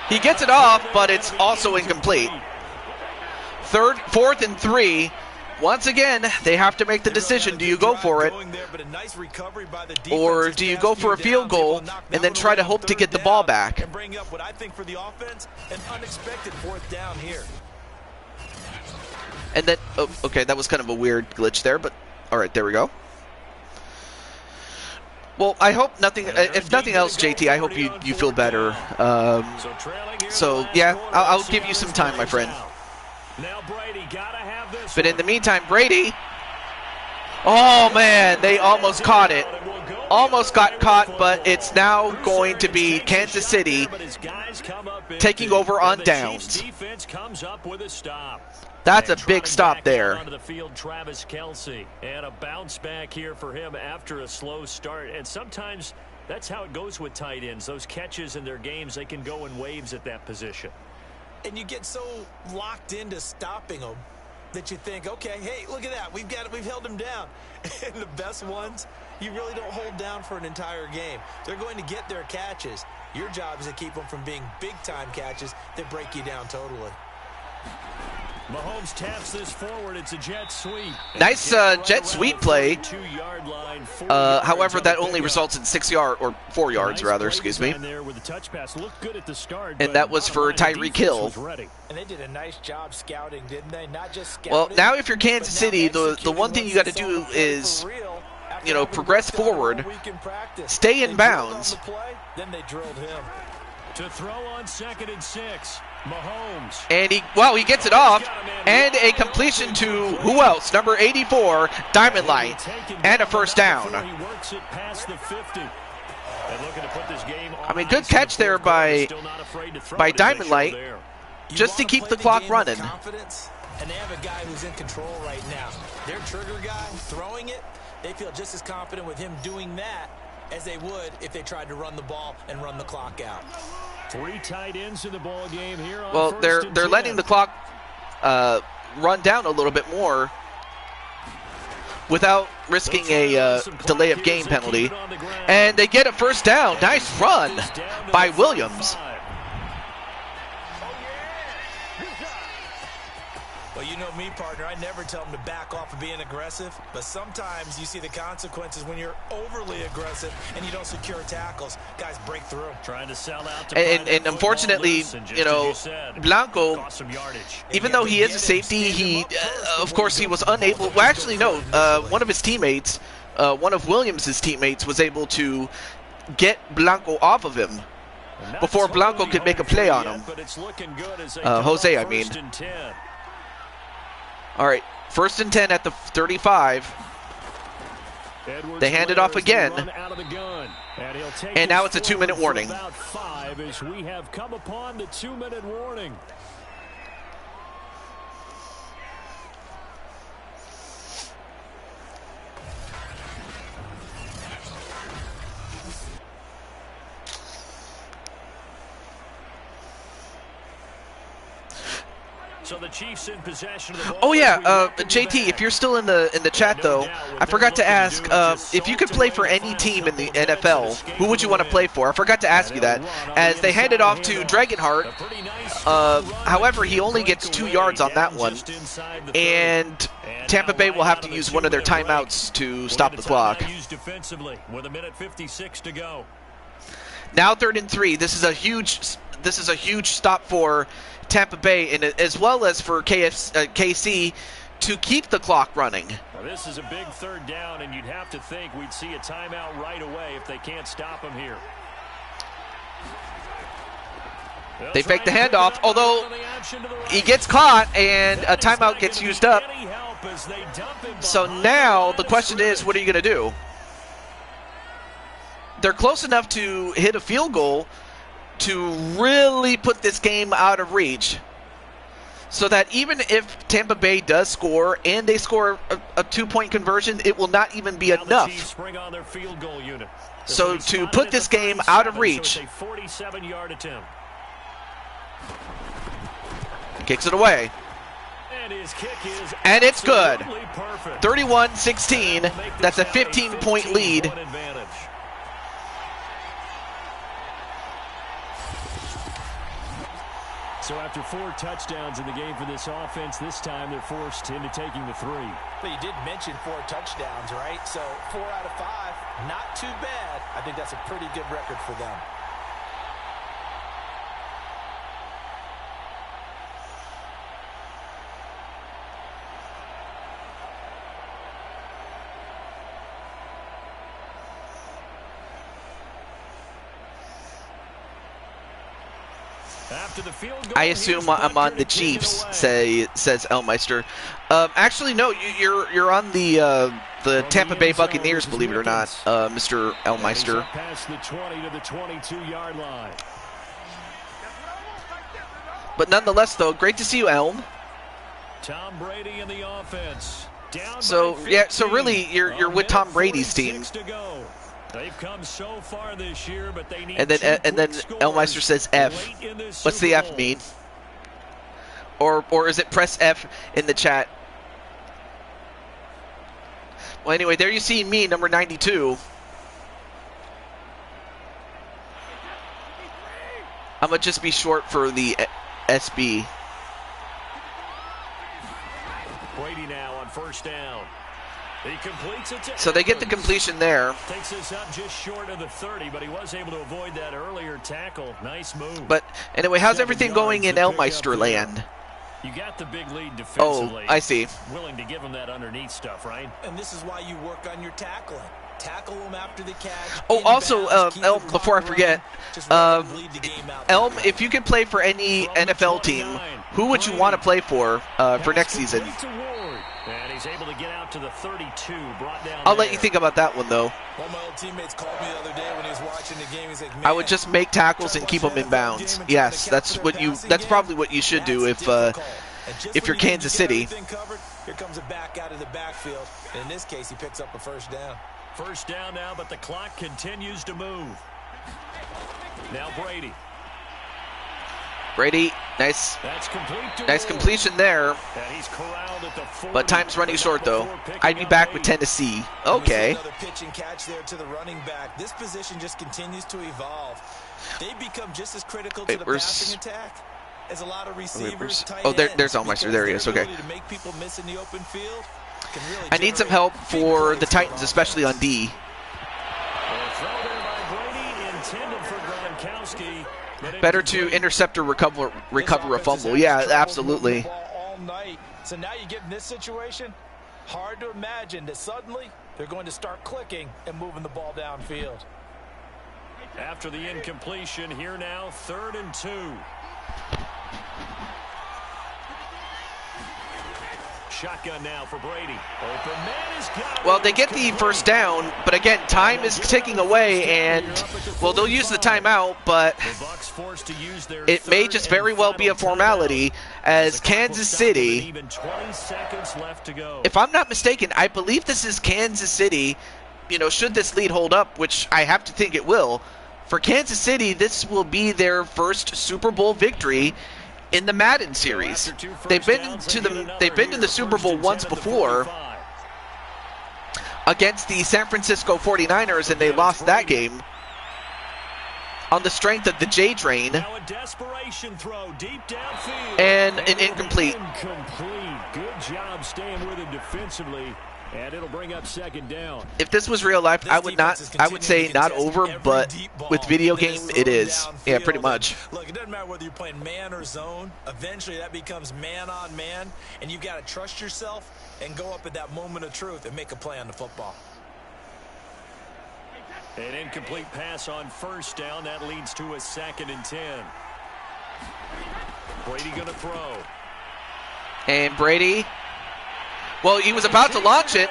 He gets it off, but it's also incomplete. 4th and 3. Once again, they have to make the decision. Do you go for it? Or do you go for a field goal and then try to hope to get the ball back? And bring up what I think for the offense, an unexpected 4th down here. And then, oh, okay, that was kind of a weird glitch there, but all right, there we go. Well, I hope nothing, if nothing else, JT, I hope you feel better. So, yeah, I'll give you some time, my friend. But in the meantime, Brady, oh man, they almost caught it. Almost got caught, but it's now going to be Kansas City taking over on downs. That's a big stop there. Onto the field, Travis Kelce, and a bounce back here for him after a slow start. And sometimes that's how it goes with tight ends. Those catches in their games, they can go in waves at that position. And you get so locked into stopping them that you think, okay, hey, look at that. We've held him down. And the best ones, you really don't hold down for an entire game. They're going to get their catches. Your job is to keep them from being big-time catches that break you down totally. Mahomes taps this forward. It's a jet sweep. Nice jet sweep play. However, that only results in 6 yards, or 4 yards rather, excuse me. And that was for Tyreek Hill. And they did a nice job scouting, didn't they? Not just scouting. Well, now if you're Kansas City, the one thing you got to do is, you know, progress forward, stay in bounds. Then they drilled him. To throw on 2nd and 6, Mahomes. And he gets it off, and a completion to who else? Number 84, Diamond Light, and a 1st down. He works it past the 50. I mean, good catch there by Diamond Light, just to keep the clock running. And they have a guy who's in control right now. Their trigger guy throwing it, they feel just as confident with him doing that as they would if they tried to run the ball and run the clock out. 3 tight ends in the ball game here. Well, they're letting the clock run down a little bit more without risking a delay of game penalty, and they get a 1st down. Nice run by Williams. Well, you know me, partner. I never tell them to back off of being aggressive, but sometimes you see the consequences when you're overly aggressive and you don't secure tackles. Guys break through. Trying to sell out to and unfortunately, you know, Blanco, even though he is a safety, he, of course, he was unable. Well, actually, no. One of his teammates, one of Williams' teammates, was able to get Blanco off of him before Blanco could make a play on him. Jose, I mean. All right, 1st and 10 at the 35. They hand it off again. And now it's a 2-minute warning. As we have come upon the 2-minute warning. So the Chiefs in possession of the ball. Oh yeah, JT, if you're still in the chat though, I forgot to ask if you could play for any team in the NFL, who would you want to play for? I forgot to ask you that. As they hand it off to Dragonheart, however, he only gets 2 yards on that one, and Tampa Bay will have to use one of their timeouts to stop the clock. With 1:56 to go. Now 3rd and 3. This is a huge stop for Tampa Bay, and as well as for KC to keep the clock running. Well, this is a big 3rd down, and you'd have to think we'd see a timeout right away if they can't stop him here. They fake the handoff, although he gets caught and a timeout gets used up. So now the question is, what are you going to do? They're close enough to hit a field goal to really put this game out of reach. so that even if Tampa Bay does score and they score a 2-point conversion, it will not even be enough. So to put this game out of reach. 47-yard attempt. Kicks it away. And it's good. 31-16. That's a 15-point lead. So after 4 touchdowns in the game for this offense, this time they're forced into taking the 3. But you did mention 4 touchdowns, right? So 4 out of 5, not too bad. I think that's a pretty good record for them. After the field goal, I assume I'm on the Chiefs, says Elmeister. Actually, no, you're on the Tampa Bay Buccaneers, believe it or not, Mr. Elmeister. Past the 20 to the 22-yard line. But nonetheless, though, great to see you, Elm. Tom Brady in the offense. Down So by yeah, so 15. really you're with Tom Brady's team. 46 to go. They've come so far this year, but they need And then Elmeister says F. What's the F mean? Or is it press F in the chat? Well, anyway, there you see me, number 92. I'm gonna just be short for the SB. Brady now on first down. He completes it to So they get the Evans. completion there. Takes this up just short of the 30, but he was able to avoid that earlier tackle. Nice move. But anyway, how's 7 everything going in yards to pick Elmeister up land? You got the big lead defensively. Oh, I see. Willing to give him that underneath stuff, right? And this is why you work on your tackling. Tackle them after the catch. Oh, also, inbounds, keep Elm, the before I clock forget, running, just let them bleed the game out. Elm, if you could play for any NFL team, who would you want to play for next season? And he's able to get out to the 32, brought down I'll there. let you think about that one, though. One of my old teammates called me the other day when he was watching the game. He's like, I would just make tackles and keep them in bounds. Yes, that's probably what you should do if you're Kansas City. Here comes a back out of the backfield. And in this case, he picks up a first down. First down now, but the clock continues to move. Now Brady. Brady, nice completion there. And he's corralled at the 40. But time's running short, though. I'd be back with Tennessee. Okay. Another pitch and catch there to the running back. This position just continues to evolve. They become just as critical to the passing attack as a lot of receivers. Oh, there's Elmeister. There he is. Okay. To make people miss in the open field can really I need some help for the Titans, especially on D. Throw there by Brady, intended for Gronkowski. Better to intercept or recover a fumble. Yeah, absolutely. All night. So now you get in this situation, hard to imagine that suddenly they're going to start clicking and moving the ball downfield. After the incompletion, here now, 3rd and 2. Shotgun now for Brady. Open man is got Well, they get the first down, but again, time is ticking away, and, well, they'll use the timeout, but it may just very well be a formality, as Kansas City, if I'm not mistaken, I believe this is Kansas City, should this lead hold up, which I have to think it will. For Kansas City, this will be their first Super Bowl victory in the Madden series. They've been in the Super Bowl once before against the San Francisco 49ers, and they lost that game on the strength of the J Train. Now a desperation throw deep downfield. And an incomplete. Good job staying with him defensively. And it'll bring up 2nd down. If this was real life, I would say not over, but with video game, it is. Yeah, pretty much. Look, it doesn't matter whether you're playing man or zone. Eventually, that becomes man on man, and you've got to trust yourself and go up at that moment of truth and make a play on the football. An incomplete pass on first down. That leads to a 2nd and 10. Brady going to throw. And Brady, well, he was about to launch it,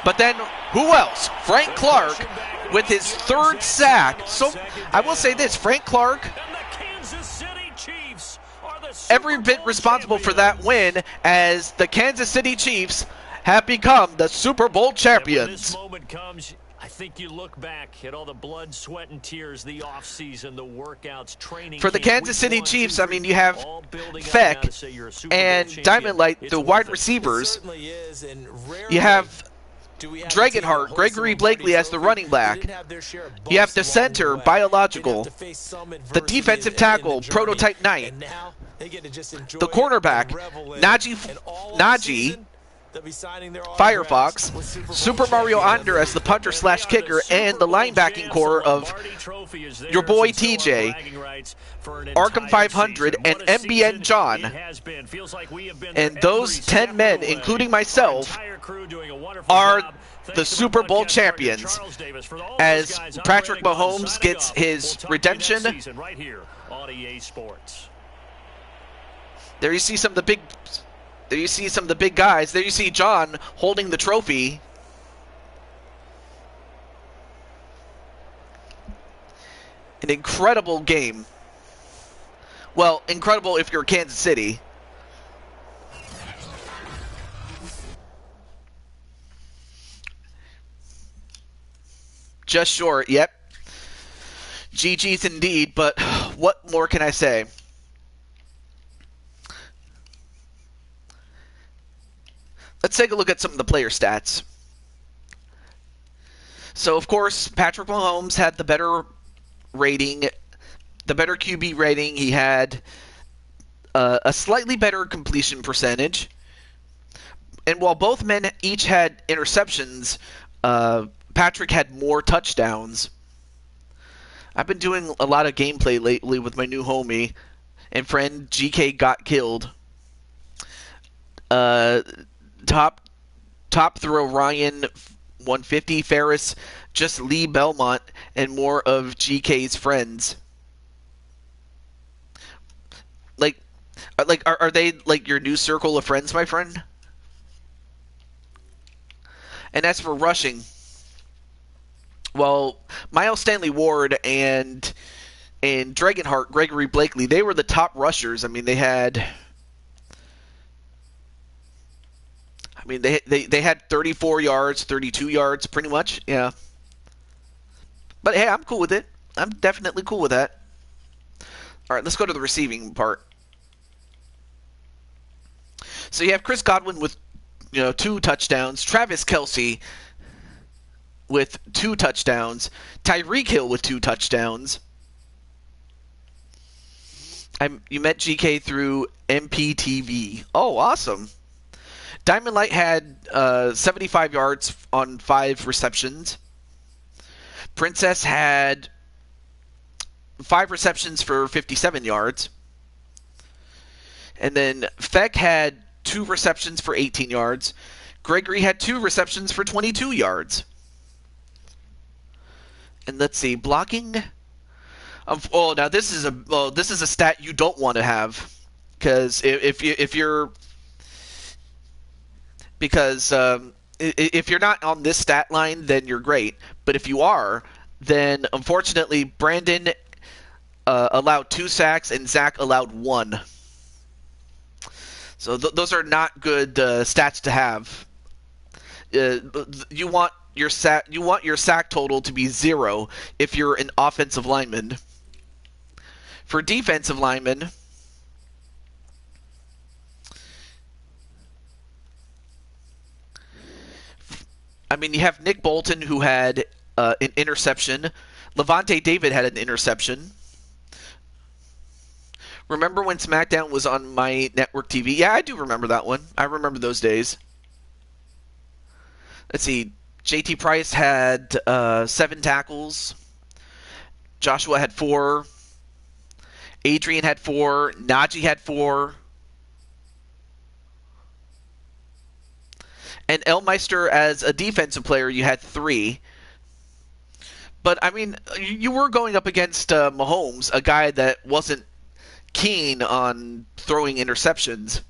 but then who else? Frank Clark with his 3rd sack. So I will say this, Frank Clark, And the Kansas City Chiefs are the every bit responsible for that win, as the Kansas City Chiefs have become the Super Bowl champions. When this moment comes, I think you look back at all the blood, sweat, and tears, the offseason, the workouts, training. For the Kansas City Chiefs, I mean, you have Feck and Diamond Light, the wide receivers. You have Dragonheart, Gregory Blakely as the running back. You have the center, Biological. The defensive tackle, Prototype Knight. The cornerback, Najee, Firefox, Super Mario Onder as the punter slash kicker, and the linebacking core of your boy TJ, Arkham 500, and MBN John. And those 10 men, including myself, are the Super Bowl champions, as Patrick Mahomes gets his redemption. There you see some of the big... There you see some of the big guys. There you see John holding the trophy. An incredible game. Well, incredible if you're Kansas City. Just short, yep. GG's indeed, but what more can I say? Let's take a look at some of the player stats. So, of course, Patrick Mahomes had the better rating, the better QB rating. He had a slightly better completion percentage. And while both men each had interceptions, Patrick had more touchdowns. I've been doing a lot of gameplay lately with my new homie and friend GK Got Killed. Top throw Ryan 150, Ferris, just Lee Belmont, and more of GK's friends. Are they like your new circle of friends, my friend? And as for rushing, well, Miles Stanley Ward and Dragonheart Gregory Blakely, they were the top rushers. I mean, they had... they had 34 yards, 32 yards, pretty much, yeah. But hey, I'm cool with it. I'm definitely cool with that. All right, let's go to the receiving part. So you have Chris Godwin with, 2 touchdowns. Travis Kelce with 2 touchdowns. Tyreek Hill with 2 touchdowns. You met GK through MPTV. Oh, awesome. Diamond Light had 75 yards on 5 receptions. Princess had 5 receptions for 57 yards. And then Feck had 2 receptions for 18 yards. Gregory had 2 receptions for 22 yards. And let's see, blocking. Now this is a stat you don't want to have, because if you're not on this stat line, then you're great. But if you are, then unfortunately Brandon allowed 2 sacks and Zach allowed 1. So those are not good stats to have. You want your sack total to be 0 if you're an offensive lineman. For defensive linemen, you have Nick Bolton, who had an interception. Levante David had an interception. Remember when SmackDown was on my network TV? Yeah, I do remember that one. I remember those days. Let's see. JT Price had 7 tackles. Joshua had 4. Adrian had 4. Najee had 4. And Elmeister, as a defensive player, you had 3. But, you were going up against Mahomes, a guy that wasn't keen on throwing interceptions.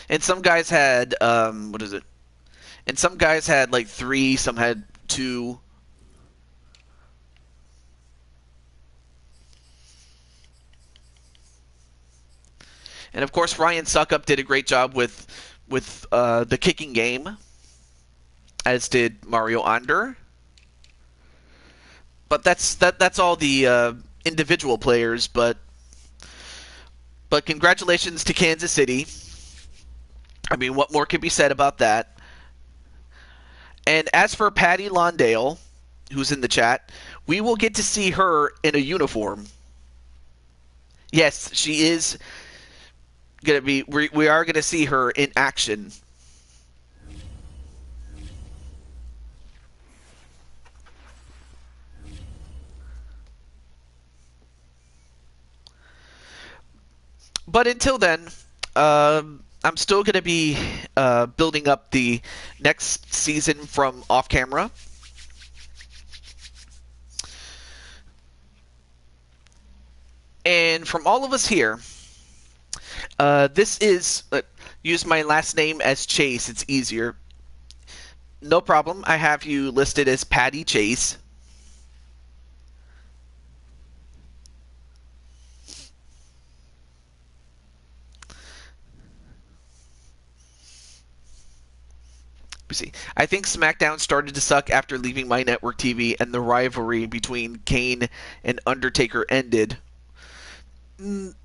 And some guys had, And some guys had like 3, some had 2. And of course, Ryan Suckup did a great job with the kicking game, as did Mario Onder. But that's all the individual players. But congratulations to Kansas City. I mean, what more can be said about that? And as for Patty Londale, who's in the chat, we will get to see her in a uniform. Yes, she is going to be. We are going to see her in action. But until then, I'm still going to be building up the next season from off camera. And from all of us here, this is, use my last name as Chase, it's easier. No problem, I have you listed as Patty Chase. See, I think SmackDown started to suck after leaving my network TV and the rivalry between Kane and Undertaker ended. Well,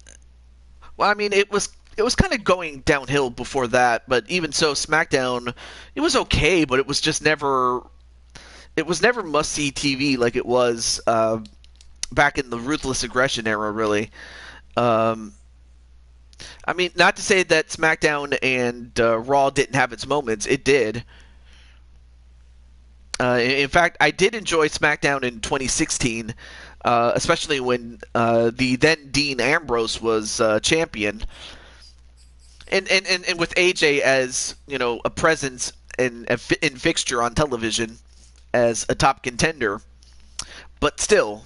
I mean, it was kind of going downhill before that, but even so, SmackDown, it was okay, but it was just never must-see TV like it was back in the Ruthless Aggression era, really. I mean, not to say that SmackDown and Raw didn't have its moments. It did. In fact, I did enjoy SmackDown in 2016, especially when the then Dean Ambrose was champion. And with AJ as, you know, a presence and fixture on television as a top contender. But still,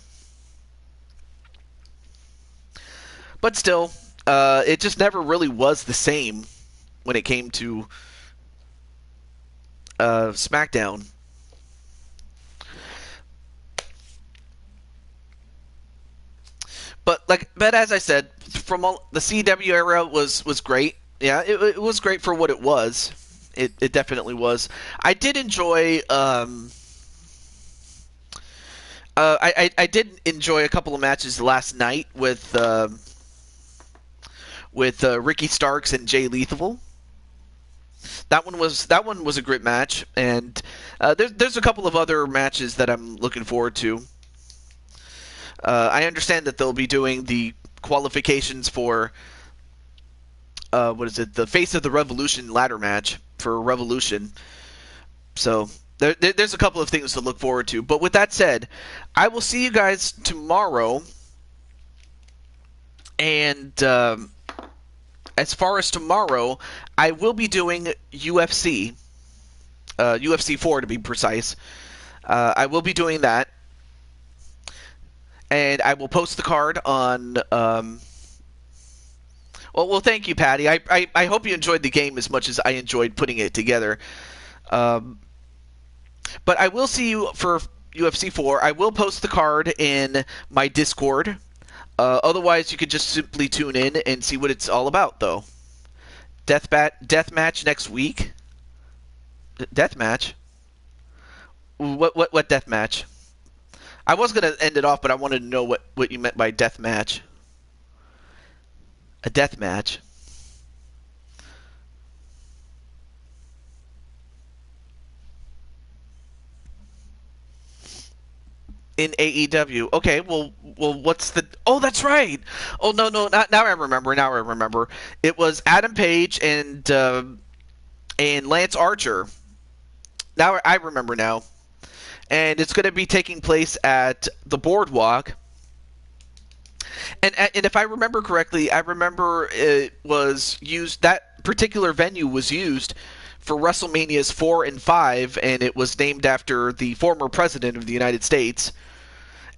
it just never really was the same when it came to SmackDown. But as I said, from the CW era was great. Yeah, it was great for what it was. It definitely was. I did enjoy. I did enjoy a couple of matches last night with Ricky Starks and Jay Lethal. That one was a great match, and there's a couple of other matches that I'm looking forward to. I understand that they'll be doing the qualifications for the Face of the Revolution ladder match for Revolution. So there's a couple of things to look forward to. But with that said, I will see you guys tomorrow. And as far as tomorrow, I will be doing UFC 4 to be precise. I will be doing that. And I will post the card on. Well, thank you, Patty. I hope you enjoyed the game as much as I enjoyed putting it together. But I will see you for UFC 4. I will post the card in my Discord. Otherwise, you could just simply tune in and see what it's all about, though. Deathmatch next week. Deathmatch? What deathmatch? I was going to end it off, but I wanted to know what you meant by deathmatch. A deathmatch. In AEW. Okay, well, what's the... Oh, that's right! Oh, no, now I remember. It was Adam Page and Lance Archer. Now I remember now. And it's going to be taking place at the Boardwalk. And if I remember correctly, it was used... That particular venue was used for WrestleManias 4 and 5, and it was named after the former president of the United States.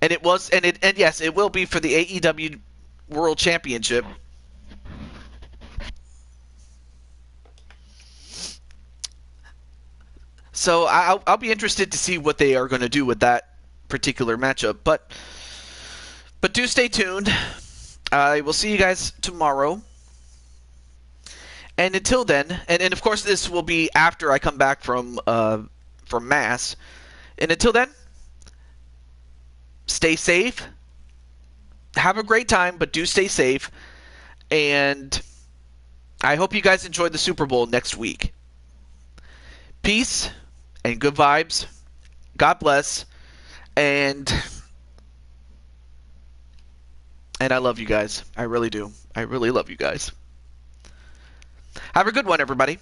And yes, it will be for the AEW World Championship. So I'll be interested to see what they are going to do with that particular matchup. But do stay tuned. I will see you guys tomorrow. And until then, and of course this will be after I come back from Mass. And until then, stay safe. Have a great time, but do stay safe. And I hope you guys enjoy the Super Bowl next week. Peace and good vibes. God bless. And I love you guys. I really do. I really love you guys. Have a good one, everybody.